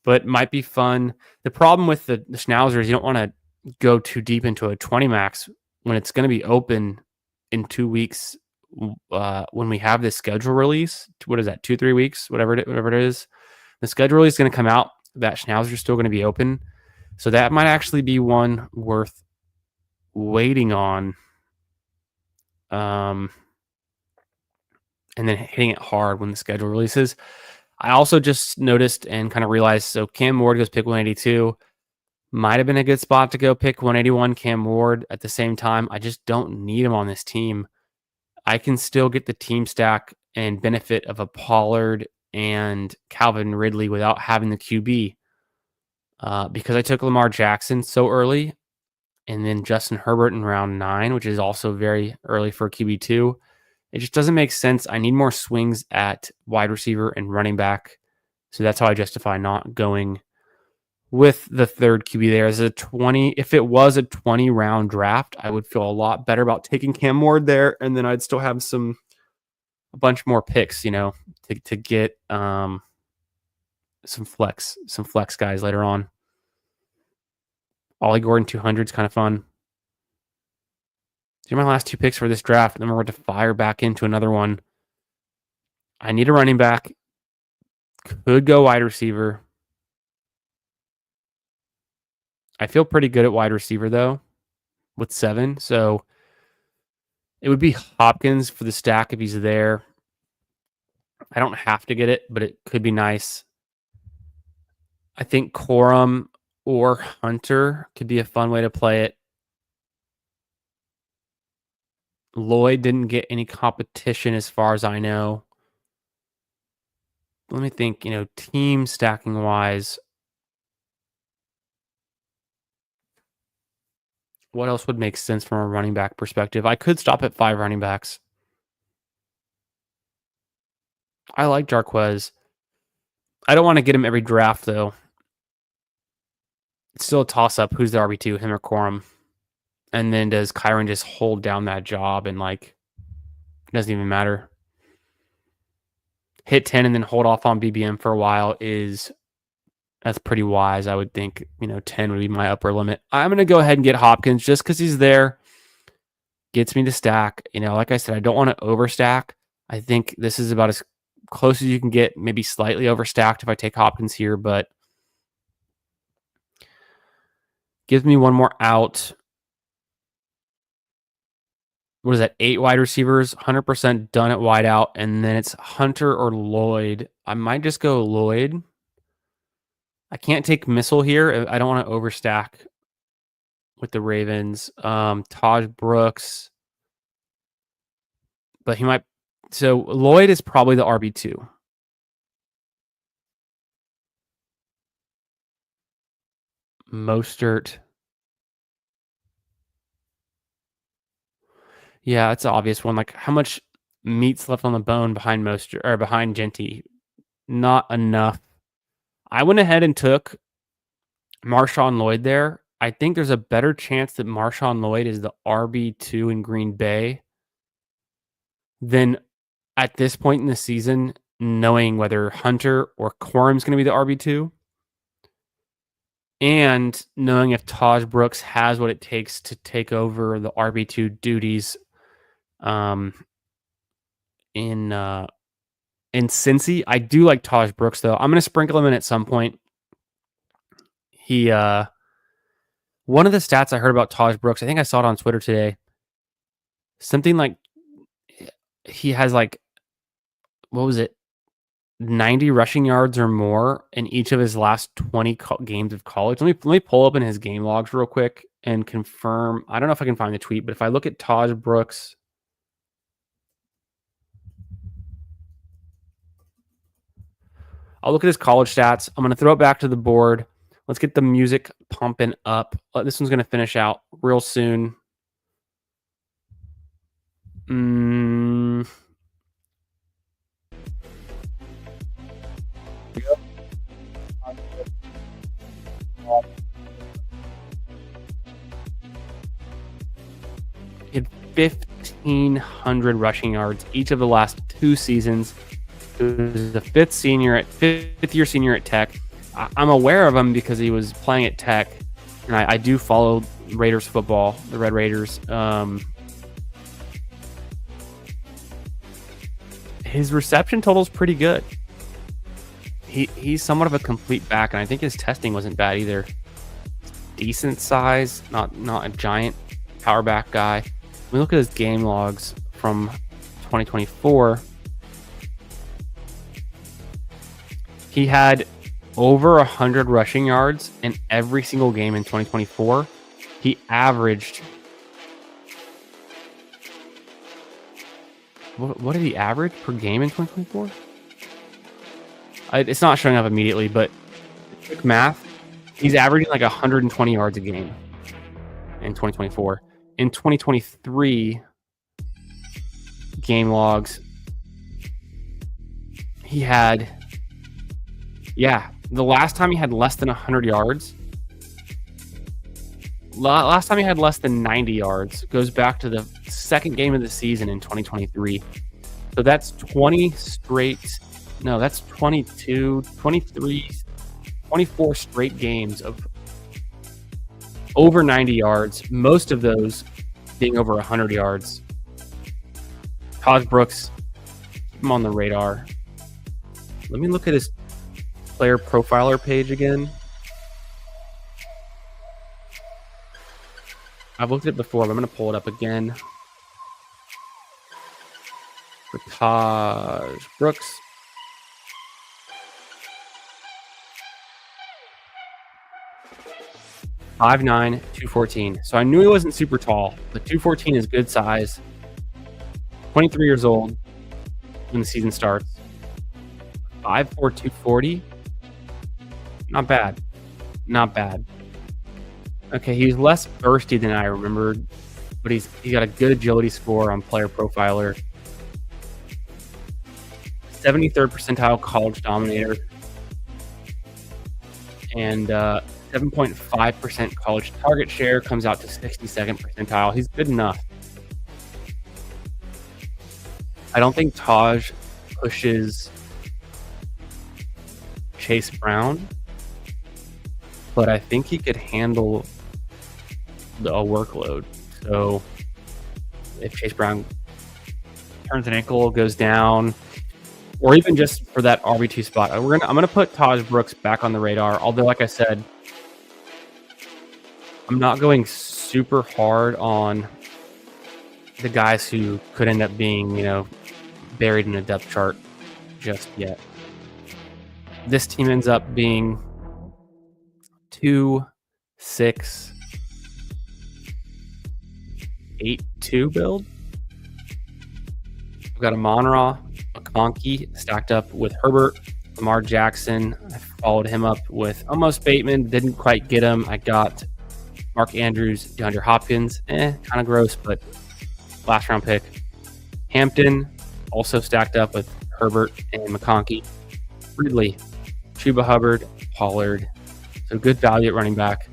but might be fun. The problem with the schnauzer is you don't want to go too deep into a 20 max when it's going to be open in 2 weeks. When we have this schedule release, what is that? 2-3 weeks, whatever it is. The schedule release is going to come out. That schnauzer is still going to be open, so that might actually be one worth waiting on. And then hitting it hard when the schedule releases. I also just noticed and kind of realized, so Cam Ward goes pick 182. Might have been a good spot to go pick 181 Cam Ward. At the same time, I just don't need him on this team. I can still get the team stack and benefit of a Pollard and Calvin Ridley without having the QB. Because I took Lamar Jackson so early, and then Justin Herbert in round 9, which is also very early for QB2. It just doesn't make sense. I need more swings at wide receiver and running back. So that's how I justify not going with the third QB there. As a 20, if it was a 20 round draft, I would feel a lot better about taking Cam Ward there, and then I'd still have a bunch more picks, to get some flex guys later on. Ollie Gordon 200 is kind of fun. These are my last 2 picks for this draft, and then we're going to fire back into another one. I need a running back. Could go wide receiver. I feel pretty good at wide receiver, though, with 7. So it would be Hopkins for the stack if he's there. I don't have to get it, but it could be nice. I think Corum or Hunter could be a fun way to play it. Lloyd didn't get any competition as far as I know. Let me think, team stacking wise. What else would make sense from a running back perspective? I could stop at 5 running backs. I like Jarquez. I don't want to get him every draft, though. It's still a toss-up. Who's the RB2, him or Corum? And then does Kyron just hold down that job and, it doesn't even matter? Hit 10 and then hold off on BBM for a while that's pretty wise. I would think, 10 would be my upper limit. I'm going to go ahead and get Hopkins just because he's there. Gets me to stack. Like I said, I don't want to overstack. I think this is about as close as you can get, maybe slightly overstacked if I take Hopkins here, but gives me one more out. What is that? 8 wide receivers, 100% done at wide out, and then it's Hunter or Lloyd. I might just go Lloyd. I can't take Missile here. I don't want to overstack with the Ravens. Taj Brooks. But he might. So Lloyd is probably the RB2. Mostert. Yeah, it's an obvious one. How much meat's left on the bone behind Mostert or behind Genty? Not enough. I went ahead and took Marshawn Lloyd there. I think there's a better chance that Marshawn Lloyd is the RB2 in Green Bay than at this point in the season, knowing whether Hunter or Corum's going to be the RB2 and knowing if Taj Brooks has what it takes to take over the RB2 duties in Cincy. I do like Taj Brooks, though. I'm going to sprinkle him in at some point. He, one of the stats I heard about Taj Brooks, I think I saw it on Twitter today. Something like he has what was it? 90 rushing yards or more in each of his last 20 games of college. Let me pull up in his game logs real quick and confirm. I don't know if I can find the tweet, but if I look at Taj Brooks, I'll look at his college stats. I'm going to throw it back to the board. Let's get the music pumping up. This one's going to finish out real soon. He had 1,500 rushing yards each of the last 2 seasons. He was a fifth year senior at Tech. I'm aware of him because he was playing at Tech, and I do follow Raiders football, the Red Raiders. His reception total is pretty good. He's somewhat of a complete back, and I think his testing wasn't bad either. Decent size, not a giant power back guy. When we look at his game logs from 2024, He had over 100 rushing yards in every single game in 2024. He averaged... What did he average per game in 2024? It's not showing up immediately, but quick math, he's averaging like 120 yards a game in 2024. In 2023 game logs, he had, the last time he had less than 100 yards, last time he had less than 90 yards goes back to the second game of the season in 2023. So that's 20 straight, no, that's 22, 23, 24 straight games of over 90 yards, most of those being over 100 yards. Tahj Brooks, keep him on the radar. Let me look at his player profiler page again. I've looked at it before, but I'm going to pull it up again. For Tahj Brooks. $5'9", 214. So I knew he wasn't super tall, but 214 is good size. 23 years old when the season starts. 5'4", 240. Not bad. Not bad. Okay, he's less bursty than I remembered, but he's got a good agility score on Player Profiler. 73rd percentile college dominator. And 7.5% college target share, comes out to 62nd percentile. He's good enough. I don't think Tahj pushes Chase Brown, but I think he could handle a workload. So if Chase Brown turns an ankle, goes down, or even just for that RB2 spot, I'm gonna put Tahj Brooks back on the radar. Although, like I said, I'm not going super hard on the guys who could end up being, buried in a depth chart just yet. This team ends up being 2-6-8-2 build. We've got Amon-Ra, McConkey stacked up with Herbert, Lamar Jackson. I followed him up with almost Bateman, didn't quite get him. I got Mark Andrews, DeAndre Hopkins, kind of gross, but last round pick. Hampton also stacked up with Herbert and McConkey. Ridley, Chuba Hubbard, Pollard. So good value at running back.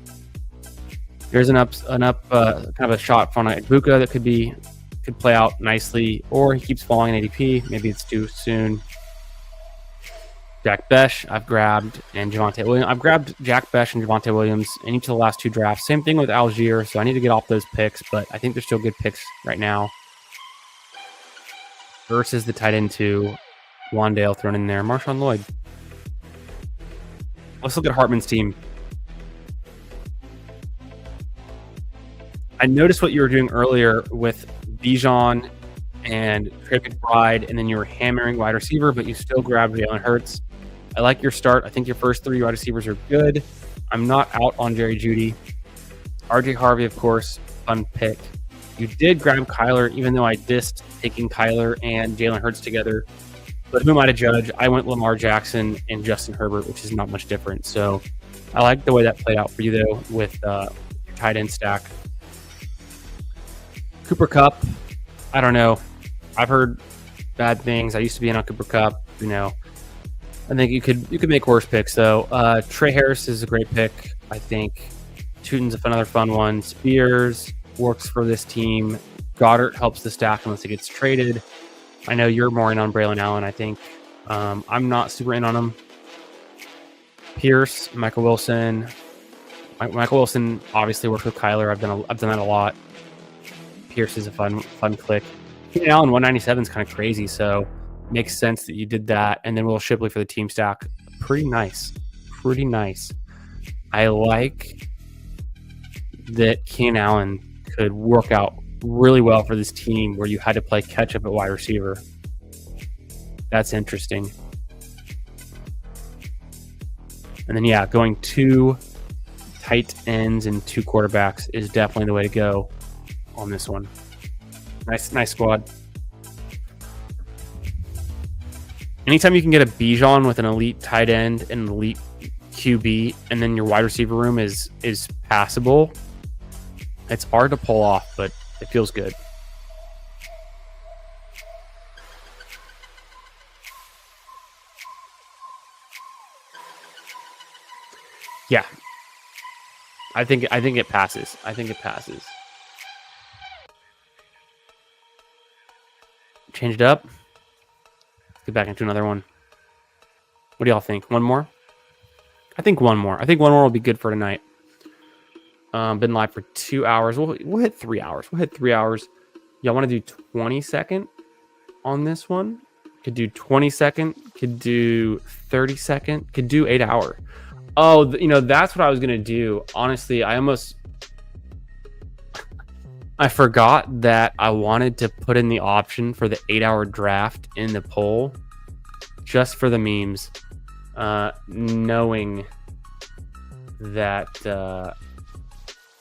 Here's kind of a shot from Ibuka that could play out nicely, or he keeps falling in ADP. Maybe it's too soon. Jack Besh, I've grabbed, and Javonte Williams. I've grabbed Jack Besh and Javonte Williams in each of the last two drafts. Same thing with Algier, so I need to get off those picks, but I think they're still good picks right now. Versus the tight end 2, Wandale thrown in there. Marshawn Lloyd. Let's look at Hartman's team. I noticed what you were doing earlier with Bijan and Trey McBride, and then you were hammering wide receiver, but you still grabbed Jalen Hurts. I like your start. I think your first 3 wide receivers are good. I'm not out on Jerry Jeudy. RJ Harvey, of course, fun pick. You did grab Kyler, even though I dissed taking Kyler and Jalen Hurts together. But who am I to judge? I went Lamar Jackson and Justin Herbert, which is not much different. So I like the way that played out for you, though, with your tight end stack. Cooper Kupp, I don't know. I've heard bad things. I used to be in on Cooper Kupp. I think you could make worse picks, though. Trey Harris is a great pick, I think. Tootin's another fun one. Spears works for this team. Goddard helps the stack unless it gets traded. I know you're more in on Braylon Allen, I think. I'm not super in on him. Pierce, Michael Wilson. Michael Wilson obviously works with Kyler. I've done that a lot. Pierce is a fun click. Keenan Allen 197 is kind of crazy, so makes sense that you did that. And then Will Shipley for the team stack. Pretty nice. I like that Keenan Allen could work out really well for this team where you had to play catch up at wide receiver. That's interesting. And then, yeah, going 2 tight ends and 2 quarterbacks is definitely the way to go on this one. Nice squad. Anytime you can get a Bijan with an elite tight end and an elite QB, and then your wide receiver room is passable, it's hard to pull off, but it feels good. Yeah, I think it passes. Change it up. Let's get back into another one. What do y'all think? One more? I think one more. Will be good for tonight. Been live for 2 hours. We'll hit 3 hours. Y'all want to do 20 second on this one? Could do 20 second. Could do 30 second. Could do 8 hour. Oh, that's what I was gonna do. Honestly, I forgot that I wanted to put in the option for the 8 hour draft in the poll, just for the memes, knowing that that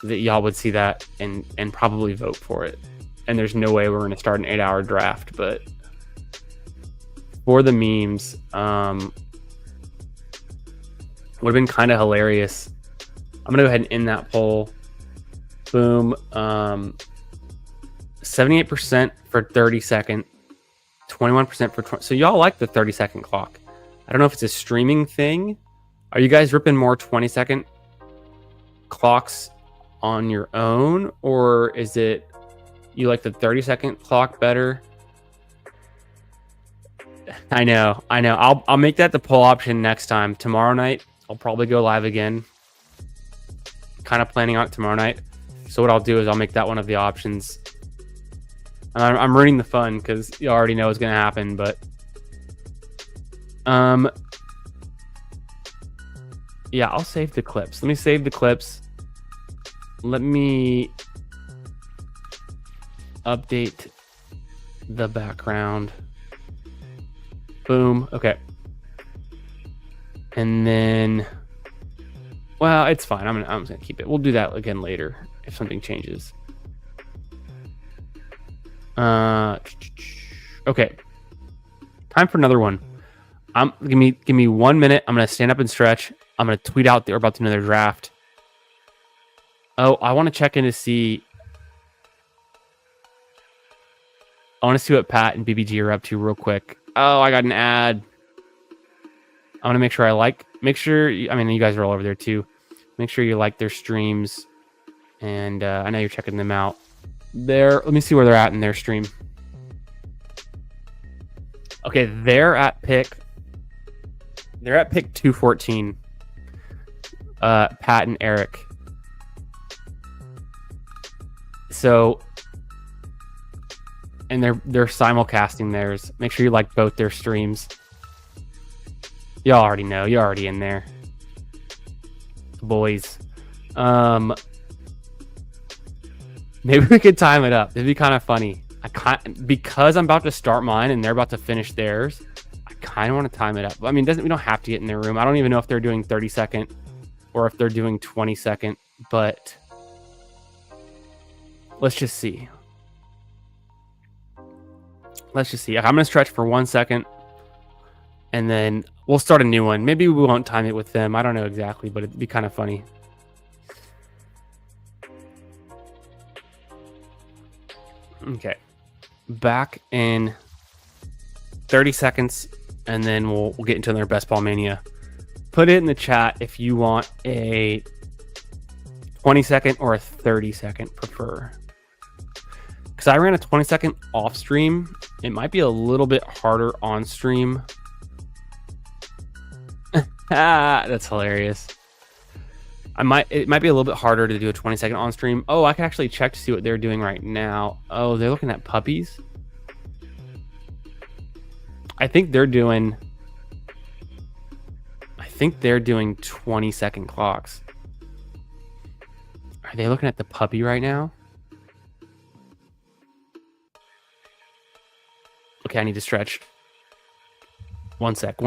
y'all would see that and probably vote for it. And there's no way we're going to start an 8 hour draft, but for the memes, would have been kind of hilarious. I'm gonna go ahead and end that poll. Boom. 78% for 30 second, 21% for 20. So y'all like the 30 second clock. I don't know if it's a streaming thing. Are you guys ripping more 20 second clocks on your own, or is it you like the 30 second clock better? I know. I'll make that the poll option next time. Tomorrow night, I'll probably go live again. Kind of planning out tomorrow night. So what I'll do is I'll make that one of the options. I'm ruining the fun because you already know what's going to happen, but yeah, I'll save the clips. Let me save the clips. Let me update the background. Boom. Okay. And then, well, it's fine. I'm just gonna keep it. We'll do that again later if something changes. Okay. Time for another one. Give me 1 minute. I'm gonna stand up and stretch. I'm gonna tweet out that we're about to do another draft. Oh, I want to check in to see. I want to see what Pat and BBG are up to real quick. Oh, I got an ad. I want to make sure you guys are all over there too. Make sure you like their streams. And I know you're checking them out. Let me see where they're at in their stream. Okay, they're at pick 214. Pat and Eric. So, and they're simulcasting theirs. Make sure you like both their streams. Y'all already know. You're already in there. Boys. Maybe we could time it up. It'd be kind of funny. Because I'm about to start mine and they're about to finish theirs, I kind of want to time it up. I mean, we don't have to get in their room. I don't even know if they're doing 30 second or if they're doing 20 second, but let's just see. I'm going to stretch for 1 second and then we'll start a new one. Maybe we won't time it with them. I don't know exactly, but it'd be kind of funny. Okay. Back in 30 seconds and then we'll get into their best ball mania. Put it in the chat if you want a 20 second or a 30 second prefer. Because I ran a 20 second off stream. It might be a little bit harder on stream. That's hilarious. It might be a little bit harder to do a 20 second on stream. Oh, I can actually check to see what they're doing right now. Oh, they're looking at puppies. I think they're doing 20 second clocks. Are they looking at the puppy right now? Okay, I need to stretch. One sec.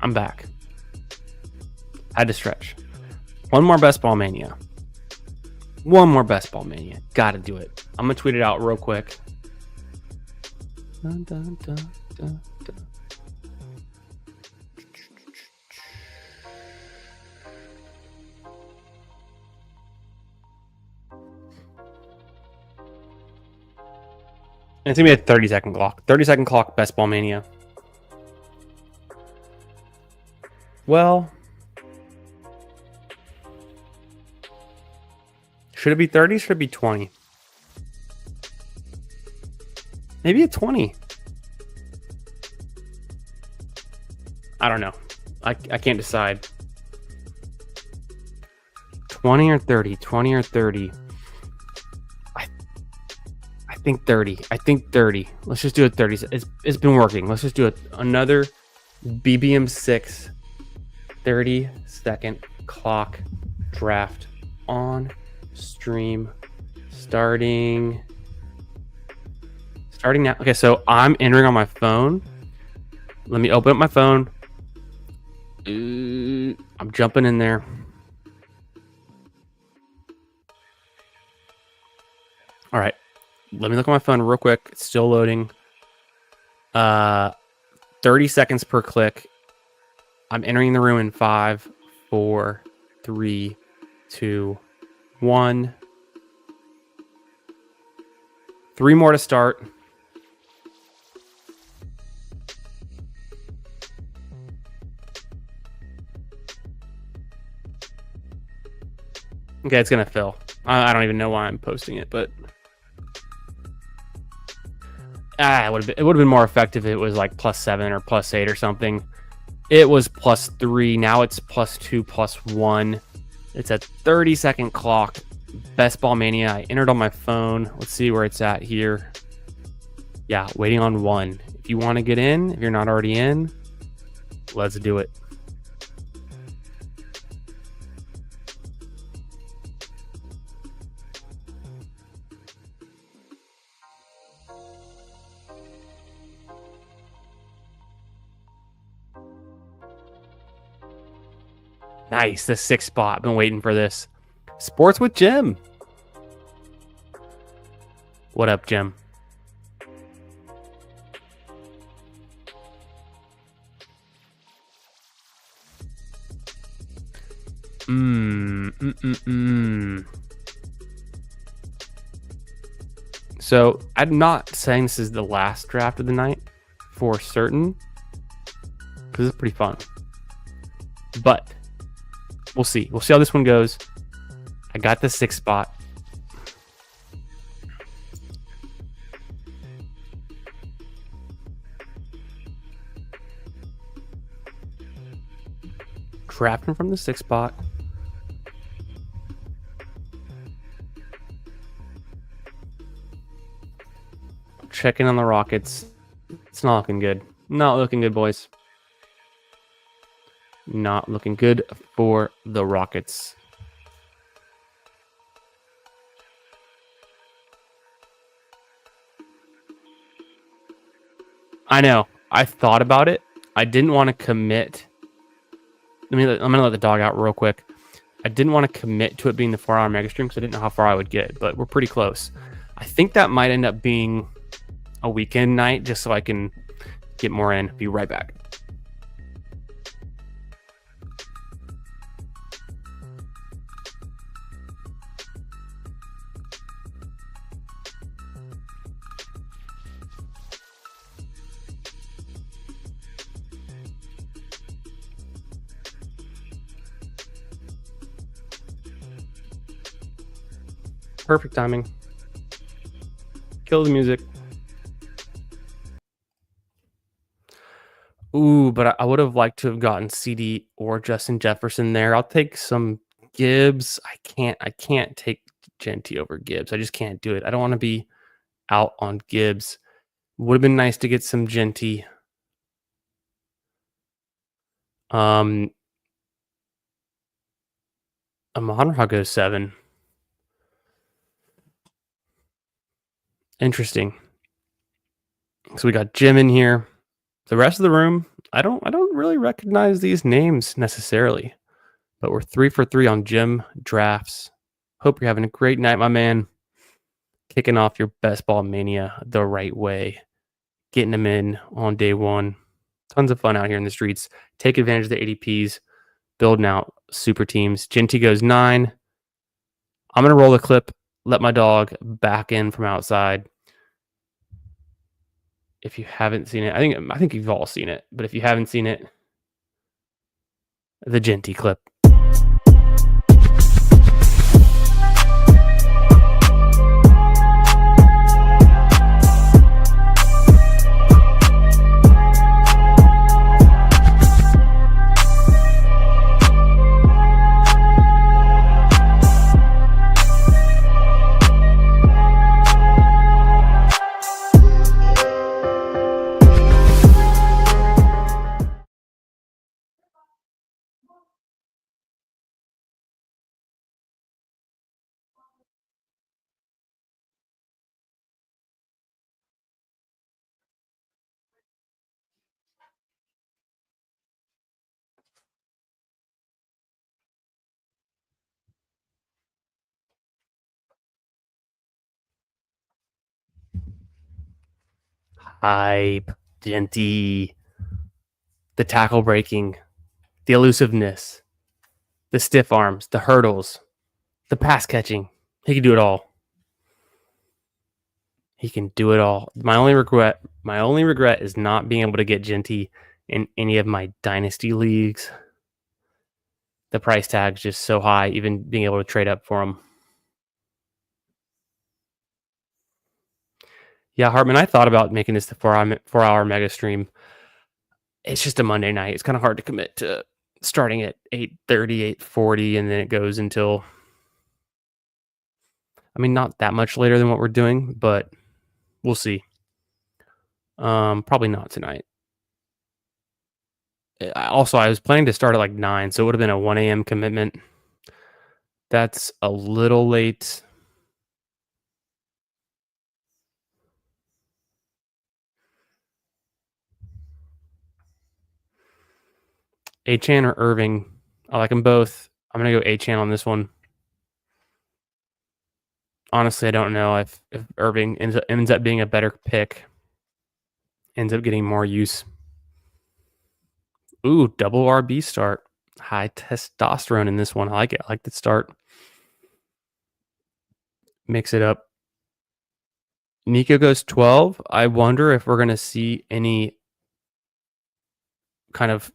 I'm back. Had to stretch. One more Best Ball Mania. Gotta do it. I'm gonna tweet it out real quick. Dun, dun, dun, dun, dun. And it's gonna be a 30-second clock. 30-second clock, Best Ball Mania. Well, should it be 30? Should it be 20? Maybe a 20. I don't know. I can't decide. 20 or 30? 20 or 30? I think 30. I think 30. Let's just do it 30. It's been working. Let's just do it. Another BBM6 30-second clock draft on stream starting now. Okay, so I'm entering on my phone. Let me open up my phone. I'm jumping in there. All right. Let me look at my phone real quick. It's still loading. 30 seconds per click. I'm entering the room in 5, 4, 3, 2, 1. 3 more to start. Okay, it's gonna fill. I don't even know why I'm posting it, but it would have been more effective if it was like +7 or +8 or something. It was +3. Now it's +2, +1. It's a 30-second clock. Best Ball Mania. I entered on my phone. Let's see where it's at here. Yeah, waiting on 1. If you want to get in, if you're not already in, let's do it. Nice, the 6th spot. I've been waiting for this. Sports with Jim. What up, Jim? So I'm not saying this is the last draft of the night for certain, because it's pretty fun. But we'll see. We'll see how this one goes. I got the 6th spot. Drafting from the 6th spot. Checking on the Rockets. It's not looking good. Not looking good, boys. Not looking good for the Rockets. I know. I thought about it. I didn't want to commit. I'm going to let the dog out real quick. I didn't want to commit to it being the 4-hour mega stream because I didn't know how far I would get, but we're pretty close. I think that might end up being a weekend night just so I can get more in. Be right back. Perfect timing. Kill the music. Ooh, but I would have liked to have gotten CD or Justin Jefferson there. I'll take some Gibbs. I can't take Genty over Gibbs. I just can't do it. I don't want to be out on Gibbs. Would have been nice to get some Genty. Amon Ra goes 7. Interesting. So we got Jim in here. The rest of the room, I don't don't really recognize these names necessarily, but we're 3 for 3 on gym drafts. Hope you're having a great night, my man. Kicking off your best ball mania the right way, getting them in on day one. Tons of fun out here in the streets. Take advantage of the ADPs, building out super teams. Genty goes 9. I'm going to roll the clip, let my dog back in from outside. If you haven't seen it, I think you've all seen it, but if you haven't seen it, the Genty clip. Hype, Genty, the tackle breaking, the elusiveness, the stiff arms, the hurdles, the pass catching. He can do it all. He can do it all. My only regret is not being able to get Genty in any of my dynasty leagues. The price tag's just so high, even being able to trade up for him. Yeah, Hartman, I thought about making this the 4-hour mega stream. It's just a Monday night. It's kind of hard to commit to starting at 8:30, 8:40, and then it goes until, not that much later than what we're doing, but we'll see. Probably not tonight. Also, I was planning to start at like 9, so it would have been a 1 a.m. commitment. That's a little late. Achane or Irving? I like them both. I'm going to go Achane on this one. Honestly, I don't know if Irving ends up being a better pick, ends up getting more use. Ooh, double RB start. High testosterone in this one. I like it. I like the start. Mix it up. Nico goes 12. I wonder if we're going to see any kind of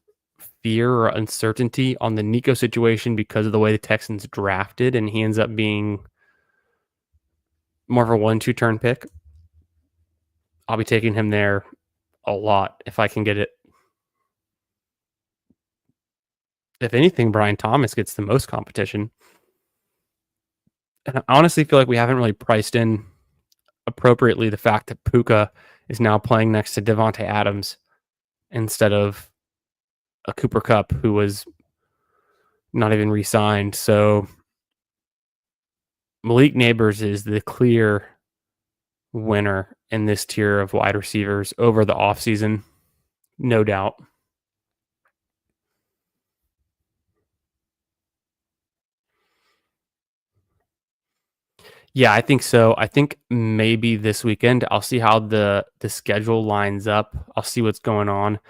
fear or uncertainty on the Nico situation because of the way the Texans drafted, and he ends up being more of a 1-2 turn pick. I'll be taking him there a lot if I can get it. If anything, Brian Thomas gets the most competition. And I honestly feel like we haven't really priced in appropriately the fact that Puka is now playing next to Devontae Adams instead of a Cooper Kupp who was not even re-signed. So Malik Neighbors is the clear winner in this tier of wide receivers over the offseason, no doubt. Yeah, I think so. I think maybe this weekend I'll see how the schedule lines up. I'll see what's going on.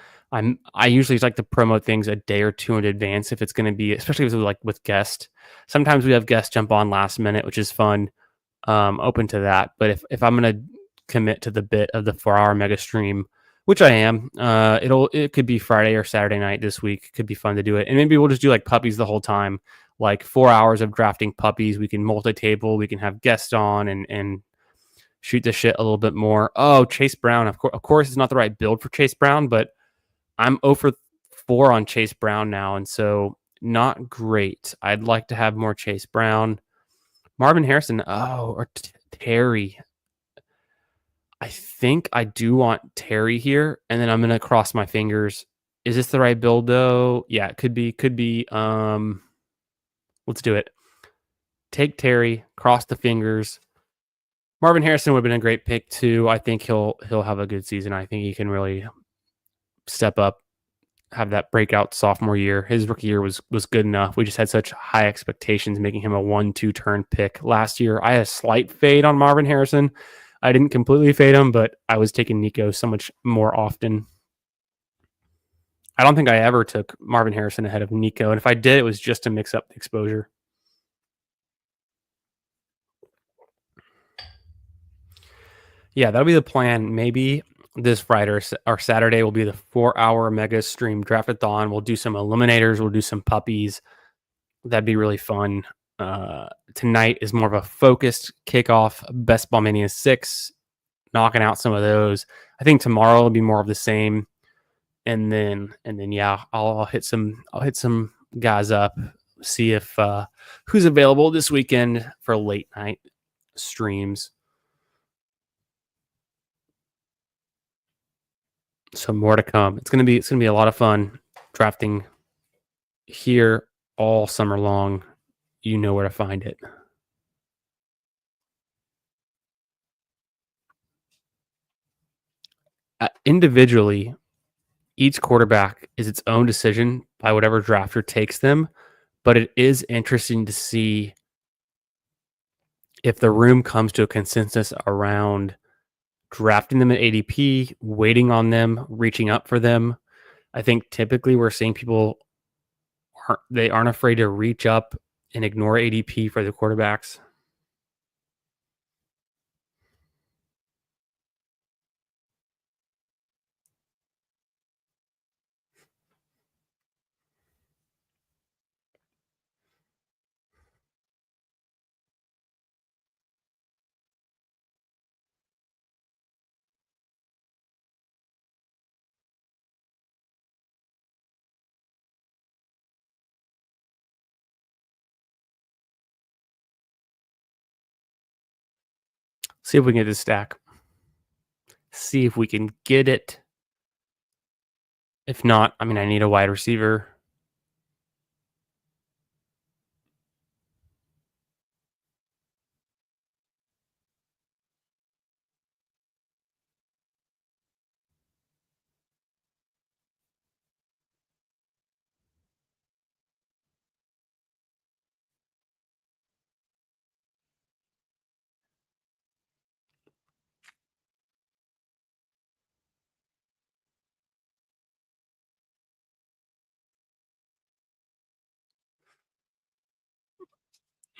I usually like to promote things a day or two in advance if it's going to be, especially if it's like with guests. Sometimes we have guests jump on last minute, which is fun. Open to that. But if I'm going to commit to the bit of the 4-hour mega stream, which I am, it could be Friday or Saturday night this week. It could be fun to do it, and maybe we'll just do like puppies the whole time. Like 4 hours of drafting puppies. We can multi-table. We can have guests on and shoot the shit a little bit more. Oh, Chase Brown. Of course, it's not the right build for Chase Brown, but I'm 0 for 4 on Chase Brown now, and so not great. I'd like to have more Chase Brown. Marvin Harrison. Oh, or Terry. I think I do want Terry here, and then I'm going to cross my fingers. Is this the right build, though? Yeah, it could be. Let's do it. Take Terry, cross the fingers. Marvin Harrison would have been a great pick too. I think he'll have a good season. I think he can really step up. have that breakout sophomore year. His rookie year was good enough. We just had such high expectations, making him a 1-2 turn pick last year. I had a slight fade on Marvin Harrison. I didn't completely fade him, but I was taking Nico so much more often. I don't think I ever took Marvin Harrison ahead of Nico, and if I did, it was just to mix up the exposure. Yeah, that'll be the plan. Maybe this Friday or Saturday will be the 4-hour mega stream draftathon. We'll do some eliminators. We'll do some puppies. That'd be really fun. Tonight is more of a focused kickoff. Best Ball Mania 6, knocking out some of those. I think tomorrow will be more of the same. And then yeah, I'll hit some guys up, see if who's available this weekend for late night streams. So more to come. It's gonna be a lot of fun drafting here all summer long. You know where to find it. Individually, each quarterback is its own decision by whatever drafter takes them, but it is interesting to see if the room comes to a consensus around drafting them at ADP, waiting on them, reaching up for them. I think typically we're seeing people aren't afraid to reach up and ignore ADP for the quarterbacks. See if we can get this stack. See if we can get it. If not, I mean, I need a wide receiver.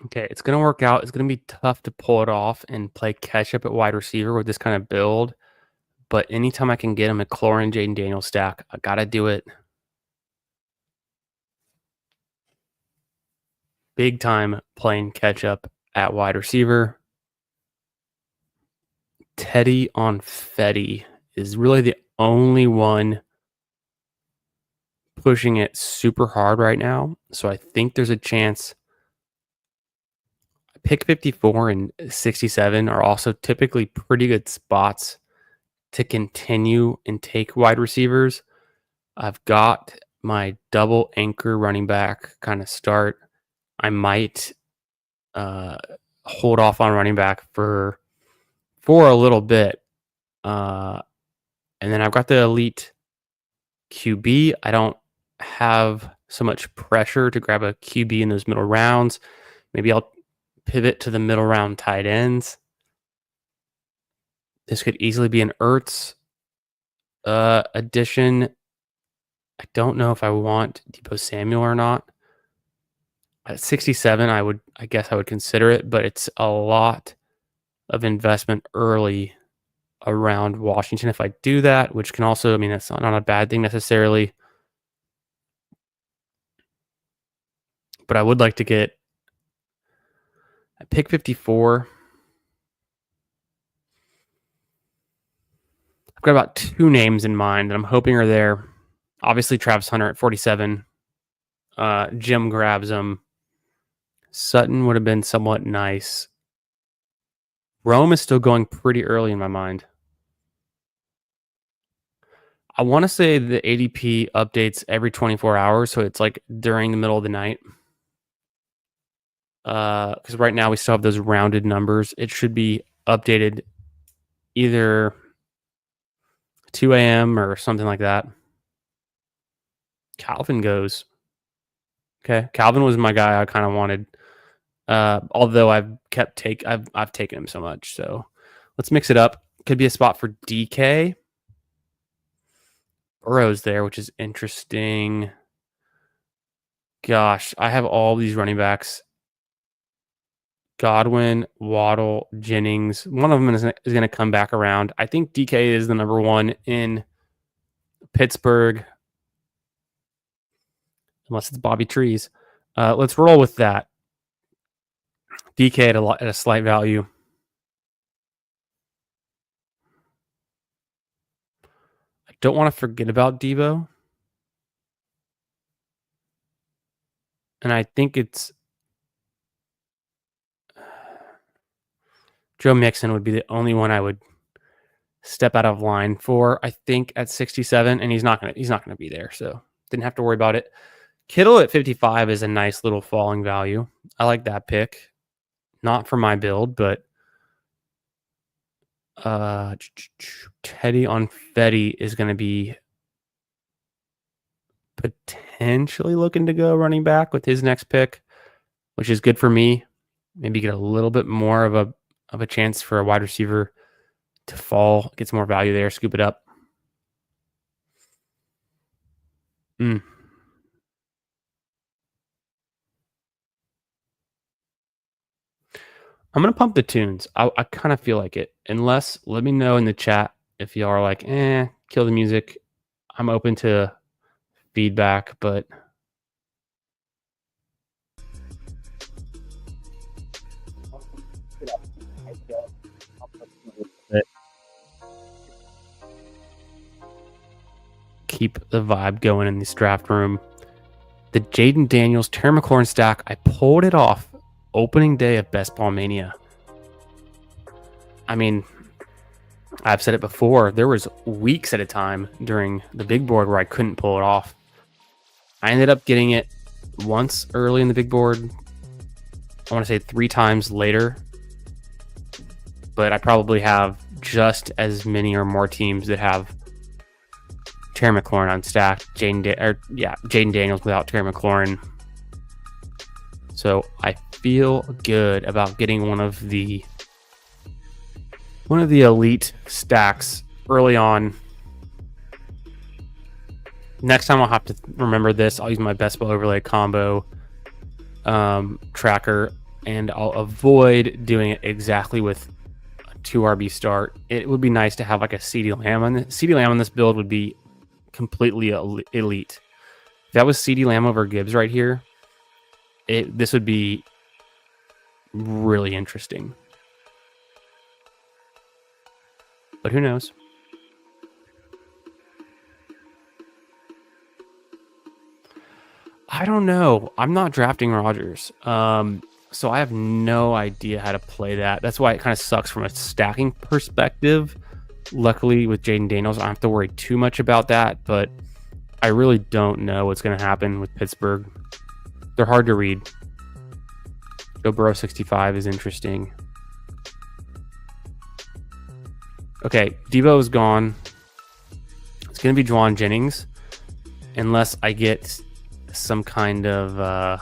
Okay, it's going to work out. It's going to be tough to pull it off and play catch up at wide receiver with this kind of build. But anytime I can get a McLaurin, Jaden Daniels stack, I got to do it. Big time playing catch up at wide receiver. Teddy on Fetty is really the only one pushing it super hard right now. So I think there's a chance. Pick 54 and 67 are also typically pretty good spots to continue and take wide receivers. I've got my double anchor running back kind of start. I might hold off on running back for a little bit. And then I've got the elite QB. I don't have so much pressure to grab a QB in those middle rounds. Maybe I'll pivot to the middle round tight ends. This could easily be an Ertz addition. I don't know if I want Deebo Samuel or not. At 67, I guess I would consider it, but it's a lot of investment early around Washington if I do that, which can also, I mean, that's not a bad thing necessarily. But I would like to get at pick 54. I've got about 2 names in mind that I'm hoping are there. Obviously, Travis Hunter at 47. Jim grabs him. Sutton would have been somewhat nice. Rome is still going pretty early in my mind. I want to say the ADP updates every 24 hours, so it's like during the middle of the night. Because right now we still have those rounded numbers. It should be updated either 2 a.m. or something like that. Calvin goes. Okay, Calvin was my guy I kind of wanted. Although I've taken him so much. So let's mix it up. Could be a spot for DK. Burrow's there, which is interesting. Gosh, I have all these running backs. Godwin, Waddle, Jennings. One of them is going to come back around. I think DK is the number one in Pittsburgh, unless it's Bobby Trees. Let's roll with that. DK at a slight value. I don't want to forget about Debo. And I think it's Joe Mixon would be the only one I would step out of line for, I think, at 67, and he's not gonna be there, so didn't have to worry about it. Kittle at 55 is a nice little falling value. I like that pick. Not for my build, but Teddy on Fetty is going to be potentially looking to go running back with his next pick, which is good for me. Maybe get a little bit more of a chance for a wide receiver to fall, get some more value there, scoop it up. I'm going to pump the tunes. I kind of feel like it. Unless, let me know in the chat if y'all are like, kill the music. I'm open to feedback, but keep the vibe going in this draft room. The Jaden Daniels, Terry McLaurin stack, I pulled it off opening day of Best Ball Mania. I mean, I've said it before. There was weeks at a time during the big board where I couldn't pull it off. I ended up getting it once early in the big board. I want to say 3 times later. But I probably have just as many or more teams that have Terry McLaurin on stack. Jaden Daniels without Terry McLaurin. So I feel good about getting one of the elite stacks early on. Next time I'll have to remember this. I'll use my Best Ball Overlay combo tracker, and I'll avoid doing it exactly with a 2 RB start. It would be nice to have like a CeeDee Lamb on this. CeeDee Lamb on this build would be completely elite. If that was CeeDee Lamb over Gibbs right here, this would be really interesting. But who knows? I don't know. I'm not drafting Rodgers. So I have no idea how to play that. That's why it kind of sucks from a stacking perspective. Luckily, with Jaden Daniels, I don't have to worry too much about that. But I really don't know what's going to happen with Pittsburgh. They're hard to read. Joe Burrow 65 is interesting. Okay, Debo is gone. It's going to be Juwan Jennings. Unless I get some kind of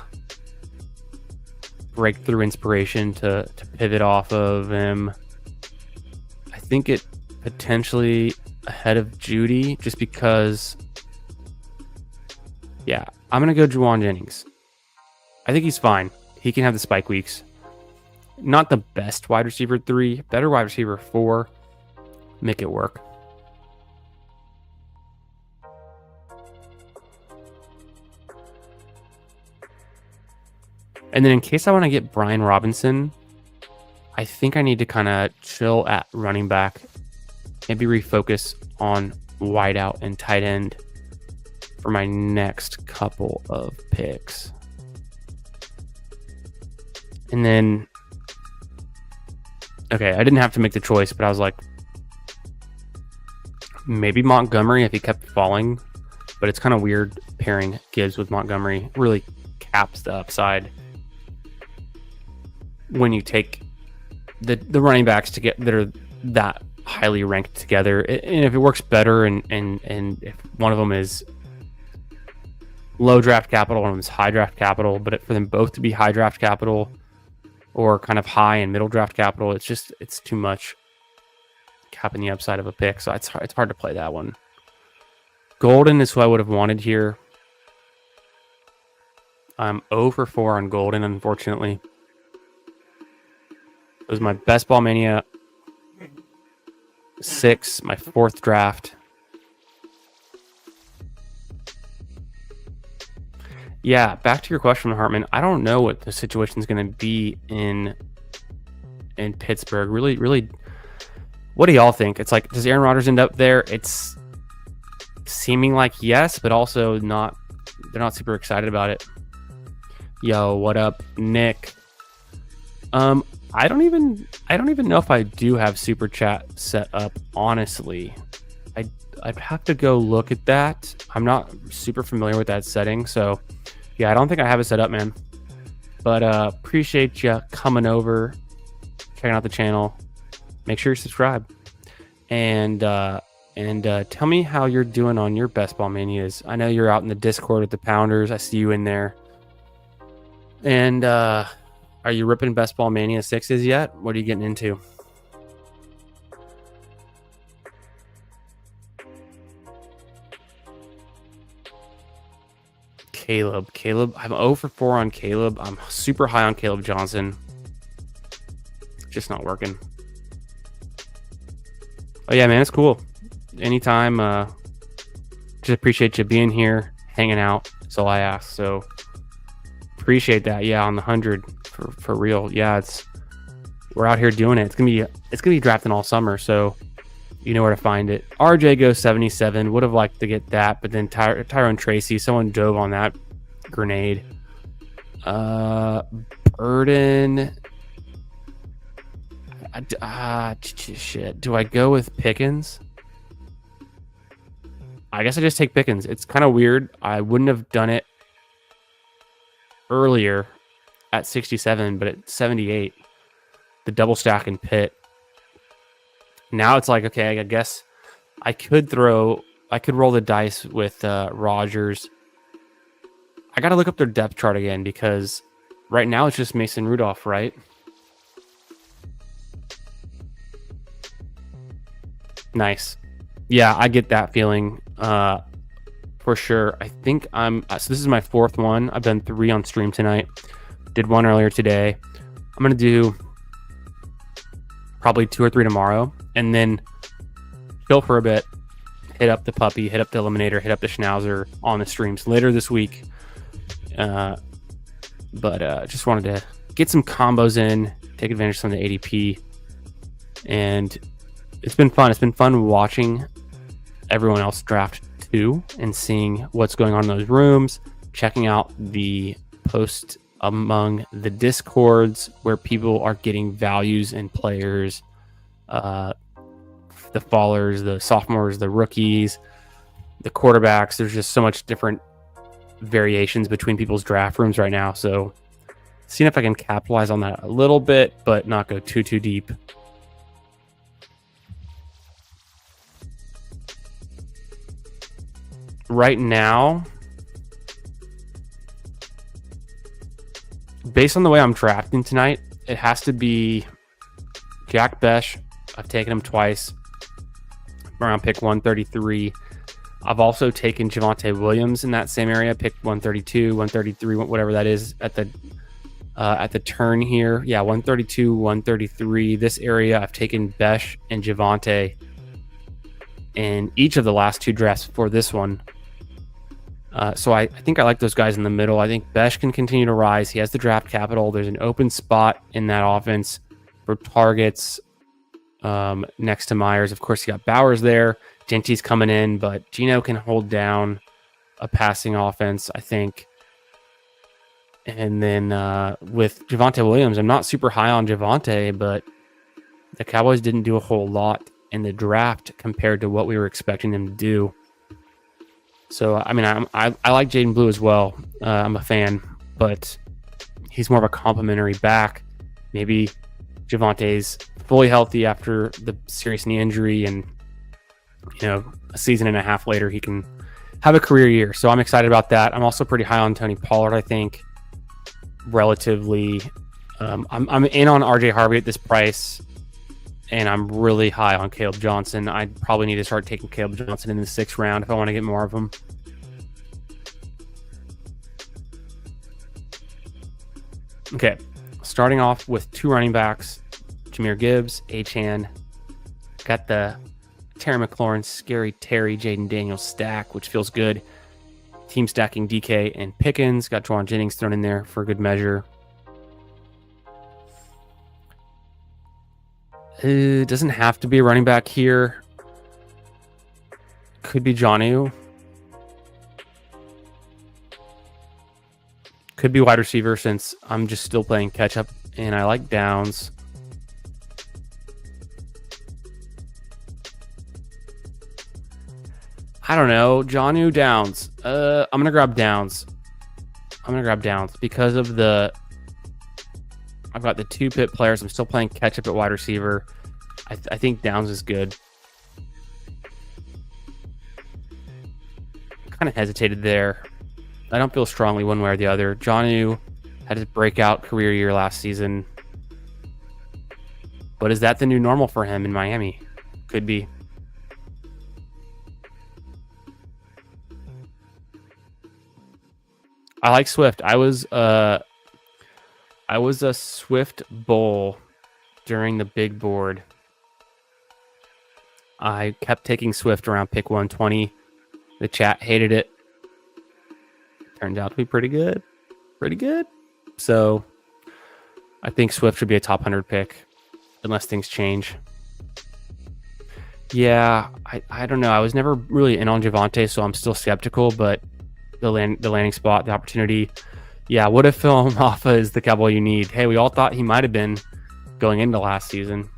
breakthrough inspiration to pivot off of him. I think it potentially ahead of Judy, just because, yeah, I'm going to go Juwan Jennings. I think he's fine. He can have the spike weeks. Not the best wide receiver 3, better wide receiver 4. Make it work. And then in case I want to get Brian Robinson, I think I need to kind of chill at running back, maybe refocus on wideout and tight end for my next couple of picks. And then, okay, I didn't have to make the choice, but I was like, maybe Montgomery if he kept falling, but it's kind of weird pairing Gibbs with Montgomery. Really caps the upside when you take the running backs that are that highly ranked together. And if it works better and if one of them is low draft capital, one of them's high draft capital, but for them both to be high draft capital or kind of high and middle draft capital, it's too much capping the upside of a pick. So it's hard to play that one. Golden is who I would have wanted here. I'm 0 for 4 on Golden, unfortunately. It was my Best Ball Mania 6, my 4th draft. Yeah, back to your question, Hartman. I don't know what the situation is going to be in Pittsburgh. Really, what do y'all think? It's like, does Aaron Rodgers end up there? It's seeming like yes, but also not. They're not super excited about it. Yo, what up, Nick? I don't even know if I do have Super Chat set up, honestly. I'd have to go look at that. I'm not super familiar with that setting, so yeah, I don't think I have it set up, man. But appreciate you coming over, checking out the channel. Make sure you subscribe, and tell me how you're doing on your Best Ball Manias. I know you're out in the Discord with the Pounders. I see you in there. And are you ripping Best Ball Mania 6s yet? What are you getting into? Caleb, I'm 0 for 4 on Caleb. I'm super high on Caleb Johnson. Just not working. Oh yeah, man, it's cool. Anytime. Just appreciate you being here, hanging out. That's all I ask. So appreciate that. Yeah, on the 100 for real. Yeah, we're out here doing it. It's gonna be drafting all summer, so you know where to find it. RJ goes 77. Would have liked to get that, but then Tyrone Tracy, someone dove on that grenade. Burden. Shit. Do I go with Pickens? I guess I just take Pickens. It's kind of weird. I wouldn't have done it earlier at 67, but at 78, the double stack and Pitt. Now it's like, okay, I guess I could roll the dice with Rodgers. I got to look up their depth chart again because right now it's just Mason Rudolph, right? Nice. Yeah, I get that feeling for sure. I think so this is my 4th one. I've done 3 on stream tonight. Did 1 earlier today. I'm going to do probably 2 or 3 tomorrow, and then chill for a bit, hit up the puppy, hit up the eliminator, hit up the schnauzer on the streams later this week. But just wanted to get some combos in, take advantage of some of the ADP, and it's been fun. It's been fun watching everyone else draft too and seeing what's going on in those rooms, checking out the post among the Discords where people are getting values in players, the fallers, the sophomores, the rookies, the quarterbacks. There's just so much different variations between people's draft rooms right now. So seeing if I can capitalize on that a little bit, but not go too deep. Right now, based on the way I'm drafting tonight, it has to be Jack Besh. I've taken him twice around pick 133. I've also taken Javonte Williams in that same area, pick 132, 133, whatever that is at the turn here. Yeah, 132, 133. This area, I've taken Besh and Javonte in each of the last 2 drafts before this one. So I think I like those guys in the middle. I think Besh can continue to rise. He has the draft capital. There's an open spot in that offense for targets next to Myers. Of course, you got Bowers there. Genty's coming in, but Geno can hold down a passing offense, I think. And then with Javonte Williams, I'm not super high on Javonte, but the Cowboys didn't do a whole lot in the draft compared to what we were expecting them to do. So, I mean, I like Jaden Blue as well. I'm a fan, but he's more of a complimentary back. Maybe Javonte's fully healthy after the serious knee injury, and a season and a half later, he can have a career year. So I'm excited about that. I'm also pretty high on Tony Pollard, I think, relatively. I'm in on RJ Harvey at this price, and I'm really high on Caleb Johnson. I probably need to start taking Caleb Johnson in the 6th round if I want to get more of him. Okay, starting off with 2 running backs, Jahmyr Gibbs, Achane. Got the Terry McLaurin, Scary Terry, Jaden Daniels stack, which feels good. Team stacking DK and Pickens. Got Juwan Jennings thrown in there for good measure. It doesn't have to be a running back here. Could be Jonnu. Could be wide receiver since I'm just still playing catch up and I like Downs. I don't know. Jonnu, Downs. I'm going to grab Downs. Because of I've got the 2 pit players. I'm still playing catch up at wide receiver. I think Downs is good. Kind of hesitated there. I don't feel strongly one way or the other. Jonnu had his breakout career year last season. But is that the new normal for him in Miami? Could be. I like Swift. I was a Swift bull during the big board. I kept taking Swift around pick 120. The chat hated it. Turned out to be pretty good. So I think Swift should be a top 100 pick unless things change. Yeah, I don't know. I was never really in on Javonte, so I'm still skeptical, but the landing spot, the opportunity. Yeah, what if Phil Maffa is the cowboy you need? Hey, we all thought he might have been going into last season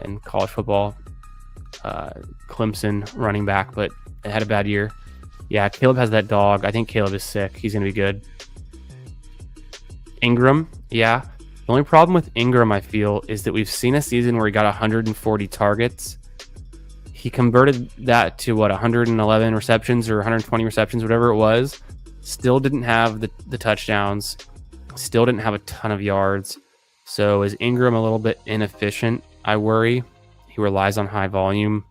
in college football. Clemson running back, but it had a bad year. Yeah, Caleb has that dog. I think Caleb is sick. He's going to be good. Ingram, yeah. The only problem with Ingram, I feel, is that we've seen a season where he got 140 targets. He converted that to, 111 receptions or 120 receptions, whatever it was. Still didn't have the touchdowns. Still didn't have a ton of yards. So is Ingram a little bit inefficient? I worry. He relies on high volume.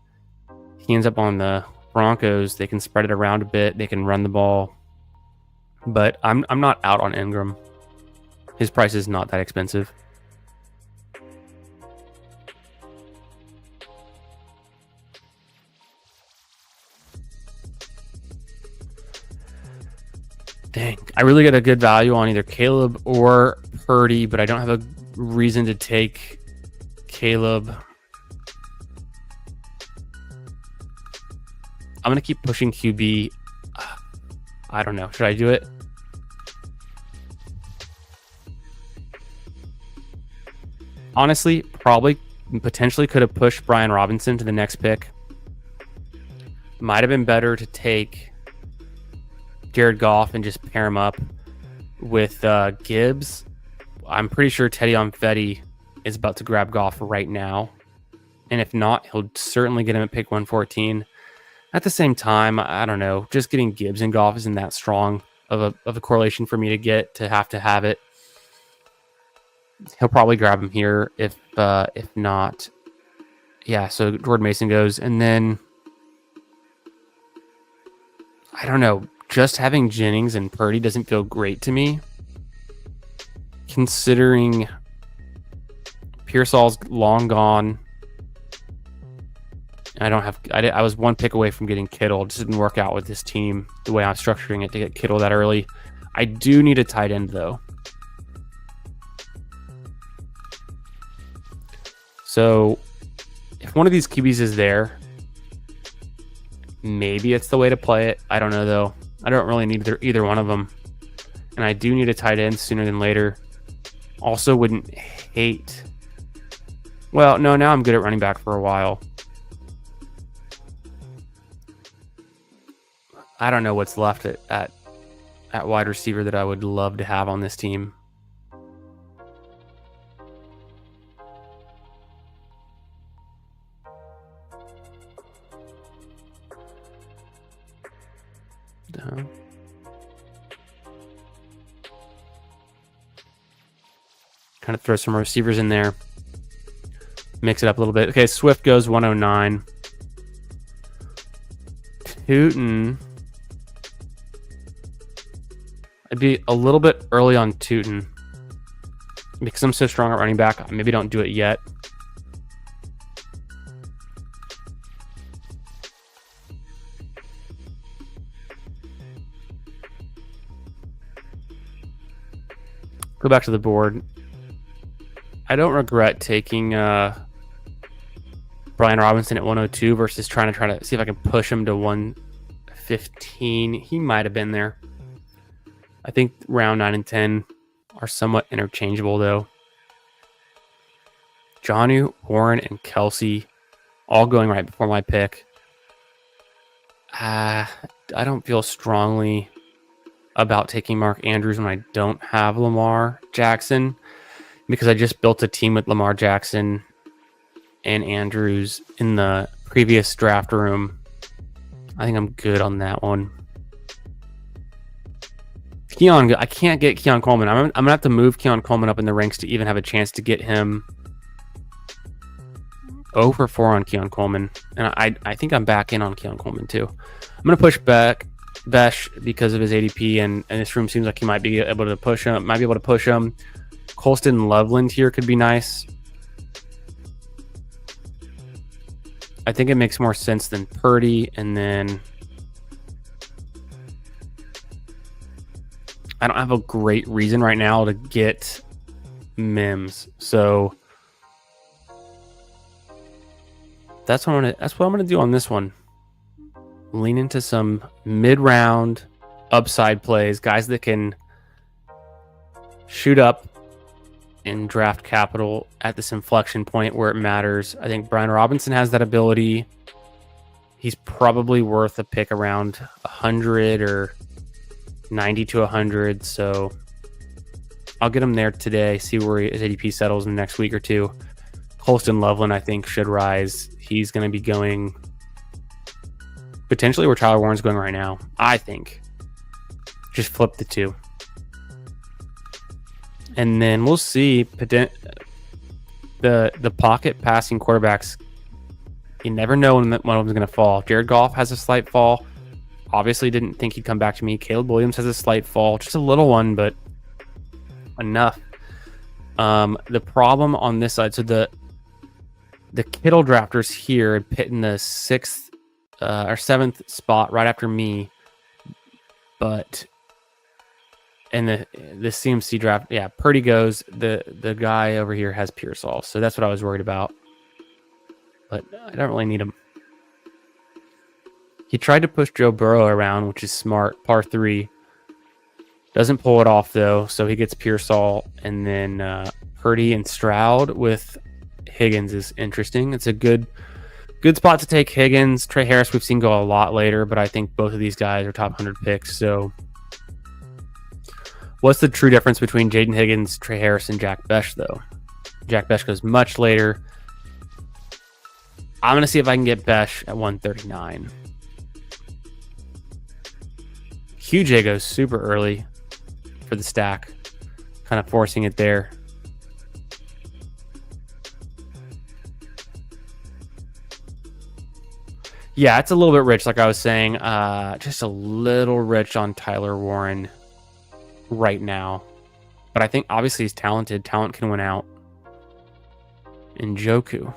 He ends up on the Broncos. They can spread it around a bit. They can run the ball. But I'm not out on Ingram. His price is not that expensive. Dang. I really get a good value on either Caleb or Purdy, but I don't have a reason to take Caleb. I'm going to keep pushing QB. I don't know. Should I do it? Honestly, probably potentially could have pushed Brian Robinson to the next pick. Might have been better to take Jared Goff and just pair him up with Gibbs. I'm pretty sure Teddy Onfetti is about to grab Goff right now. And if not, he'll certainly get him at pick 114. At the same time, I don't know. Just getting Gibbs and Goff isn't that strong of a correlation for me to have it. He'll probably grab him here if not. Yeah, so Jordan Mason goes. And then, I don't know. Just having Jennings and Purdy doesn't feel great to me. Considering Pearsall's long gone. I was one pick away from getting Kittle. It just didn't work out with this team the way I'm structuring it to get Kittle that early. I do need a tight end though. So if one of these QBs is there, maybe it's the way to play it. I don't know though. I don't really need either one of them. And I do need a tight end sooner than later. Also wouldn't hate. Well, no, now I'm good at running back for a while. I don't know what's left at wide receiver that I would love to have on this team. down. Kind of throw some receivers in there. Mix it up a little bit. Okay, Swift goes 109. Tootin. I'd be a little bit early on Tootin because I'm so strong at running back. I maybe don't do it yet. Go back to the board. I don't regret taking Brian Robinson at 102 versus trying to see if I can push him to 115. He might have been there. I think round 9 and 10 are somewhat interchangeable, though. Jonnu, Warren, and Kelsey all going right before my pick. I don't feel strongly about taking Mark Andrews when I don't have Lamar Jackson because I just built a team with Lamar Jackson and Andrews in the previous draft room. I think I'm good on that one. Keon, I can't get Keon Coleman. I'm going to have to move Keon Coleman up in the ranks to even have a chance to get him 0 for 4 on Keon Coleman. And I think I'm back in on Keon Coleman too. I'm going to push back Besh because of his ADP, and this room seems like he might be able to push him. Colston Loveland here could be nice. I think it makes more sense than Purdy, and then I don't have a great reason right now to get Mims, so that's what I'm gonna do on this one. Lean into some mid-round upside plays, guys that can shoot up and draft capital at this inflection point where it matters. I think Brian Robinson has that ability. He's probably worth a pick around 100 or 90 to 100. So I'll get him there today, see where his ADP settles in the next week or two. Colston Loveland, I think, should rise. He's going to be going potentially where Tyler Warren's going right now, I think. Just flip the two. And then we'll see the pocket passing quarterbacks. You never know when one of them is going to fall. Jared Goff has a slight fall. Obviously didn't think he'd come back to me. Caleb Williams has a slight fall. Just a little one, but enough. The problem on this side, so the Kittle drafters here in the 6th or 7th spot right after me, but in the CMC draft, yeah, Purdy goes. The guy over here has Pearsall, so that's what I was worried about. But I don't really need him. He tried to push Joe Burrow around, which is smart. Par 3. Doesn't pull it off, though, so he gets Pearsall. And then Purdy and Stroud with Higgins is interesting. It's a good spot to take Higgins. Trey Harris we've seen go a lot later, but I think both of these guys are top 100 picks. So what's the true difference between Jaden Higgins, Trey Harris, and Jack Besh, though? Jack Besh goes much later. I'm going to see if I can get Besh at 139. QJ goes super early for the stack, kind of forcing it there. Yeah, it's a little bit rich, like I was saying. Just a little rich on Tyler Warren right now. But I think obviously he's talented. Talent can win out. Njoku.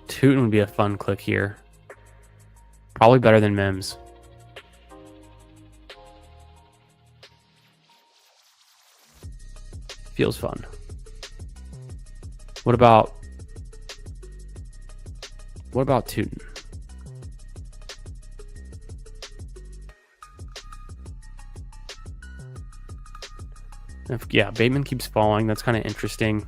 Tootin would be a fun click here. Probably better than Mims. Feels fun. What about Tootin? Yeah, Bateman keeps falling. That's kind of interesting.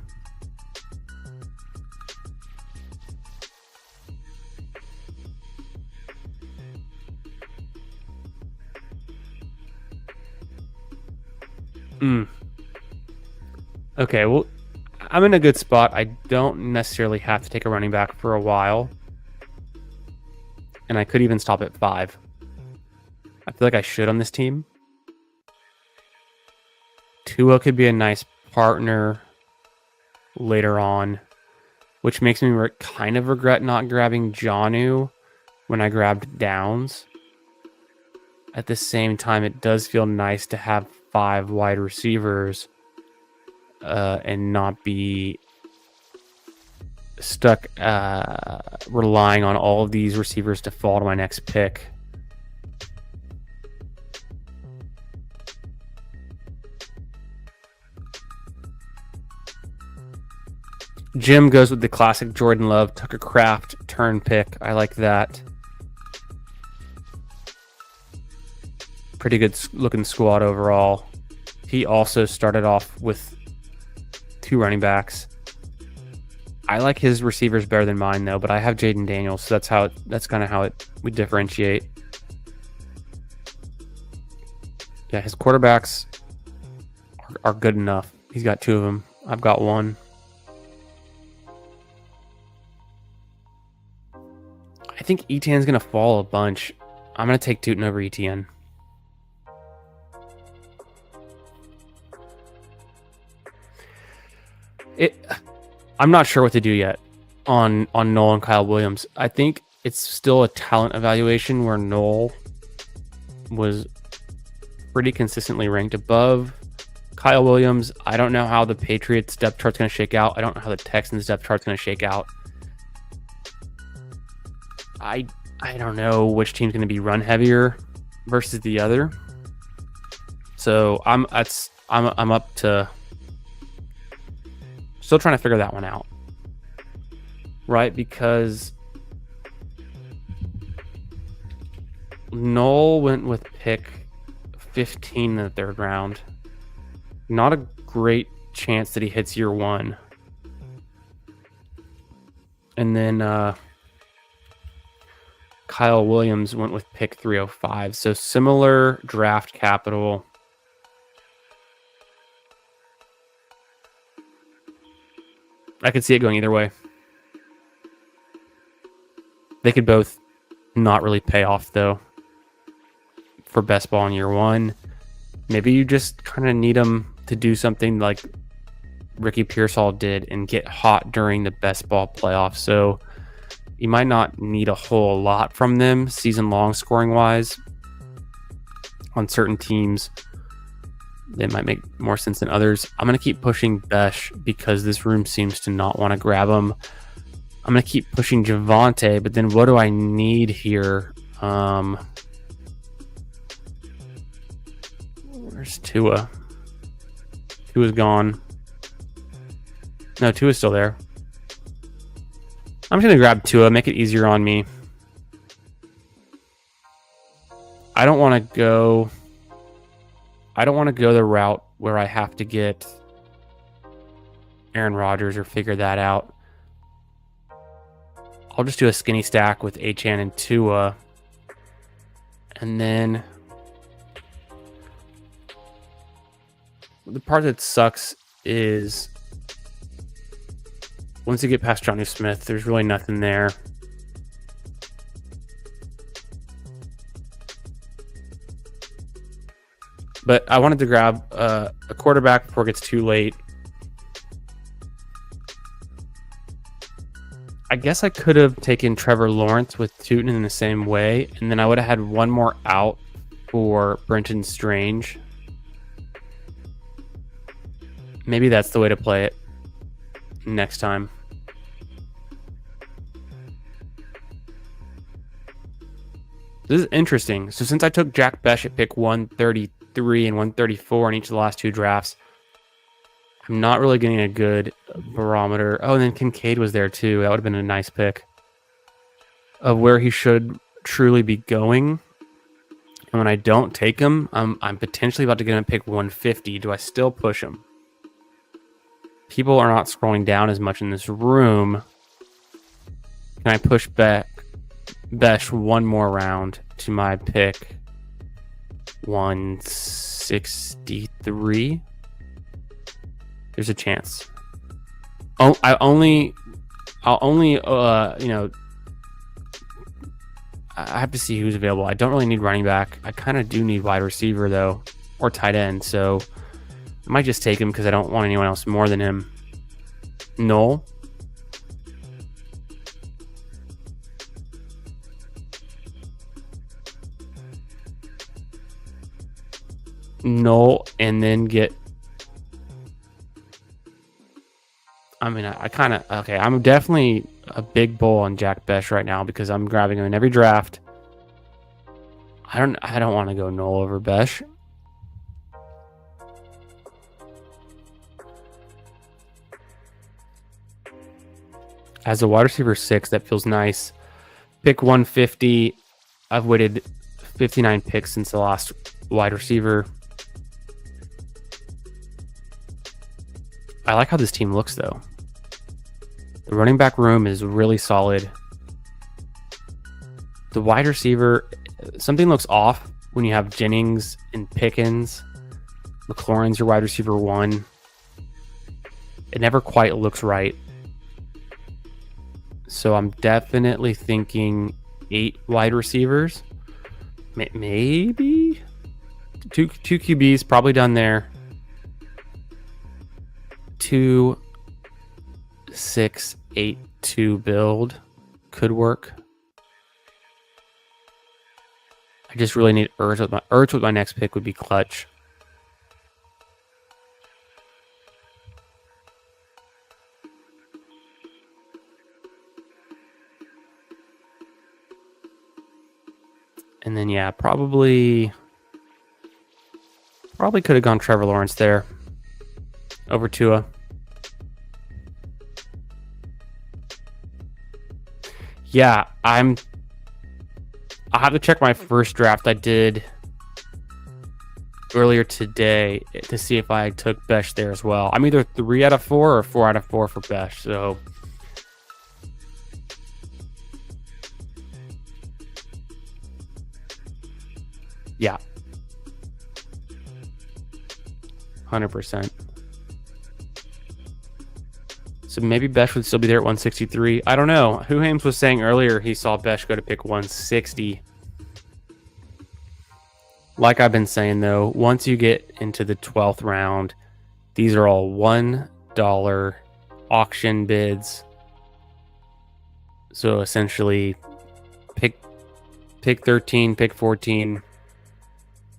Okay, well, I'm in a good spot. I don't necessarily have to take a running back for a while. And I could even stop at 5. I feel like I should on this team. Tua could be a nice partner later on, which makes me kind of regret not grabbing Jonnu when I grabbed Downs. At the same time, it does feel nice to have 5 wide receivers and not be stuck relying on all of these receivers to fall to my next pick. Jim goes with the classic Jordan Love, Tucker Kraft turn pick. I like that. Pretty good looking squad overall. He also started off with 2 running backs. I like his receivers better than mine though, but I have Jaden Daniels, so that's kind of how we differentiate. Yeah, his quarterbacks are good enough. He's got 2 of them. I've got 1. I think Etienne's going to fall a bunch. I'm going to take Tootin over Etienne. I'm not sure what to do yet on Noel and Kyle Williams. I think it's still a talent evaluation where Noel was pretty consistently ranked above Kyle Williams. I don't know how the Patriots depth chart's going to shake out. I don't know how the Texans depth chart's going to shake out. I don't know which team's going to be run heavier versus the other. So I'm up to still trying to figure that one out. Right? Because Noel went with pick 15 in the 3rd round. Not a great chance that he hits year 1. And then Kyle Williams went with pick 305. So similar draft capital. I could see it going either way. They could both not really pay off, though, for best ball in year 1. Maybe you just kind of need them to do something like Ricky Pearsall did and get hot during the best ball playoffs. So you might not need a whole lot from them season-long scoring-wise. On certain teams, they might make more sense than others. I'm going to keep pushing Besh because this room seems to not want to grab him. I'm going to keep pushing Javonte, but then what do I need here? Where's Tua? Tua's gone. No, Tua's still there. I'm just going to grab Tua, make it easier on me. I don't want to go the route where I have to get Aaron Rodgers or figure that out. I'll just do a skinny stack with Achane and Tua. And then the part that sucks is once you get past Jonnu Smith, there's really nothing there. But I wanted to grab a quarterback before it gets too late. I guess I could have taken Trevor Lawrence with Tootin in the same way, and then I would have had one more out for Brenton Strange. Maybe that's the way to play it next time. This is interesting. So since I took Jack Besh at pick 133 and 134 in each of the last 2 drafts, I'm not really getting a good barometer. Oh, and then Kincaid was there too. That would have been a nice pick of where he should truly be going. And when I don't take him, I'm potentially about to get him at pick 150. Do I still push him? People are not scrolling down as much in this room. Can I push back Besh one more round to my pick 163? There's a chance. I'll only I have to see who's available. I don't really need running back. I kind of do need wide receiver, though, or tight end. So I might just take him because I don't want anyone else more than him. Noel. Noel, and then get... I mean, I kind of... Okay, I'm definitely a big bull on Jack Bech right now because I'm grabbing him in every draft. I don't want to go Noel over Bech. As a wide receiver 6, that feels nice. Pick 150. I've waited 59 picks since the last wide receiver. I like how this team looks, though. The running back room is really solid. The wide receiver, something looks off when you have Jennings and Pickens. McLaurin's your wide receiver 1. It never quite looks right. So I'm definitely thinking 8 wide receivers. Maybe two QBs, probably done there. 2, 6, 8, 2 build could work. I just really need Ertz with my next pick would be clutch. And then, yeah, probably could have gone Trevor Lawrence there over Tua. Yeah, I'll have to check my first draft I did earlier today to see if I took Bech there as well. I'm either 3 out of 4 or 4 out of 4 for Bech, so... Yeah. 100%. So maybe Bech would still be there at 163. I don't know. Who Hames was saying earlier he saw Bech go to pick 160. Like I've been saying, though, once you get into the 12th round, these are all $1 auction bids. So essentially, pick 13, pick 14.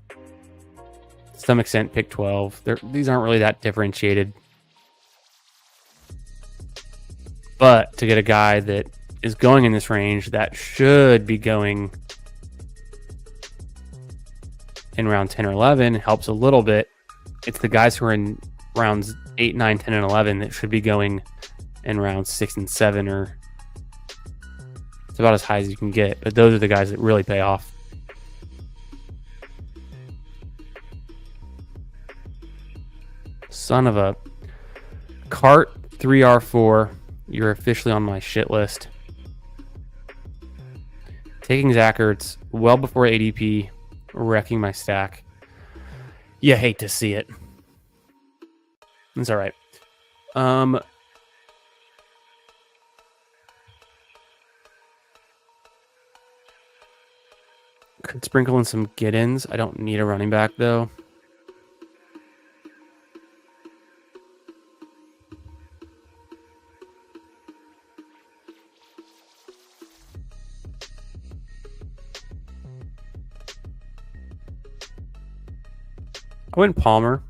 To some extent, pick 12. These aren't really that differentiated. But to get a guy that is going in this range, that should be going in round 10 or 11, helps a little bit. It's the guys who are in rounds 8, 9, 10, and 11 that should be going in rounds 6 and 7, or it's about as high as you can get. But those are the guys that really pay off. Son of a cart 3R4. You're officially on my shit list. Taking Zach Ertz well before ADP, wrecking my stack. You hate to see it. It's all right. Could sprinkle in some get-ins. I don't need a running back, though. I went Palmer.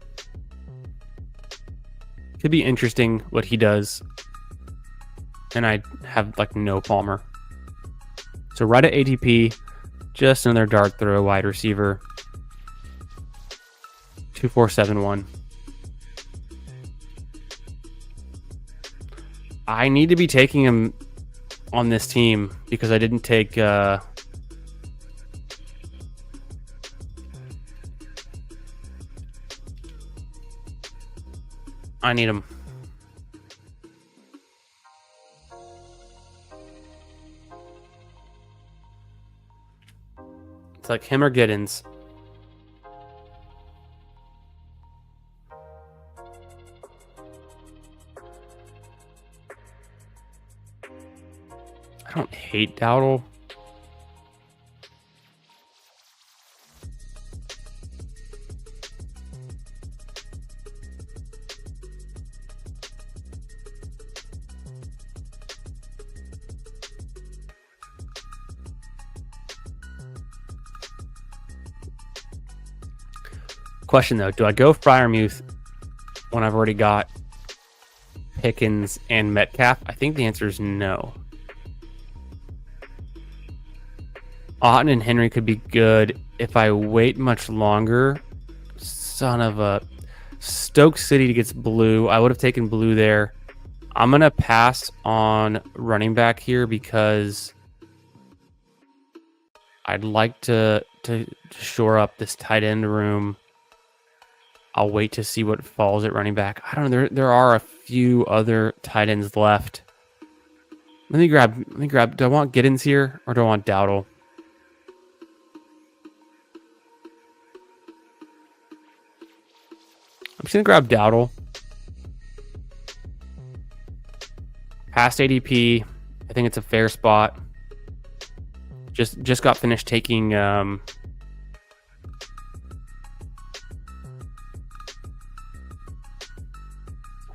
Could be interesting what he does. And I have like no Palmer. So right at ADP, just another dart throw wide receiver. 2471. I need to be taking him on this team because I didn't take I need him. It's like him or Giddens. I don't hate Dowdle. Question though, do I go Freiermuth when I've already got Pickens and Metcalf? I think the answer is no. Otten and Henry could be good if I wait much longer. Son of a... Stoke City gets Blue. I would have taken Blue there. I'm going to pass on running back here because I'd like to shore up this tight end room. I'll wait to see what falls at running back. I don't know. There are a few other tight ends left. Let me grab. Do I want Giddens here or do I want Dowdle? I'm just gonna grab Dowdle. Past ADP, I think it's a fair spot. Just got finished taking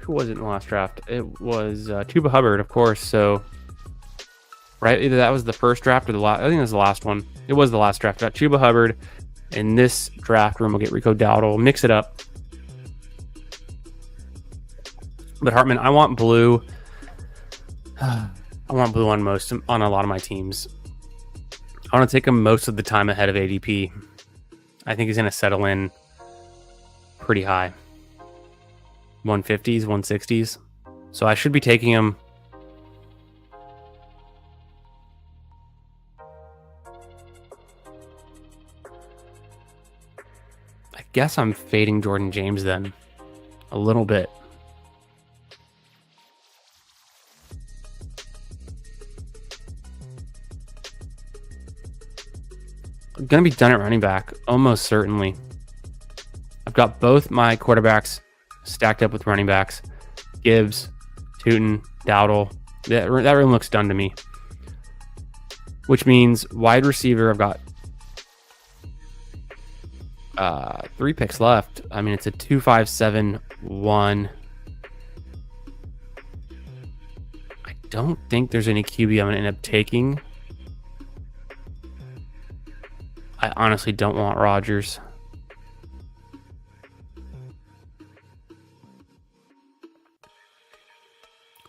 who was it in the last draft? It was Chuba Hubbard, of course. So, right, either that was the first draft or the last. I think it was the last one. It was the last draft. Got Chuba Hubbard. In this draft room, we'll get Rico Dowdle. Mix it up. But Hartman, I want Blue. I want Blue on a lot of my teams. I want to take him most of the time ahead of ADP. I think he's going to settle in pretty high. 150s, 160s. So I should be taking him. I guess I'm fading Jordan James then. A little bit. I'm going to be done at running back, almost certainly. I've got both my quarterbacks stacked up with running backs. Gibbs, Tootin, Dowdle. That room looks done to me. Which means wide receiver, I've got 3 picks left. I mean, it's a 2, 5, 7, 1. I don't think there's any QB I'm going to end up taking. I honestly don't want Rodgers.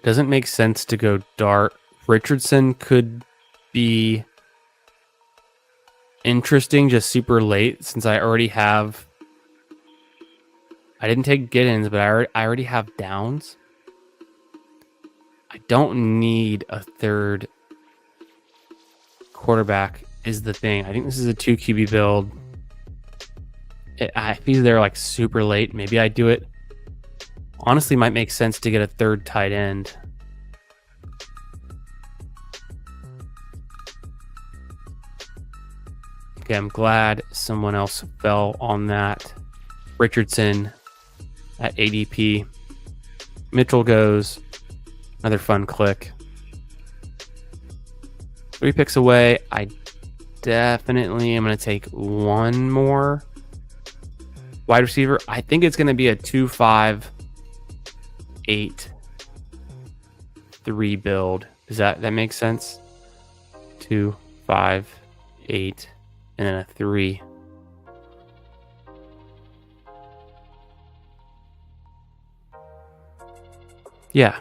Doesn't make sense to go Dart. Richardson could be interesting just super late since I already have... I didn't take Giddens, but I already have Downs. I don't need a third quarterback is the thing. I think this is a 2 QB build. If he's there like super late, maybe I do it. Honestly, might make sense to get a third tight end. Okay, I'm glad someone else fell on that. Richardson at ADP. Mitchell goes. Another fun click. 3 picks away. I definitely am going to take one more wide receiver. I think it's going to be a 2, 5, 8, 3 build. Does that make sense? 2, 5, 8, and then a 3. Yeah.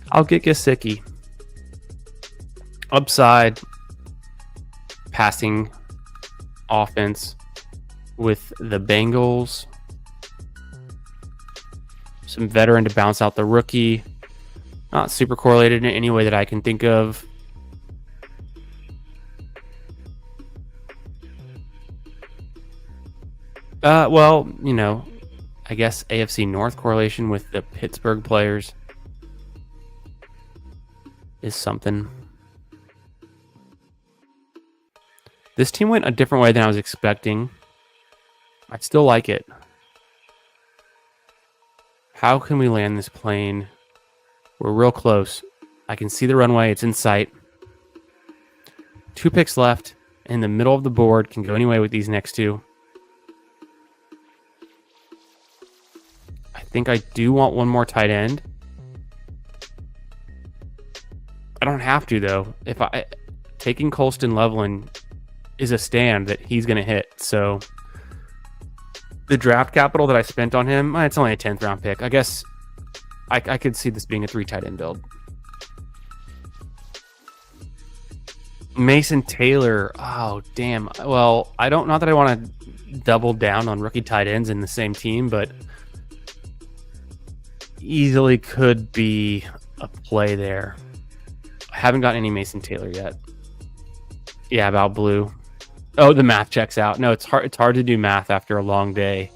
I'll get Gesicki. Upside passing offense with the Bengals. Some veteran to bounce out the rookie. Not super correlated in any way that I can think of. Well, you know, I guess AFC North correlation with the Pittsburgh players is something. This team went a different way than I was expecting. I still like it. How can we land this plane? We're real close. I can see the runway. It's in sight. 2 picks left in the middle of the board. Can go anyway with these next 2. think I do want one more tight end. I don't have to, though. If taking Colston Loveland is a stand that he's going to hit. So the draft capital that I spent on him, it's only a 10th round pick. I guess I could see this being a 3 tight end build. Mason Taylor. Oh, damn. Well, not that I want to double down on rookie tight ends in the same team, but easily could be a play there. I haven't got any Mason Taylor yet. Yeah, about blue. Oh, the math checks out. No, it's hard to do math after a long day.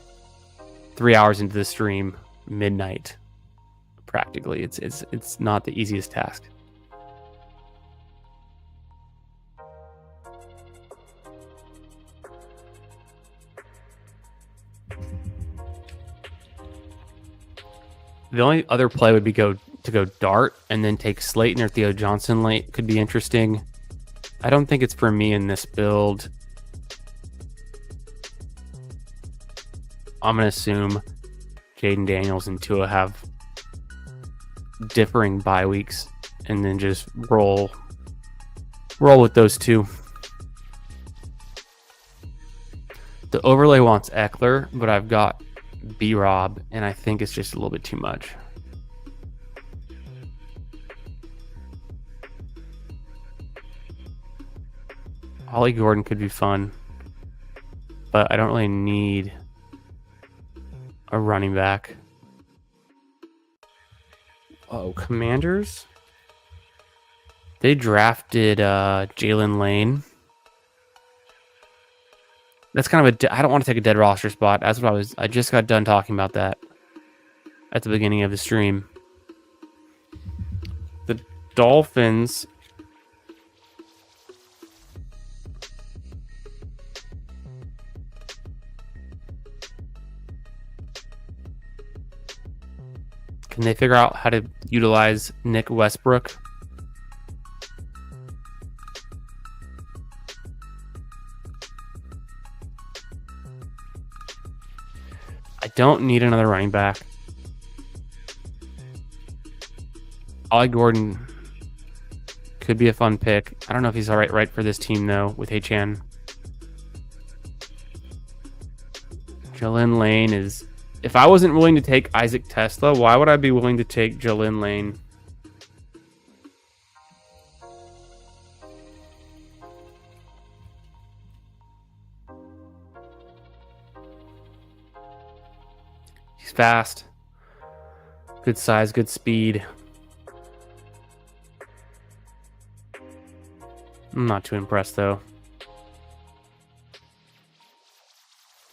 3 hours into the stream, midnight. Practically, it's not the easiest task. The only other play would be to go Dart and then take Slayton or Theo Johnson late. Could be interesting. I don't think it's for me in this build. I'm going to assume Jaden Daniels and Tua have differing bye weeks and then just roll with those two. The overlay wants Eckler, but I've got B-Rob, and I think it's just a little bit too much. Ollie Gordon could be fun, but I don't really need a running back. Oh, Commanders? They drafted Jalen Lane. That's kind of I don't want to take a dead roster spot. That's what I just got done talking about that at the beginning of the stream. The Dolphins. Can they figure out how to utilize Nick Westbrook? I don't need another running back. Ollie Gordon could be a fun pick. I don't know if he's all right for this team, though, with H.N. Jalen Lane is... If I wasn't willing to take Isaac Tesla, why would I be willing to take Jalen Lane? He's fast. Good size, good speed. I'm not too impressed, though.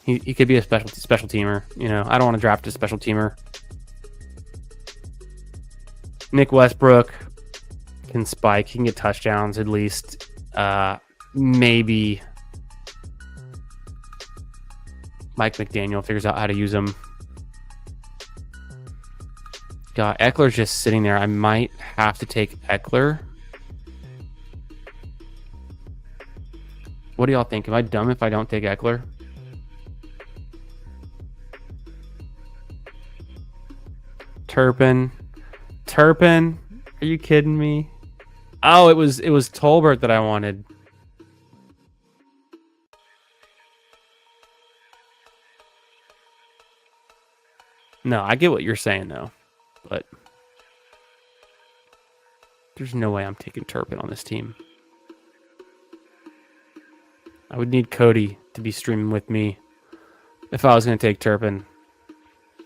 He could be a special teamer. You know, I don't want to draft a special teamer. Nick Westbrook can spike. He can get touchdowns at least. Maybe Mike McDaniel figures out how to use him. God, Eckler's just sitting there. I might have to take Eckler. What do y'all think? Am I dumb if I don't take Eckler? Turpin. Are you kidding me? Oh, it was Tolbert that I wanted. No, I get what you're saying though, but there's no way I'm taking Turpin on this team. I would need Cody to be streaming with me if I was going to take Turpin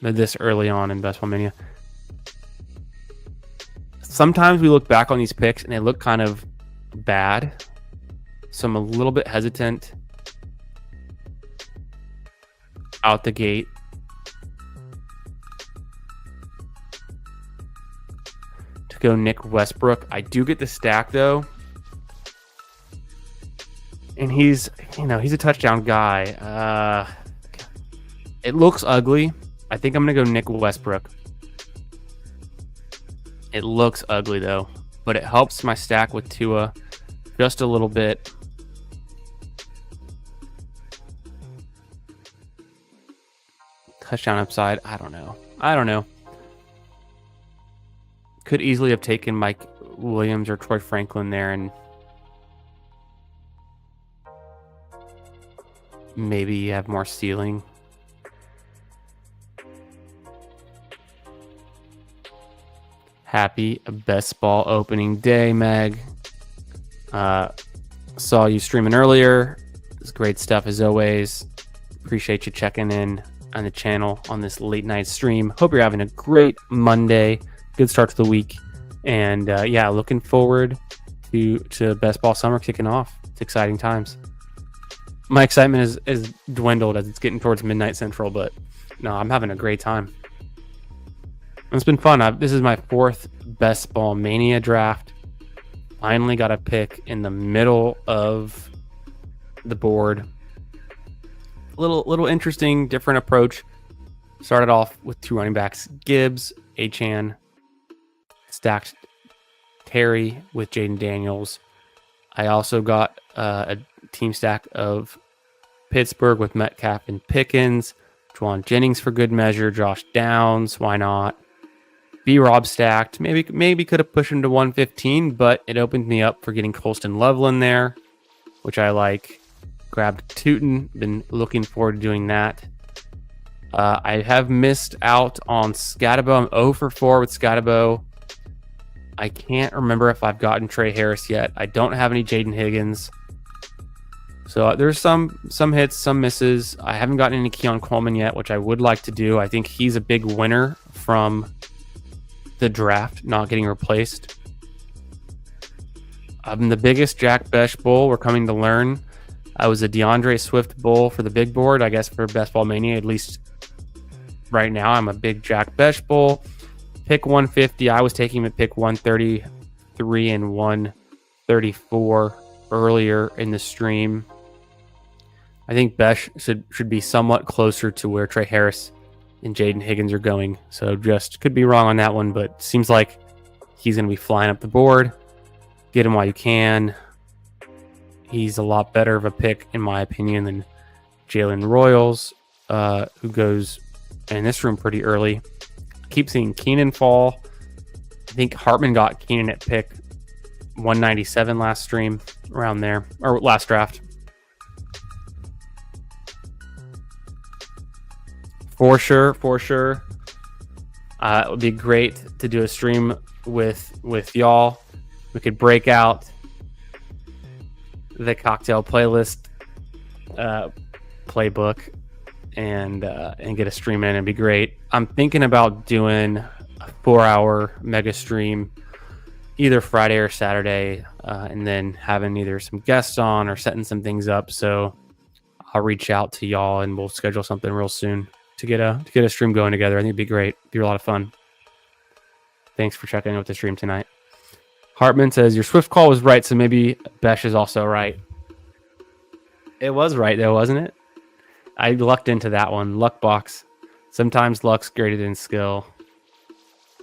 this early on in Best Ball Mania. Sometimes we look back on these picks and they look kind of bad, so I'm a little bit hesitant out the gate. To go Nick Westbrook. I do get the stack though. And he's a touchdown guy. It looks ugly. I think I'm going to go Nick Westbrook. It looks ugly, though. But it helps my stack with Tua just a little bit. Touchdown upside. I don't know. I don't know. Could easily have taken Mike Williams or Troy Franklin there and maybe have more ceiling. Happy best ball opening day, Meg. Saw you streaming earlier. It's great stuff as always. Appreciate you checking in on the channel on this late night stream. Hope you're having a great Monday. Good start to the week. And yeah, looking forward to best ball summer kicking off. It's exciting times. My excitement is dwindled as it's getting towards midnight central, but no, I'm having a great time. It's been fun. This is my 4th best ball mania draft. Finally got a pick in the middle of the board. Little interesting, different approach. Started off with 2 running backs, Gibbs, Achane, stacked Terry with Jaden Daniels. I also got a team stack of Pittsburgh with Metcalf and Pickens, Juwan Jennings for good measure, Josh Downs, why not? B-Rob stacked. Maybe could have pushed him to 115, but it opened me up for getting Colston Loveland there, which I like. Grabbed Tootin. Been looking forward to doing that. I have missed out on Scatabo. I'm 0 for 4 with Scatabo. I can't remember if I've gotten Trey Harris yet. I don't have any Jaden Higgins. So there's some hits, some misses. I haven't gotten any Keon Coleman yet, which I would like to do. I think he's a big winner from the draft, not getting replaced. I'm the biggest Jack Besh bull. We're coming to learn. I was a DeAndre Swift bull for the big board, I guess for Best Ball Mania. At least right now, I'm a big Jack Besh bull. Pick 150. I was taking him at pick 133 and 134 earlier in the stream. I think Besh should be somewhat closer to where Trey Harris and Jaden Higgins are going. So just could be wrong on that one, but seems like he's going to be flying up the board. Get him while you can. He's a lot better of a pick, in my opinion, than Jalen Royals, who goes in this room pretty early. Keep seeing Keenan fall. I think Hartman got Keenan at pick 197 last stream, around there, or last draft. For sure. It would be great to do a stream with y'all. We could break out the cocktail playlist playbook and get a stream in. It'd be great. I'm thinking about doing a 4-hour mega stream either Friday or Saturday, and then having either some guests on or setting some things up. So I'll reach out to y'all and we'll schedule something real soon to get a stream going together. I think it'd be great. It'd be a lot of fun. Thanks for checking in with the stream tonight. Hartman says your Swift call was right, so maybe Besh is also right. It was right though, wasn't it? I lucked into that one. Luck box. Sometimes luck's greater than skill.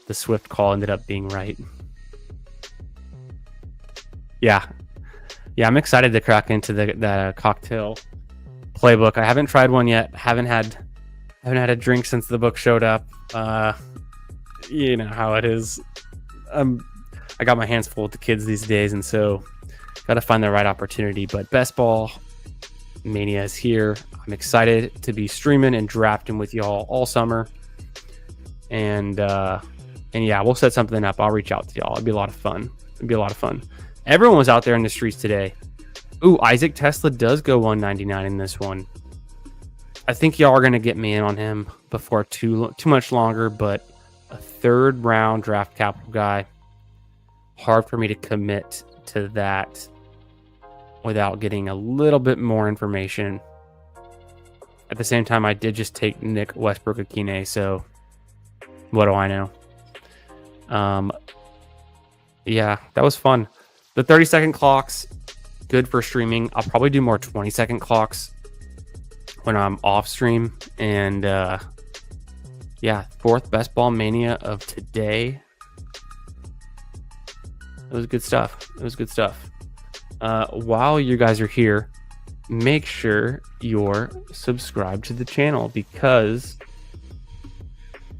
The Swift call ended up being right. Yeah, I'm excited to crack into the cocktail playbook. I haven't tried one yet. Haven't had a drink since the book showed up. You know how it is. I got my hands full with the kids these days, and so got to find the right opportunity. But Best Ball Mania is here. I'm excited to be streaming and drafting with y'all all summer. And yeah, we'll set something up. I'll reach out to y'all. It'd be a lot of fun. Everyone was out there in the streets today. Ooh, Isaac Tesla does go 199 in this one. I think y'all are going to get me in on him before too much longer, but a 3rd round draft capital guy. Hard for me to commit to that without getting a little bit more information. At the same time, I did just take Nick Westbrook-Akine, so what do I know? Yeah, that was fun. The 30-second clocks, good for streaming. I'll probably do more 20-second clocks when I'm off stream. And yeah, 4th Best Ball Mania of today. It was good stuff. While you guys are here, make sure you're subscribed to the channel, because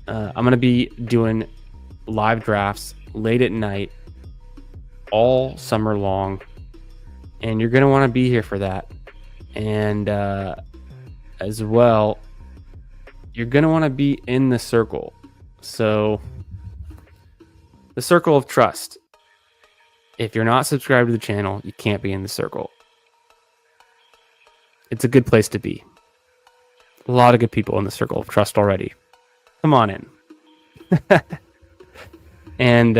I'm going to be doing live drafts late at night all summer long, and you're going to want to be here for that. And as well, you're going to want to be in the circle. So the circle of trust. If you're not subscribed to the channel, you can't be in the circle. It's a good place to be. A lot of good people in the circle of trust already. Come on in. And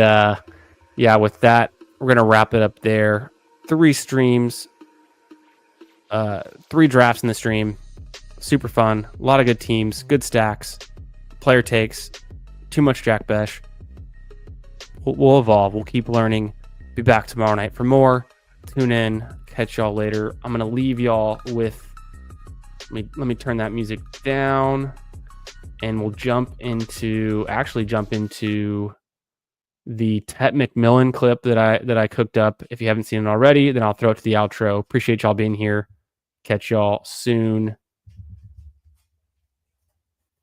yeah, with that, we're going to wrap it up there. 3 streams, 3 drafts in the stream. Super fun. A lot of good teams, good stacks, player takes, too much Jack Besh. We'll evolve. We'll keep learning. Be back tomorrow night for more. Tune in. Catch y'all later. I'm going to leave y'all with, let me turn that music down, and we'll jump into the Tet McMillan clip that I cooked up. If you haven't seen it already, then I'll throw it to the outro. Appreciate y'all being here. Catch y'all soon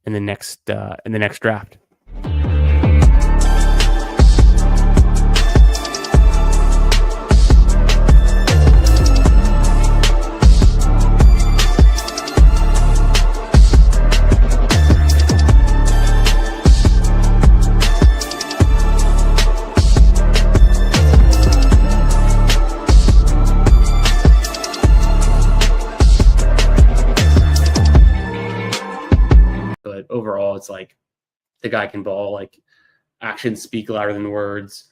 in the next draft. But overall, it's like the guy can ball. Like, actions speak louder than words.